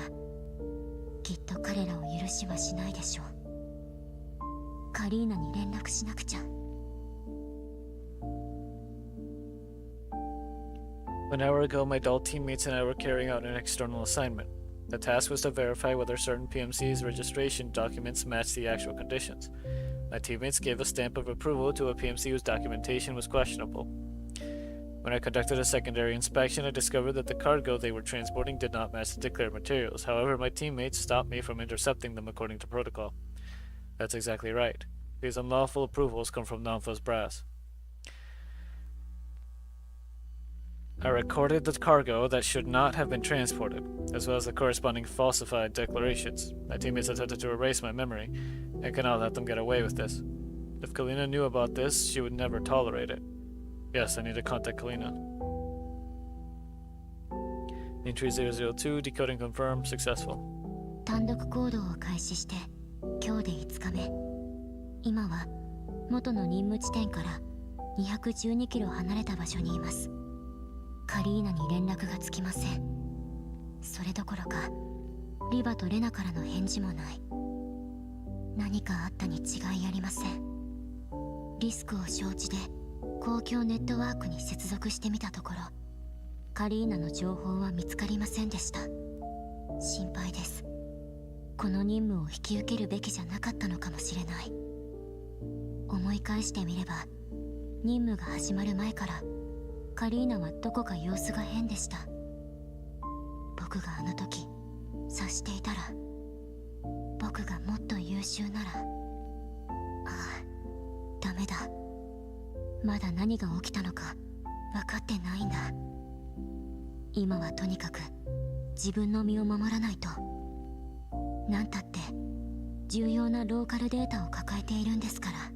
Speaker 2: きっと彼らを許しはしないでしょう。カリーナに連絡しなくちゃ。
Speaker 1: An hour ago, my dull teammates and I were carrying out an external assignment. The task was to verify whether certain PMC's registration documents matched the actual conditions. My teammates gave a stamp of approval to a PMC whose documentation was questionable. When I conducted a secondary inspection, I discovered that the cargo they were transporting did not match the declared materials. However, my teammates stopped me from intercepting them according to protocol. That's exactly right. These unlawful approvals come from Nanfa's brass. I recorded the cargo that should not have been transported, as well as the corresponding falsified declarations. My teammates attempted to erase my memory. I cannot let them get away with this. If Kalina knew about this, she would never tolerate it. Yes, I need to contact Kalina. Entry 002, decoding confirmed, successful.
Speaker 2: 単独行動を開始して今日で5日目。今は元の任務地点から212キロ離れた場所にいます。カリーナに連絡がつきません。それどころかリバとレナからの返事もない。何かあったに違いありません。リスクを承知で公共ネットワークに接続してみたところ、カリーナの情報は見つかりませんでした。心配です。この任務を引き受けるべきじゃなかったのかもしれない。思い返してみれば、任務が始まる前からカリーナはどこか様子が変でした。僕があの時察していたら、僕がもっと優秀なら。ああ、ダメだ。まだ何が起きたのか分かってないんだ。今はとにかく自分の身を守らないと。なんたって重要なローカルデータを抱えているんですから。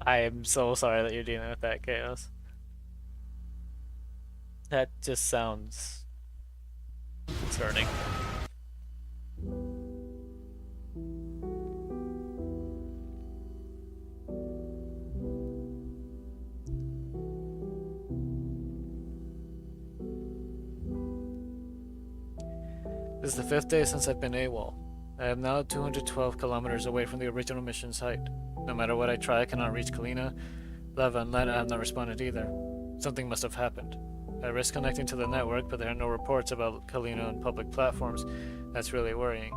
Speaker 1: I am so sorry that you're dealing with that chaos. That just sounds concerning. This is the 5th day since I've been AWOL. I am now 212 kilometers away from the original mission site. No matter what I try, I cannot reach Kalina. Leva and Lena have not responded either. Something must have happened. I risk connecting to the network, but there are no reports about Kalina on public platforms. That's really worrying.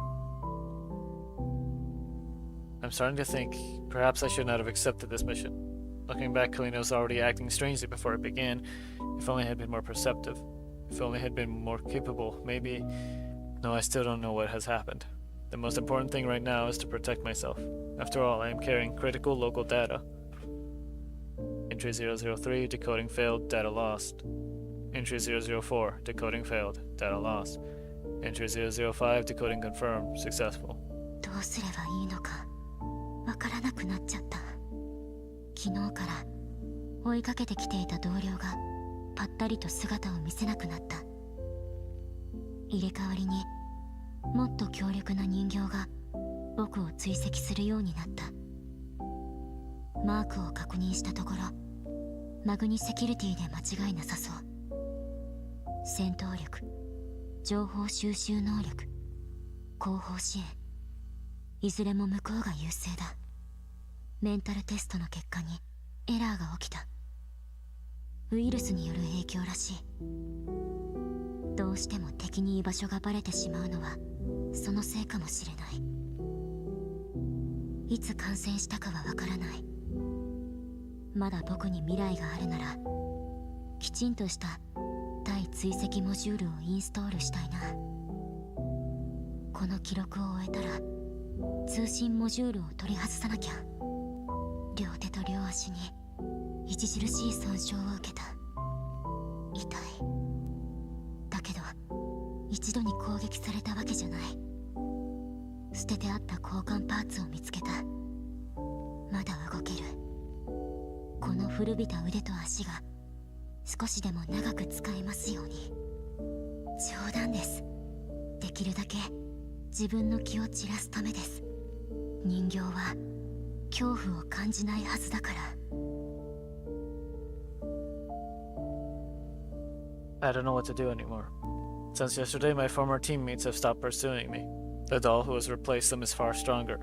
Speaker 1: I'm starting to think perhaps I should not have accepted this mission. Looking back, Kalina was already acting strangely before it began. If only I had been more perceptive. If only I had been more capable, maybe... No, I still don't know what has happened. The most important thing right now is to protect myself. After all, I am carrying critical local data. Entry 003, decoding failed, data lost. Entry 004, decoding failed, data lost. Entry 005, decoding confirmed, successful.
Speaker 2: どうすればいいのかわからなくなっちゃった。昨日から追いかけてきていた同僚がぱったりと姿を見せなくなった。入れ替わりにもっと強力な人形が僕を追跡するようになった。マークを確認したところ、マグニセキュリティで間違いなさそう。戦闘力、情報収集能力、後方支援、いずれも向こうが優勢だ。メンタルテストの結果にエラーが起きた。ウイルスによる影響らしい。どうしても敵に居場所がバレてしまうのはそのせいかもしれない。いつ感染したかはわからない。まだ僕に未来があるならきちんとした対追跡モジュールをインストールしたいな。この記録を終えたら通信モジュールを取り外さなきゃ。両手と両足に著しい損傷を受けた。痛い。だけど一度に攻撃されたわけじゃない。捨ててあった交換パーツを見つけた。まだ動ける。この古びた腕と足が少しでも長く使えますように。冗談です。できるだけ自分の気を散らすためです。人形は恐怖を感じないはずだから。
Speaker 1: I don't know what to do anymore. Since yesterday, my former teammates have stopped pursuing me. The doll who has replaced them is far stronger.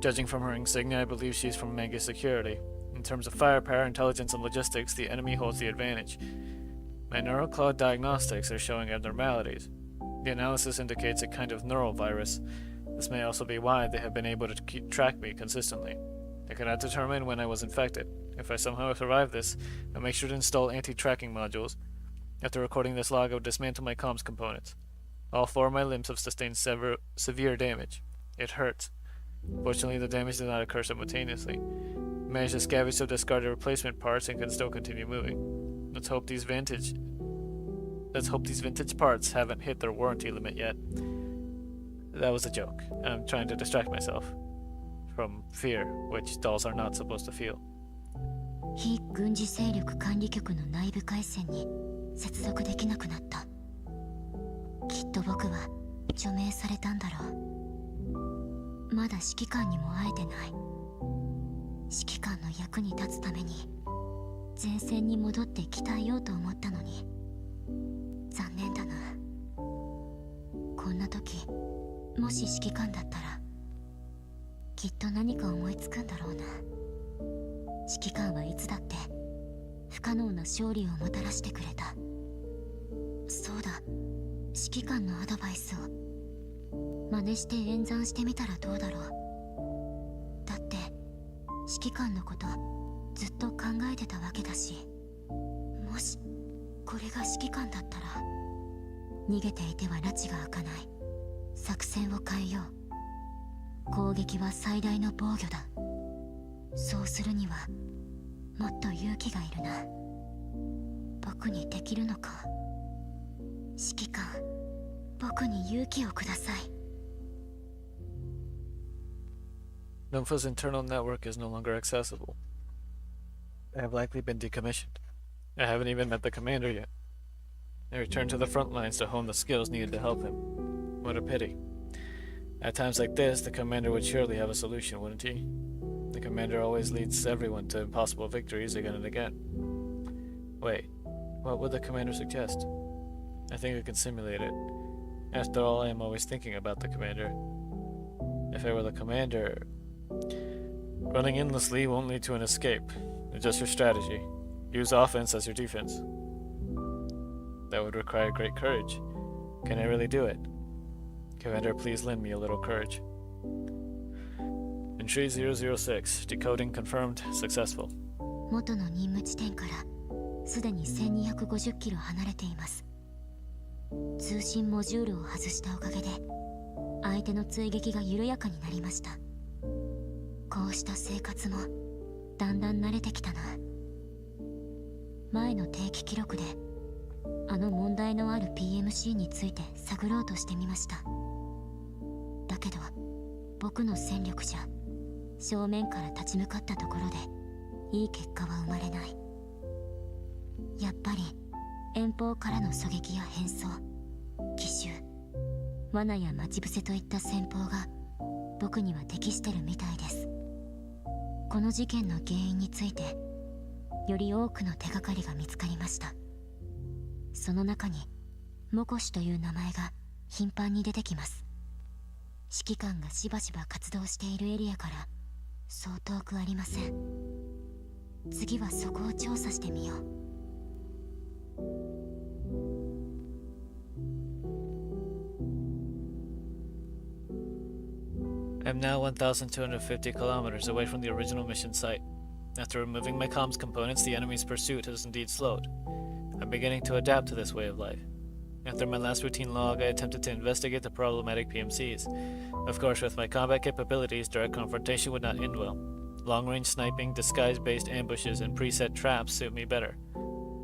Speaker 1: Judging from her insignia, I believe she's from Mega Security. In terms of firepower, intelligence, and logistics, the enemy holds the advantage. My neural cloud diagnostics are showing abnormalities. The analysis indicates a kind of neural virus. This may also be why they have been able to track me consistently. I cannot determine when I was infected. If I somehow survive this, I'll make sure to install anti-tracking modules. After recording this log, I will dismantle my comms components. All 4 of my limbs have sustained severe damage. It hurts. Fortunately, the damage did not occur simultaneously. I managed to scavenge some discarded replacement parts and can still continue moving. Let's hope these vintage parts haven't hit their warranty limit yet. That was a joke. I'm trying to distract myself from fear, which dolls are not supposed to feel.
Speaker 2: 非軍事勢力管理局の内部回線に接続できなくなった。きっと僕は除名されたんだろう。まだ指揮官にも会えてない。指揮官の役に立つために前線に戻って鍛えようと思ったのに、残念だな。こんな時もし指揮官だったらきっと何か思いつくんだろうな。指揮官はいつだって不可能な勝利をもたらしてくれた。そうだ、指揮官のアドバイスを真似して演算してみたらどうだろう。だって指揮官のことずっと考えてたわけだし、もしこれが指揮官だったら逃げていては拉致が開かない。作戦を変えよう。攻撃は最大の防御だ。そうするにはもっと勇気がいるな。僕にできるのか。指揮官、僕に勇気をください。
Speaker 1: Numpha's internal network is no longer accessible. I have likely been decommissioned. I haven't even met the commander yet. I returned to the front lines to hone the skills needed to help him. What a pity. At times like this, the commander would surely have a solution, wouldn't he? The commander always leads everyone to impossible victories again and again. Wait, what would the commander suggest? I think I can simulate it. After all, I am always thinking about the commander. If I were the commander... Running endlessly won't lead to an escape. Adjust your strategy. Use offense as your defense. That would require great courage. Can I really do it? Commander, please lend me a little courage. Entry 006. Decoding confirmed. Successful.
Speaker 2: 元の任務地点からすでに1250キロ離れています。通信モジュールを外したおかげで相手の追撃が緩やかになりました。こうした生活もだんだん慣れてきたな。前の定期記録であの問題のある PMC について探ろうとしてみました。だけど僕の戦力じゃ正面から立ち向かったところでいい結果は生まれない。やっぱり遠方からの狙撃や変装、奇襲、罠や待ち伏せといった戦法が僕には適してるみたいです。この事件の原因についてより多くの手がかりが見つかりました。その中にモコシという名前が頻繁に出てきます。指揮官がしばしば活動しているエリアからそう遠くありません。次はそこを調査してみよう。
Speaker 1: I'm now 1,250 kilometers away from the original mission site. After removing my comms components, the enemy's pursuit has indeed slowed. I'm beginning to adapt to this way of life. After my last routine log, I attempted to investigate the problematic PMCs. Of course, with my combat capabilities, direct confrontation would not end well. Long-range sniping, disguise-based ambushes, and preset traps suit me better.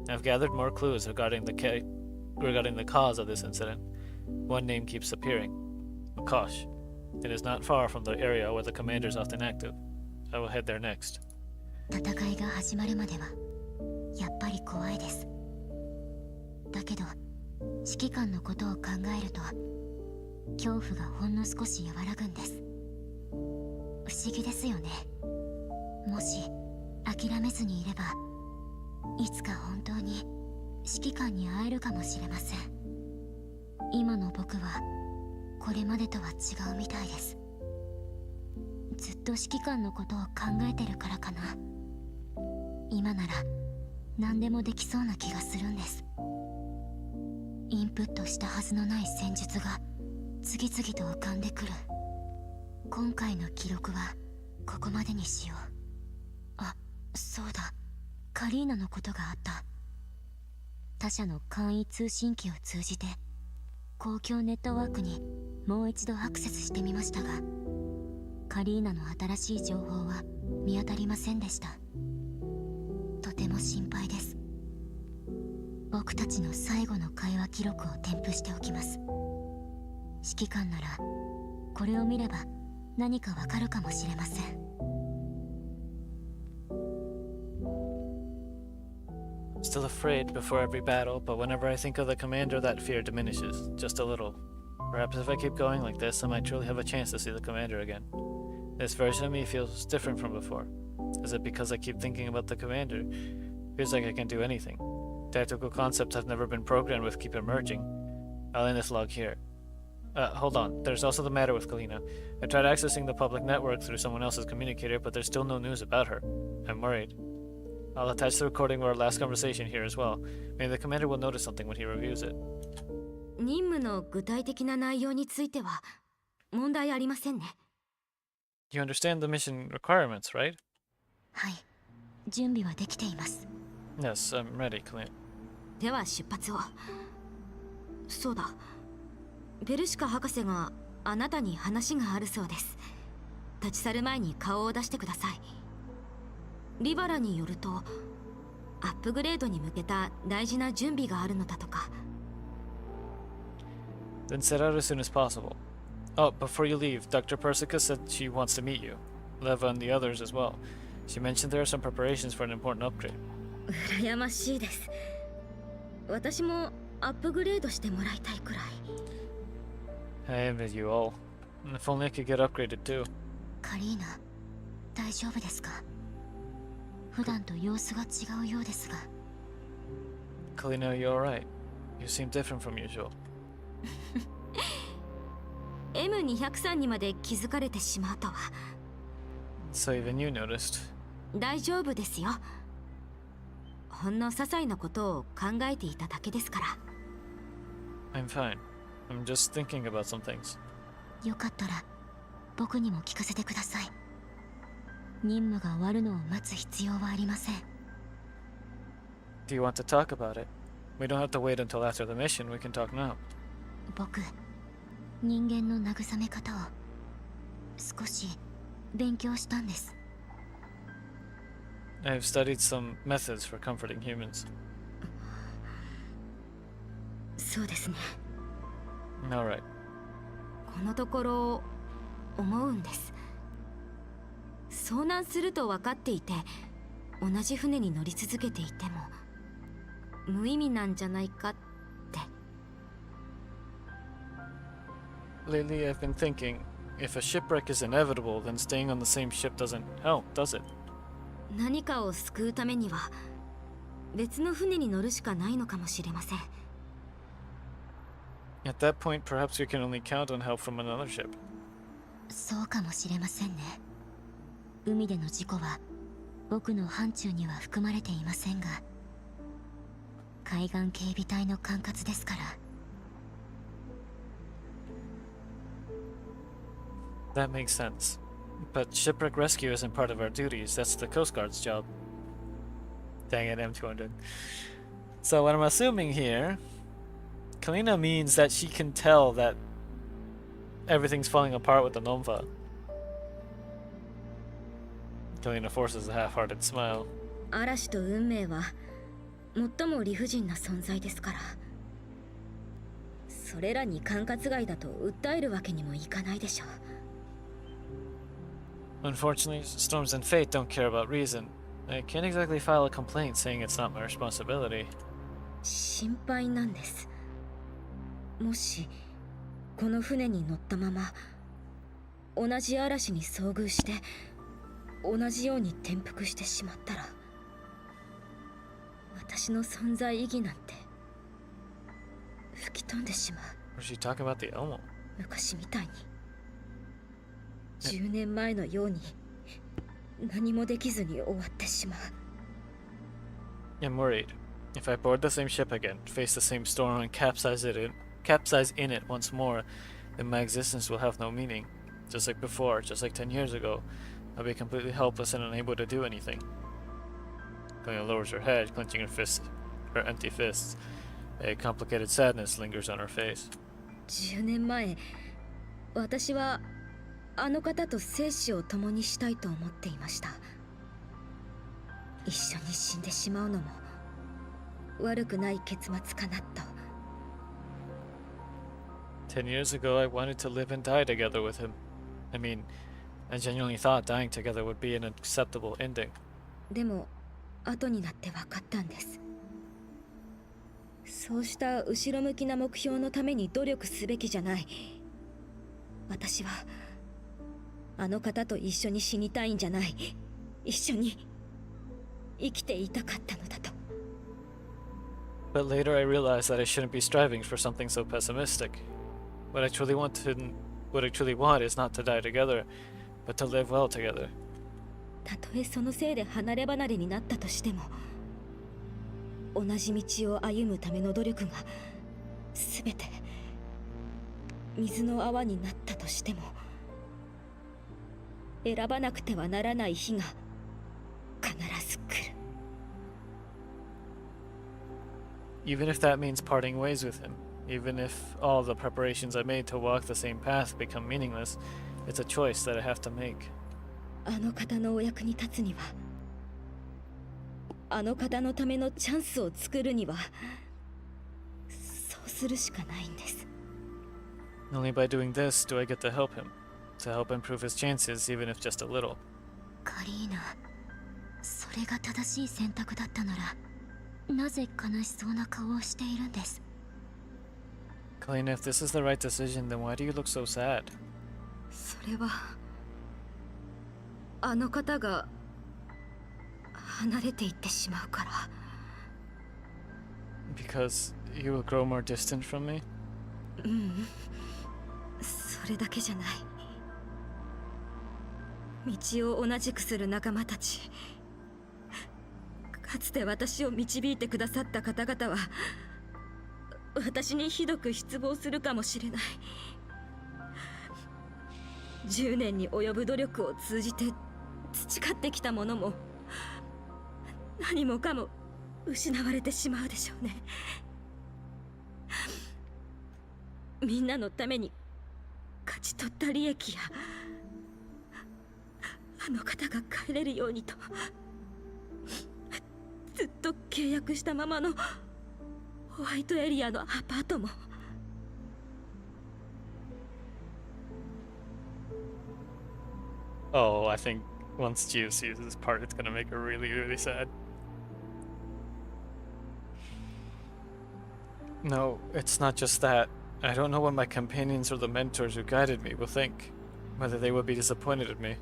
Speaker 1: I've gathered more clues regarding the cause of this incident. One name keeps appearing. Akosh. It is not far from the area where the commander is often active. I will head there next.
Speaker 2: 戦いが始まるまではやっぱり怖いです。だけど指揮官のことを考えると恐怖がほんの少し和らぐんです。不思議ですよね。もし諦めずにいればいつか本当に指揮官に会えるかもしれません。今の僕はこれまでとは違うみたいです。ずっと指揮官のことを考えてるからかな。今なら何でもできそうな気がするんです。インプットしたはずのない戦術が次々と浮かんでくる。今回の記録はここまでにしよう。あ、そうだ、カリーナのことがあった。他社の簡易通信機を通じて公共ネットワークにもう一度アクセスしてみましたが、カリーナの新しい情報は見当たりませんでした。とても心配です。僕たちの最後の会話記録を添付しておきます。指揮官ならこれを見れば何かわかるかもしれません。
Speaker 1: Still afraid before every battle, but whenever I think of the commander, that fear diminishes, just a little. Perhaps if I keep going like this, I might truly have a chance to see the commander again. This version of me feels different from before. Is it because I keep thinking about the commander? Feels like I can do anything. Tactical concepts have never been programmed with keep emerging. I'll end this log here. Hold on. There's also the matter with Kalina. I tried accessing the public network through someone else's communicator, but there's still no news about her. I'm worried. I'll attach the recording of our last conversation here as well. Maybe the commander will notice something when he reviews it.
Speaker 6: 任務の具体的な内容については問題ありませんね。
Speaker 1: You understand the mission requirements, right?
Speaker 2: はい、準備はできています。
Speaker 1: Yes, I'm ready, Kalina.
Speaker 6: では出発を。そうだ、ペルシカ博士があなたに話があるそうです。立ち去る前に顔を出してください。リバラによるとアップグレードに向けた大事な準備があるのだとか。
Speaker 1: Then set out as soon as possible. Oh, before you leave, Dr. Persica said she wants to meet you. Leva and the others as well. She mentioned there are some preparations for an important upgrade.
Speaker 6: 羨ましいです。私もアップグレードしてもらいたいくらい。
Speaker 1: I envy you all. If only I could get upgraded too.
Speaker 2: カリーナ、大丈夫ですか？普段と様子が違うようですが。
Speaker 1: Kalina, you alright? You seem different from usual.
Speaker 6: M203 にまで気づかれてしまうとは。
Speaker 1: So even you noticed.
Speaker 6: 大丈夫ですよ。ほんの些細なことを考えていただけですから。
Speaker 1: I'm fine. I'm just thinking about some things.
Speaker 2: よかったら僕にも聞かせてください。任務が終わるのを待つ必要はありません。
Speaker 1: Do you want to talk about it? We don't have to wait until after the mission. We can talk now.
Speaker 2: 僕、人間の慰め方を少し勉強したんです。
Speaker 1: I've studied some methods for comforting humans.
Speaker 6: そうですね。
Speaker 1: Alright.
Speaker 6: このところ思うんです。遭難すると分かっていて同じ船に乗り続けていても無意味なんじゃないかって。
Speaker 1: Lately, I've been thinking, if a shipwreck is inevitable, then staying on the same ship doesn't help, does it?
Speaker 6: 何かを救うためには別の船に乗るしかないのかもしれません。
Speaker 1: At that point, perhaps we can only count on help from another ship.
Speaker 2: そうかもしれませんね。海での事故は僕の範疇には含まれていませんが、海岸警備隊の管轄ですから。
Speaker 1: That makes sense. But shipwreck rescue isn't part of our duties, that's the Coast Guard's job. Dang it, M200. So what I'm assuming here Kalina means that she can tell that everything's falling apart with the Nomfa. Kalina forces a half-hearted smile.
Speaker 2: 嵐と運命は最も理不尽な存在ですから、それらに管轄外だと訴えるわけにもいかないでしょう。
Speaker 1: Unfortunately, Storms and Fate don't care about reason. I can't exactly file a complaint saying it's not my responsibility.
Speaker 2: 心配なんです。もしこの船に乗ったまま同じ嵐に遭遇して同じように転覆してしまったら、私の存在意義なんて吹き飛んでしまう。
Speaker 1: Was she talking about the Elmo?
Speaker 2: 昔みたいに10年前のように何もできずに終わってしまう。
Speaker 1: I'm worried. If I board the same ship again, face the same storm, and capsize in it once more, then my existence will have no meaning. Just like before, just like 10 years ago, I'll be completely helpless and unable to do anything. Kalina lowers her head, clenching her empty fists. A complicated sadness lingers on her face.
Speaker 2: 10年前、私はあの方と生死を共にしたいと思っていました。一緒に死んでしまうのも悪くない結末かなと。
Speaker 1: 10 years ago, I wanted to live and die together with him. I mean, I genuinely thought dying together would be an acceptable ending.
Speaker 2: でも後になって分かったんです。そうした後ろ向きな目標のために努力すべきじゃない。私はあの方と一緒に死にたいんじゃない。一緒に生きていたかったのだと。
Speaker 1: But later I realized that I shouldn't be striving for something so pessimistic. What I truly want is not to die together, but to live well together.
Speaker 2: たとえそのせいで離れ離れになったとしても、同じ道を歩むための努力が全て水の泡になったとしても、選ばなくてはならない日が必ず来る。
Speaker 1: Even if that means parting ways with him, even if all the preparations I made to walk the same path become meaningless, it's a choice that I have to make.
Speaker 2: あの方のお役に立つには、あの方のためのチャンスを作るには、そうするしかないんです。
Speaker 1: Only by doing this do I get to help him, to help improve his chances, even if just a little.
Speaker 2: カリーナ、それが正しい選択だったなら、なぜ悲しそうな顔をしているんです。
Speaker 1: Kalina, if this is the right decision, then why do you look so sad?
Speaker 4: それはあの方が離れていってしまうから。
Speaker 1: Because you will grow more distant from me?
Speaker 4: それだけじゃない。道を同じくする仲間たち、かつて私を導いてくださった方々は私にひどく失望するかもしれない。10年に及ぶ努力を通じて培ってきたものも何もかも失われてしまうでしょうね。みんなのために勝ち取った利益やあの方が帰れるようにとずっと契約したままのホワイトエリアのアパートも。
Speaker 1: Oh, I think once Gio sees this part, it's gonna make her really, really sad. No, it's not just that. I don't know what my companions or the mentors who guided me will think, whether they will be disappointed in me.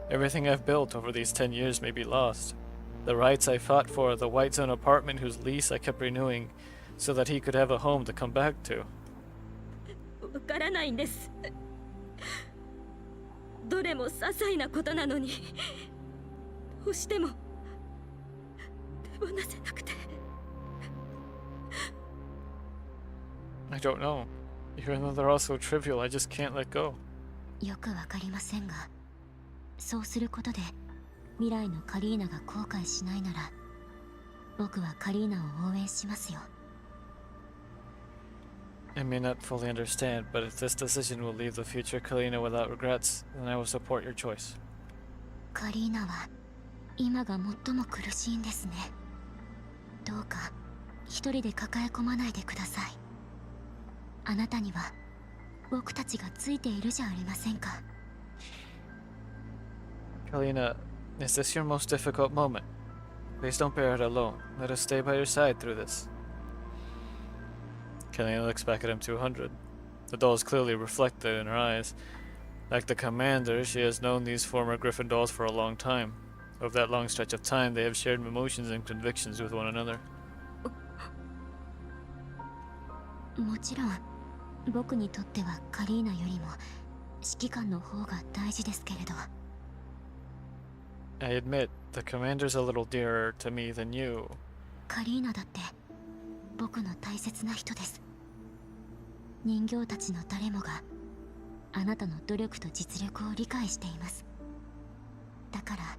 Speaker 1: Everything I've built over these 10 years may be lost. The rights I fought for, the White Zone apartment whose lease I kept renewing, so that he could have a home to come back to.
Speaker 4: わからないんです。どれも些細なことなのに、どうしても手放せなくて。
Speaker 1: I don't know. Even though they're all so trivial, I just can't let go.
Speaker 2: よくわかりませんが、そうすることで未来のカリーナが後悔しないなら、僕はカリーナを応援しますよ。
Speaker 1: I may not fully understand, but if this decision will leave the future Kalina without regrets, then I will support your choice.
Speaker 2: カリーナは今が最も苦しいんですね。どうか一人で抱え込まないでください。あなたには僕たちがついているじゃありませんか。
Speaker 1: Kalina, is this your most difficult moment? Please don't bear it alone. Let us stay by your side through this. Kalina looks back at M200. The doll is clearly reflected in her eyes. Like the commander, she has known these former Griffin dolls for a long time. Over that long stretch of time, they have shared emotions and convictions with one another.
Speaker 2: もちろん僕にとってはカリーナよりも指揮官の方が大事ですけれど。
Speaker 1: I admit, the commander's a little dearer to me than you.
Speaker 2: カリーナだって僕の大切な人です。人形たちの誰もがあなたの努力と実力を理解しています。だから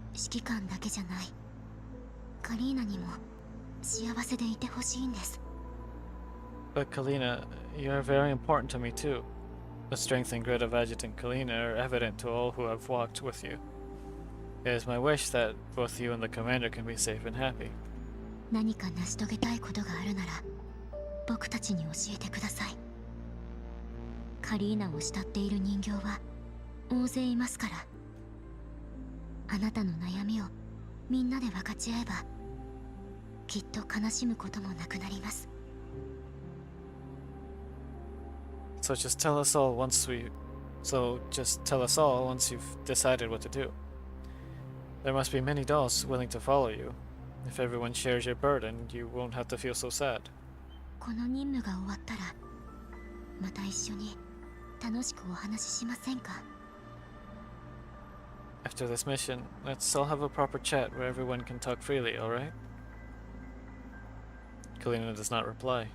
Speaker 2: 指揮官だけじゃないカリーナにも幸せでいてほしいんです。
Speaker 1: But Kalina, you are very important to me too. The strength and grit of Adjutant Kalina are evident to all who have walked with you. It is my wish that both you and the commander can be safe and happy.
Speaker 2: 何か成し遂げたいことがあるなら僕たちに教えてください。カリーナを慕っている人形は大勢いますから。あなたの悩みをみんなで分かち合えばきっと悲しむこともなくなります。
Speaker 1: So just tell us all once you've decided what to do. There must be many dolls willing to follow you. If everyone shares your burden, you won't have to feel so sad.
Speaker 2: この任務が終わったらまた一緒に楽しくお話ししませんか。
Speaker 1: After this mission, let's all have a proper chat where everyone can talk freely, alright? Kalina does not reply.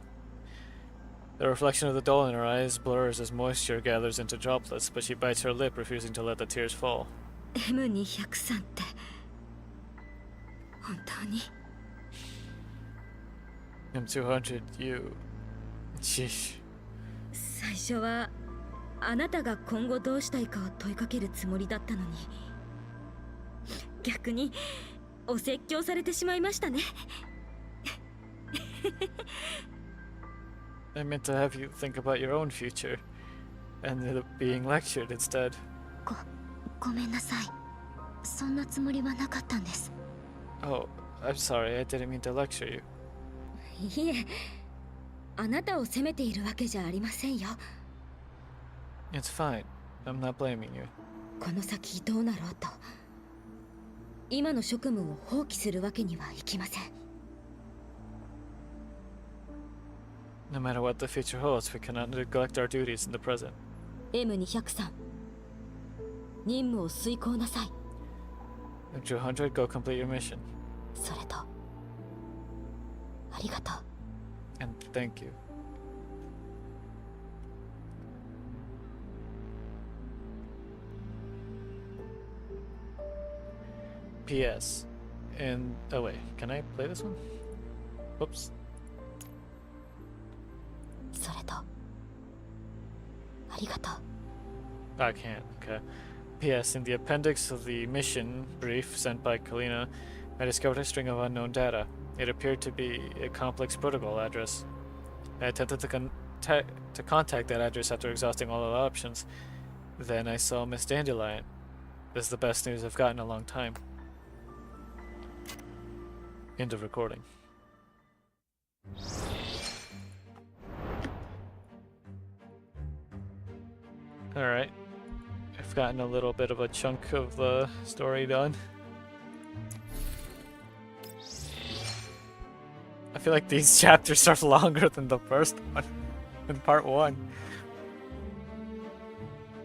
Speaker 1: The reflection of the doll in her eyes blurs as moisture gathers into droplets, but she bites her lip, refusing to let the tears fall.
Speaker 4: M203 って本当に
Speaker 1: M200, you... Sheesh.
Speaker 4: 最初はあなたが今後どうしたいかを問いかけるつもりだったのに逆にお説教されてしまいましたね。
Speaker 1: I meant to have you think about your own future, and ended up being lectured instead.
Speaker 2: ごめんなさい。そんなつもりはなかったんです。
Speaker 1: Oh, I'm sorry, I didn't mean to lecture you.
Speaker 4: いえ、あなたを責めているわけじゃありませんよ。
Speaker 1: It's fine. I'm not blaming you.
Speaker 4: この先どうなろうと、今の職務を放棄するわけにはいきません。
Speaker 1: No matter what the future holds, we cannot neglect our duties in the present.
Speaker 4: M203、任務を遂行なさい。
Speaker 1: M200, go complete your mission.
Speaker 4: それと、ありがとう。
Speaker 1: And thank you. P.S. And oh wait, can I play this one? Whoops.
Speaker 4: それと、ありがとう。
Speaker 1: I can't. Okay. P.S. In the appendix of the mission brief sent by Kalina, I discovered a string of unknown data. It appeared to be a complex protocol address. I attempted to contact that address after exhausting all of the options. Then I saw Miss Dandelion. This is the best news I've gotten in a long time. End of recording. Alright. I've gotten a little bit of a chunk of the story done. I feel like these chapters are longer than the first one, than part 1.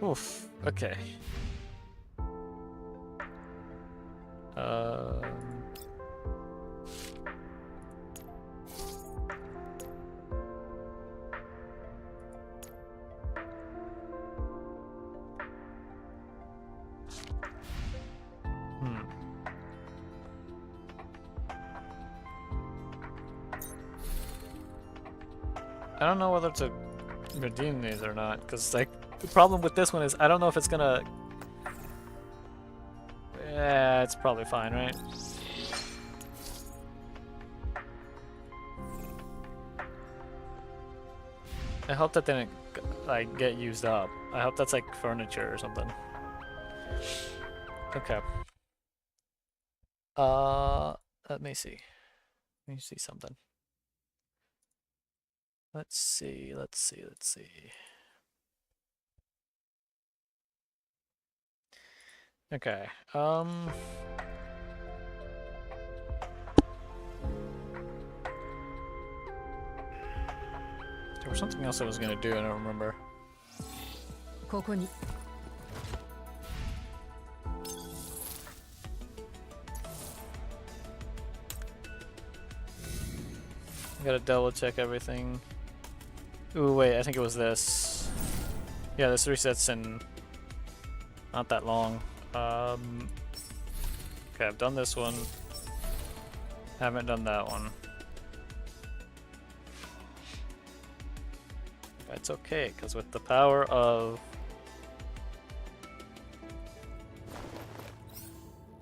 Speaker 1: Oof, okay. I don't know whether to redeem these or not, because like the problem with this one is I don't know if it's gonna. Yeah, it's probably fine, right? I hope that didn't like get used up. I hope that's like furniture or something. Okay. Let me see. Let me see something. Let's see. Okay. There was something else I was gonna do, I don't remember.
Speaker 4: ここに
Speaker 1: I gotta double check everything. Ooh, wait, I think it was this. Yeah, this resets in not that long. Okay, I've done this one. Haven't done that one. That's okay, because with the power of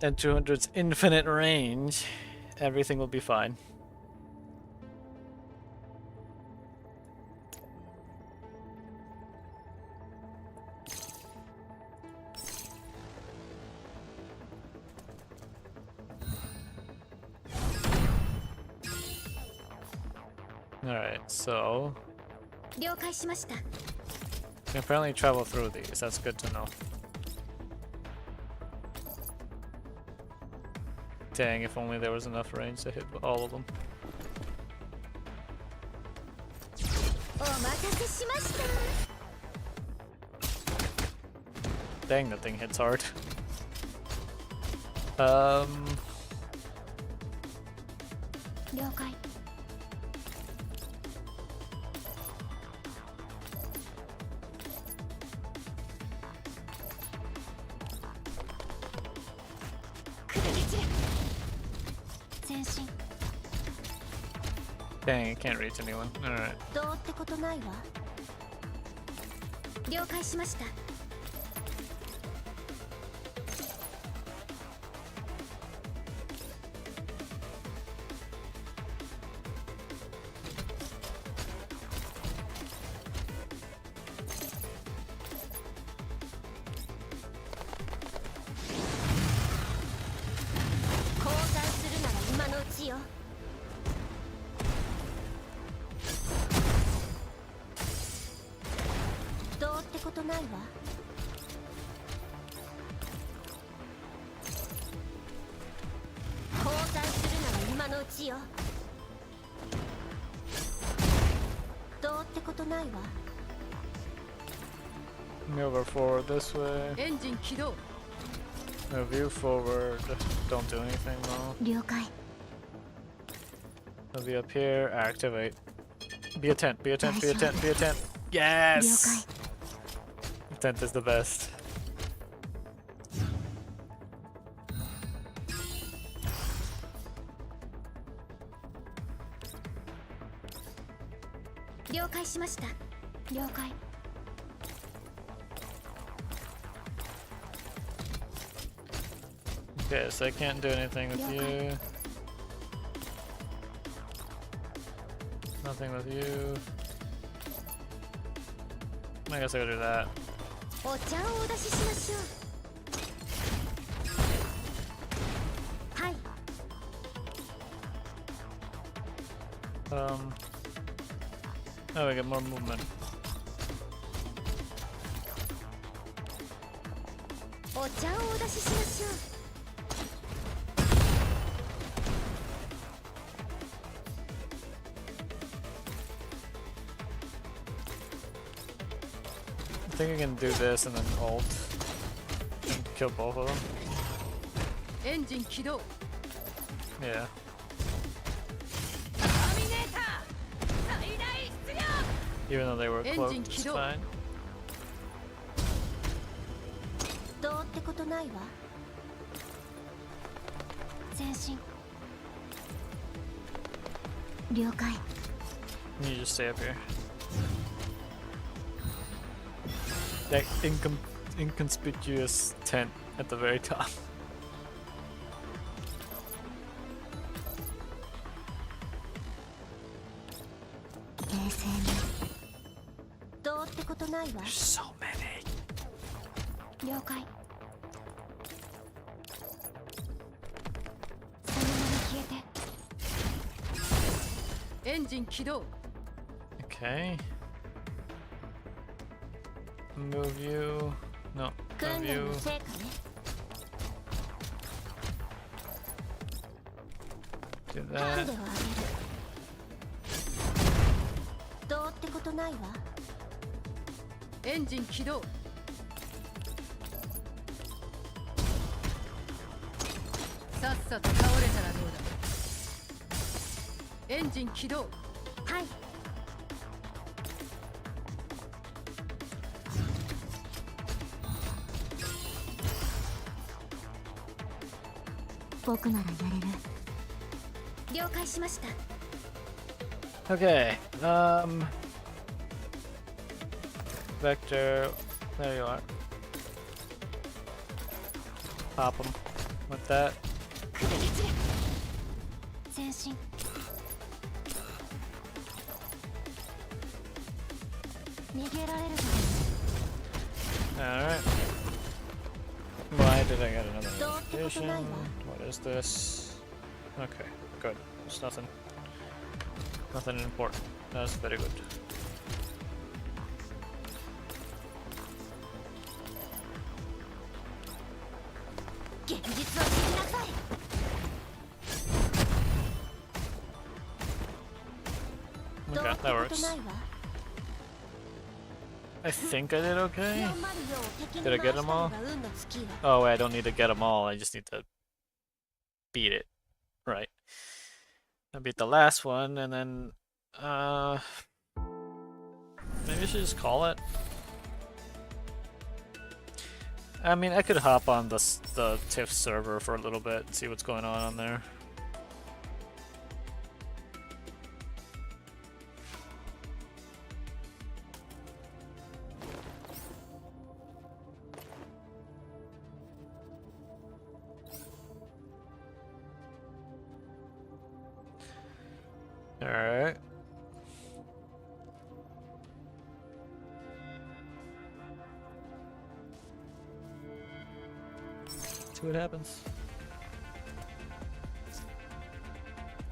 Speaker 1: N200's infinite range, everything will be fine. Alright, so you can apparently travel through these, that's good to know. Dang, if only there was enough range to hit all of them. Dang, that thing hits hard.
Speaker 2: 了解
Speaker 1: Dang, it can't reach anyone. Alright.
Speaker 2: どうってことないわ了解しました 交代するなら今のうちよ どうってことないわ交代するなら今のうちよどうってことないわ
Speaker 1: Move forward this way.
Speaker 4: エンジン起動
Speaker 1: Move you forward. Don't do anything though.
Speaker 2: 了解
Speaker 1: Move you up here. Activate. Be a tent. Be a tent. Be a tent. Be a tent. Yes. Tent is the best. Okay, so I can't do anything with you. Nothing with you. I guess I gotta do that.
Speaker 2: お茶をお出ししましょうはい
Speaker 1: Oh, we get more movement.
Speaker 2: お茶をお出ししましょう
Speaker 1: I think I can do this and then ult and kill both of them.
Speaker 4: エンジン起動
Speaker 1: Yeah. Even though they were cloaked, it's fine.
Speaker 2: どうってことないわ前進了解
Speaker 1: You just stay up here. That inconspicuous tent at the very top.
Speaker 2: 冷静にどうってことないわ。
Speaker 1: So many.
Speaker 2: 了解。そのまま消えて。
Speaker 4: エンジン起動。
Speaker 1: Okay. Move you. No.
Speaker 2: 訓
Speaker 1: Move
Speaker 2: 練
Speaker 1: you.
Speaker 2: の成果ね。
Speaker 1: Do
Speaker 2: ハン
Speaker 1: that.
Speaker 2: デを上げる。どうってことないわ。
Speaker 4: エンジン起動。さっさと倒れたらどうだ。エンジン起動。
Speaker 2: はい。僕ならやれる。了解しました。
Speaker 1: Okay. Vector. There you are. Pop him with that.
Speaker 2: 前進。逃げられるぞ。
Speaker 1: Alright. Why did I get another notification? What is this? Okay, good. It's nothing. Nothing important. That's very good. Okay, that works. I think I did okay. Did I get them all? Oh wait, I don't need to get them all, I just need to beat it. Right. I beat the last one, and then, maybe I should just call it? I mean, I could hop on the TIFF server for a little bit and see what's going on there. Alright. See what happens.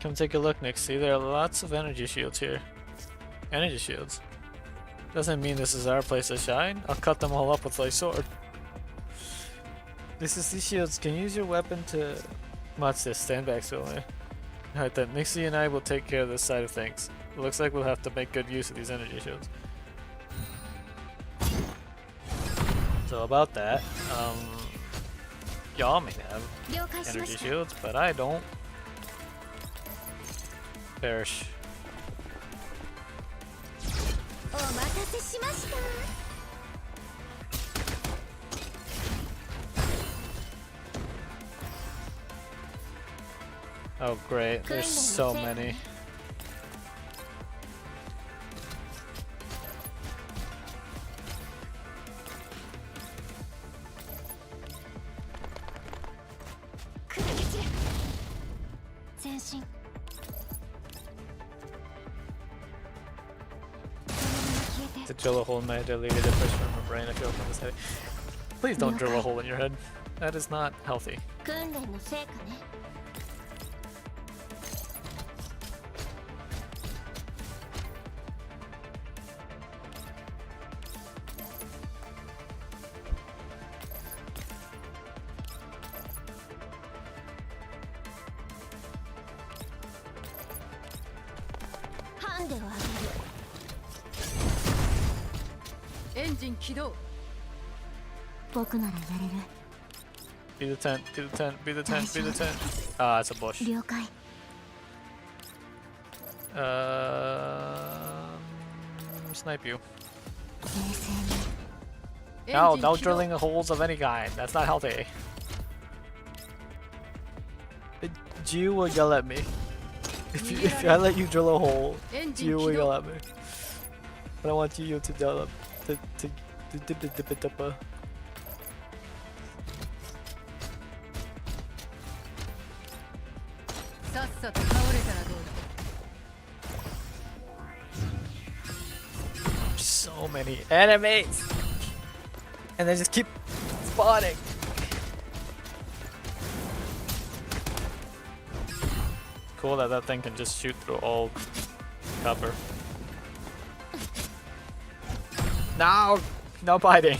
Speaker 1: Come take a look, Nick. See, there are lots of energy shields here. Energy shields. Doesn't mean this is our place to shine. I'll cut them all up with my sword. This is these shields. Can you use your weapon to... What's this? Stand back slowly. Alright then, Nixie and I will take care of this side of things. It looks like we'll have to make good use of these energy shields. So about that, y'all may have energy shields, but I don't. Perish. Oh great, there's so many. To drill a hole in my deleted a push from my brain if you open this head. Please don't drill a hole in your head. That is not healthy.
Speaker 2: 訓練の成果ね。 ハンデを上げる。
Speaker 4: エンジン起動。
Speaker 2: 僕ならやれる。
Speaker 1: Be the tent, be the tent, be the tent, be the tent. Ah, it's a bush.
Speaker 2: 了解。
Speaker 1: Snipe you.
Speaker 2: 冷静に。
Speaker 1: No, no drilling holes of any kind. That's not healthy. Jiu will yell at me. If I let you drill a hole, Jiu will yell at me. I don't want you to develop to
Speaker 4: さっさと倒れたらどうだ。
Speaker 1: so many enemies, and they just keep spawning. Cool that that thing can just shoot through all cover. No, no biting.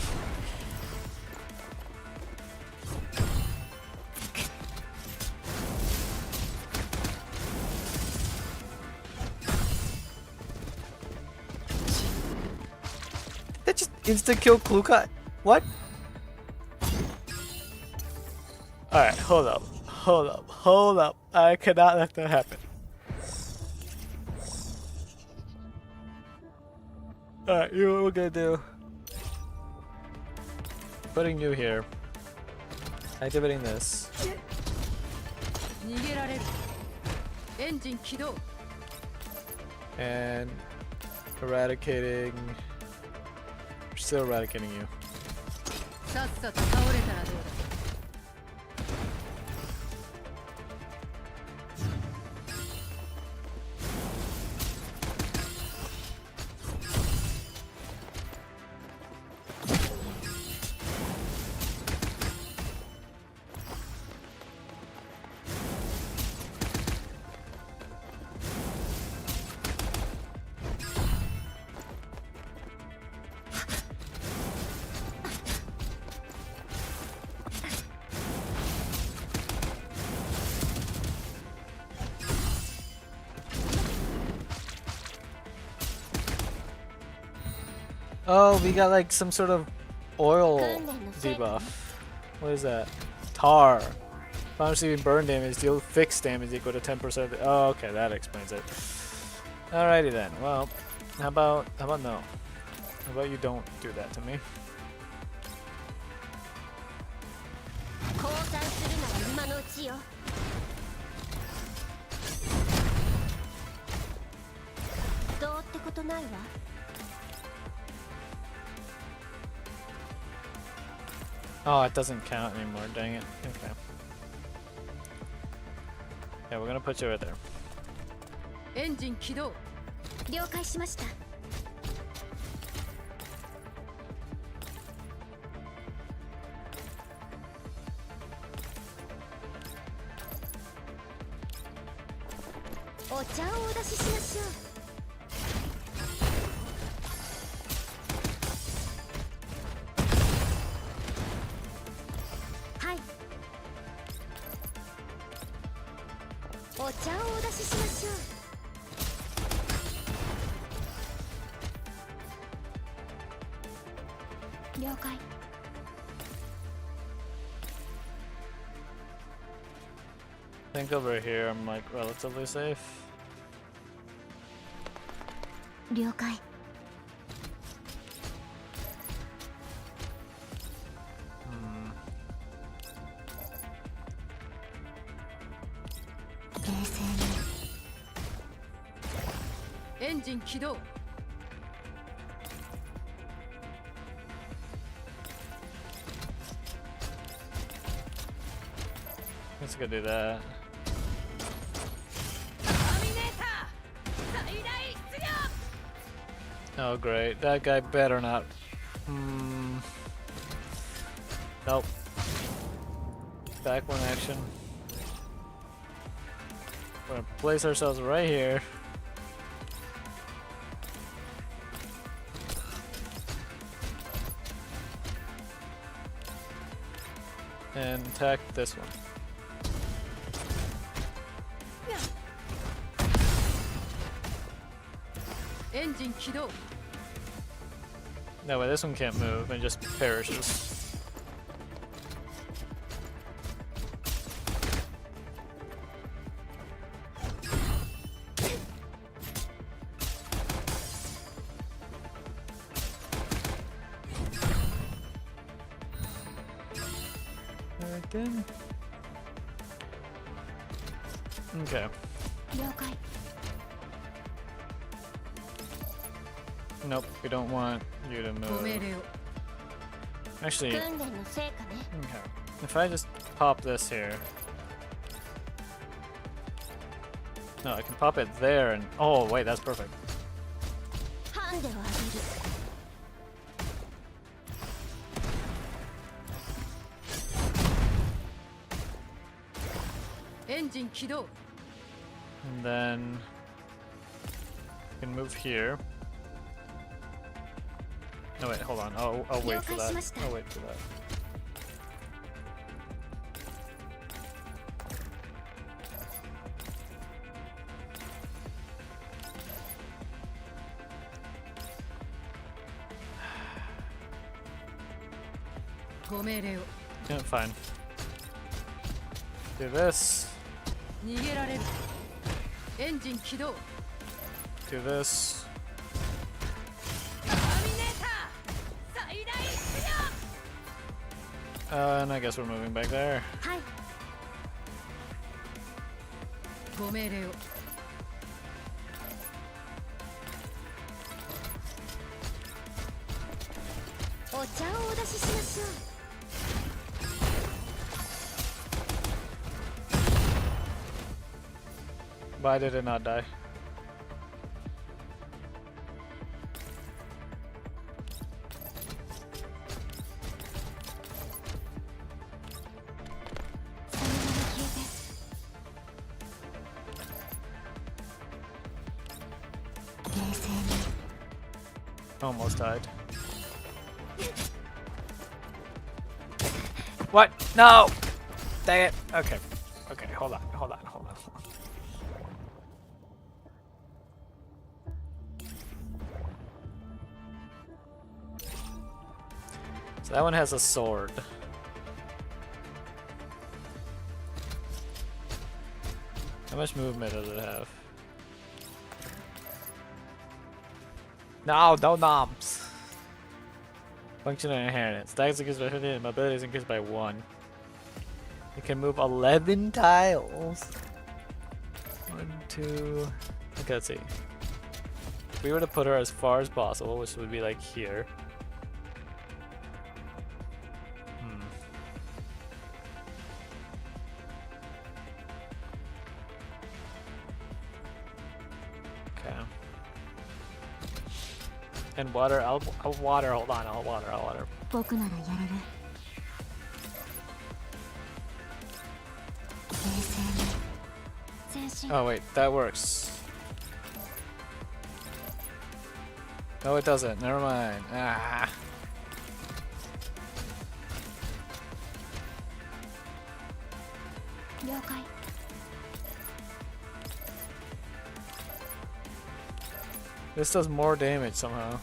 Speaker 1: That just insta kill Kluka? What? Alright, hold up. I cannot let that happen. Alright, you know what we're gonna do? Putting you here. Activating this.
Speaker 4: 逃げられる。エンジン起動。
Speaker 1: And eradicating. Still eradicating you.
Speaker 4: さっさと倒れたらどうだ。
Speaker 1: Oh, we got like some sort of oil debuff. What is that? Tar. If I'm receiving burn damage, deal fixed damage equal to 10%. Oh, okay, that explains it. Alrighty then. Well, how about no? How about you don't do that to me?
Speaker 2: 降参するなら今のうちよ。どうってことないわ。
Speaker 1: Oh, it doesn't count anymore, dang it. Okay. Yeah, we're gonna put you right there.
Speaker 4: エンジン起動。
Speaker 2: 了解しました。お茶をお出ししましょう。 お茶をお出ししましょう。了解。
Speaker 1: I think over here I'm like relatively safe.
Speaker 2: 了解。冷静に。
Speaker 4: エンジン起動。
Speaker 1: Let's go do that. Oh great, that guy better not. Nope. Back one action. We're gonna place ourselves right here. And attack this one.
Speaker 4: Engine 起動.
Speaker 1: That way this one can't move and just perishes. Again. Okay.
Speaker 2: 了解。
Speaker 1: Nope, we don't want you to
Speaker 4: ご命
Speaker 1: move.
Speaker 4: 令を
Speaker 1: Actually,
Speaker 2: 訓練の成果ね
Speaker 1: okay. If I just pop this here. No, I can pop it there and oh wait, that's perfect.
Speaker 2: ハンデをあげる
Speaker 4: エンジン起動
Speaker 1: And then we can move here. No wait, hold on. I'll wait for that. I'll wait for that. Yeah, fine. Do this.
Speaker 4: 逃げられるエンジン起動
Speaker 1: Do this.
Speaker 4: ターミネーター最大出力
Speaker 1: And I guess we're moving back there.
Speaker 2: はい
Speaker 4: ご命令を
Speaker 2: お茶をお出ししましょう
Speaker 1: Why did it not die? Almost died. What? No! Dang it. Okay. Okay, hold on. So that one has a sword. How much movement does it have? No knobs. Functional inheritance. Stacks increased by 50 and mobility is increased by 1. You can move 11 tiles. 1, 2. Okay, let's see. If we were to put her as far as possible, which would be like here. Okay. And water, I'll water, hold on, I'll water.
Speaker 2: 僕ならやれる冷静に前進
Speaker 1: Oh wait, that works. No, it doesn't. Never mind. Ah. This does more damage somehow.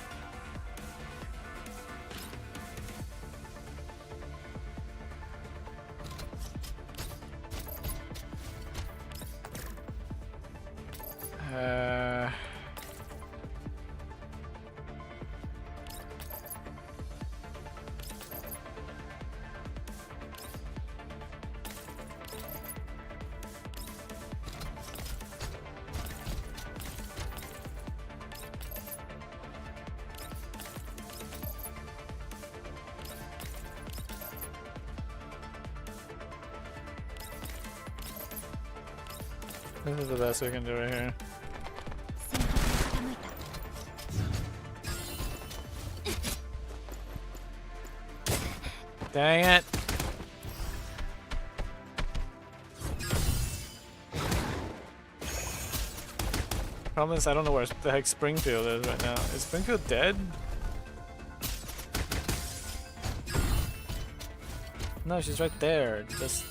Speaker 1: This is the best we can do right here. Dang it! Problem is, I don't know where the heck Springfield is right now. Is Springfield dead? No, she's right there. Just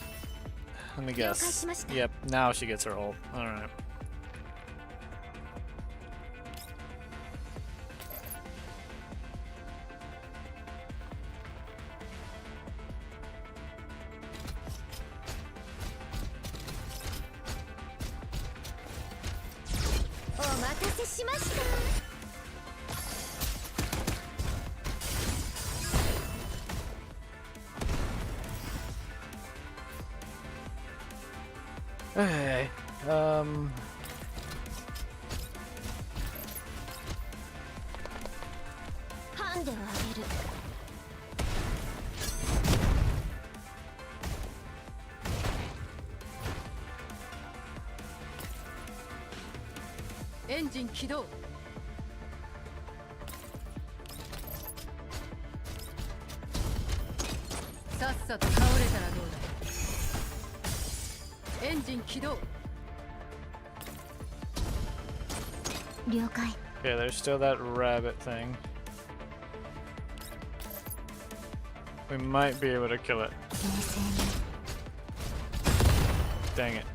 Speaker 1: let me guess. Yep, now she gets her ult. Alright. Okay, I
Speaker 2: このキロクがいつあなたに届くかは分かりません
Speaker 1: don't know where's the heck Springfield is right now. Is Springfield dead? No, she's right there. Just let me guess. Yep, now she gets her ult. Alright.
Speaker 2: んであげる。
Speaker 4: エンジン起動。さっさと倒れたらどうだ。エンジン起動。
Speaker 2: 了解。
Speaker 1: Okay, there's still that rabbit thing. We might be able to kill it.
Speaker 2: 冷静に。
Speaker 1: Dang it.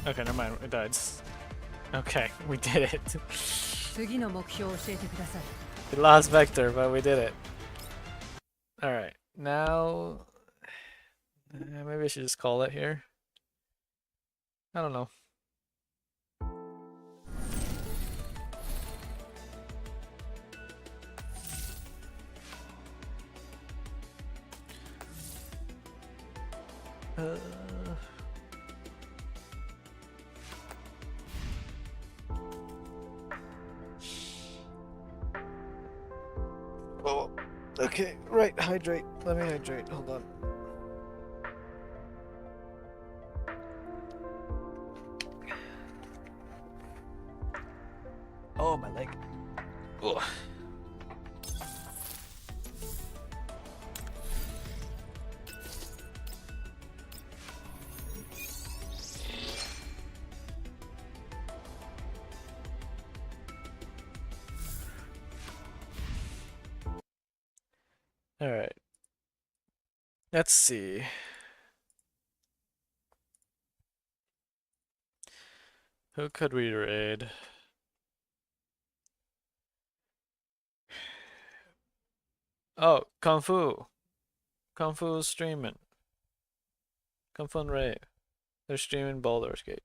Speaker 1: Okay, never mind. It died. Okay, we did it.
Speaker 4: 次の目標を教えてください。
Speaker 1: We lost Vector, but we did it. Alright, now... maybe I should just call it here. I don't know. Oh, okay, right, hydrate. Let me hydrate, hold on. Oh, my leg. Ugh. All right. Let's see. Who could we raid? Oh, Kung Fu. Kung Fu's streaming. Kung Fu and Ray. They're streaming Baldur's Gate.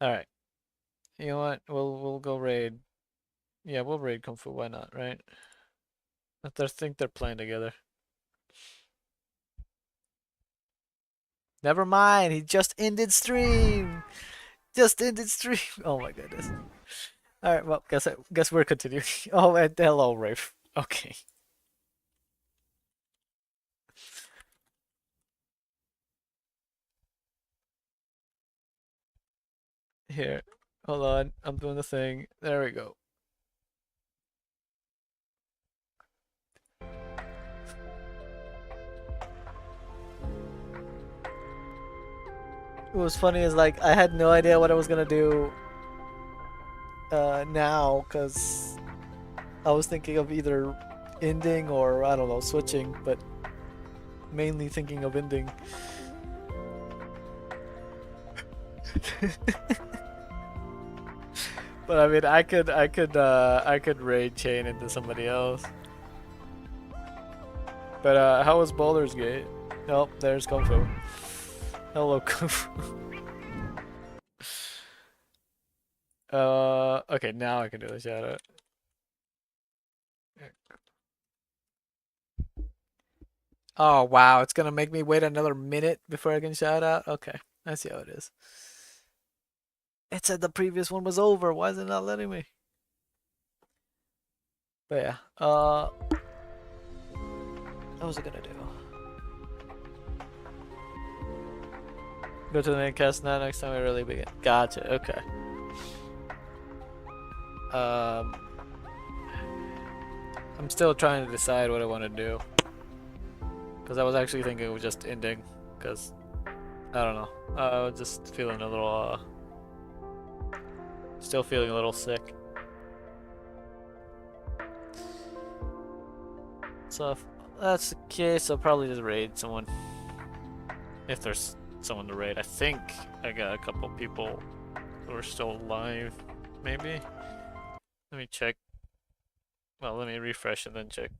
Speaker 1: All right. You know what? We'll go raid. Yeah, we'll raid Kung Fu. Why not, right? I think they're playing together. Never mind. He just ended stream. Just ended stream. Oh my goodness. All right. Well, guess we're continuing. Oh, and hello, Rafe. Okay. Here. Hold on. I'm doing the thing. There we go. What was funny is like I had no idea what I was gonna do now because I was thinking of either ending or I don't know, switching, but mainly thinking of ending. But I mean, I could raid chain into somebody else. But how was Baldur's Gate? Nope, there's Kung Fu. Hello, Kung Fu. Okay, now I can do the shout out. Oh wow, it's gonna make me wait another minute before I can shout out? Okay, I see how it is. It said the previous one was over. Why is it not letting me? But yeah, what was I gonna do? Go to the main cast now next time we really begin. Gotcha, okay. I'm still trying to decide what I want to do. Because I was actually thinking of just ending. Because, I don't know. I was just feeling a little, still feeling a little sick. So if that's the case, I'll probably just raid someone. If there's someone to raid. I think I got a couple people who are still alive. Maybe? Let me check. Well, let me refresh and then check.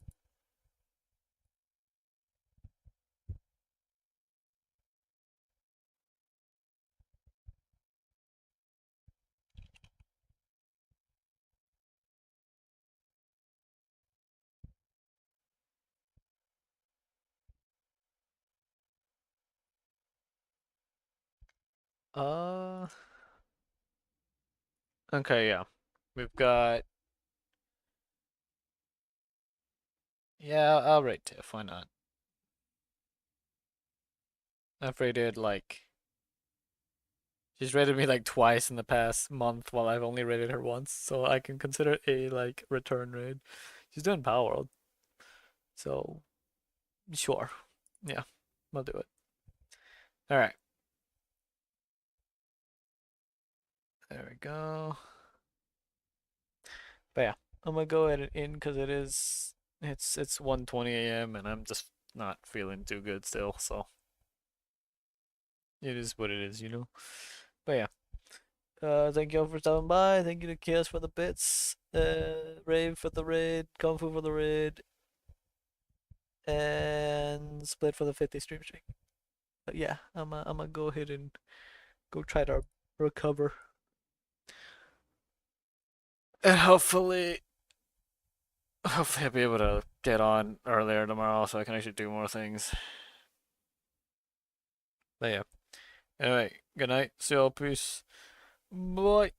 Speaker 1: Okay, yeah. We've got Yeah, I'll rate Tiff. Why not? I've rated like she's rated me like twice in the past month, while I've only rated her once, so I can consider it a like return raid. She's doing Power World, so sure, yeah, we'll do it. All right, there we go. But yeah, I'm gonna go ahead and end because it's 1:20 a.m. and I'm just not feeling too good still, so it is what it is, you know. But yeah. Thank you all for stopping by. Thank you to Chaos for the bits, Rave for the raid, Kung Fu for the raid, and Split for the 50 stream streak. But yeah, I'm gonna go ahead and go try to recover. And hopefully I'll be able to get on earlier tomorrow so I can actually do more things. But yeah. Anyway, good night. See y'all. Peace. Bye.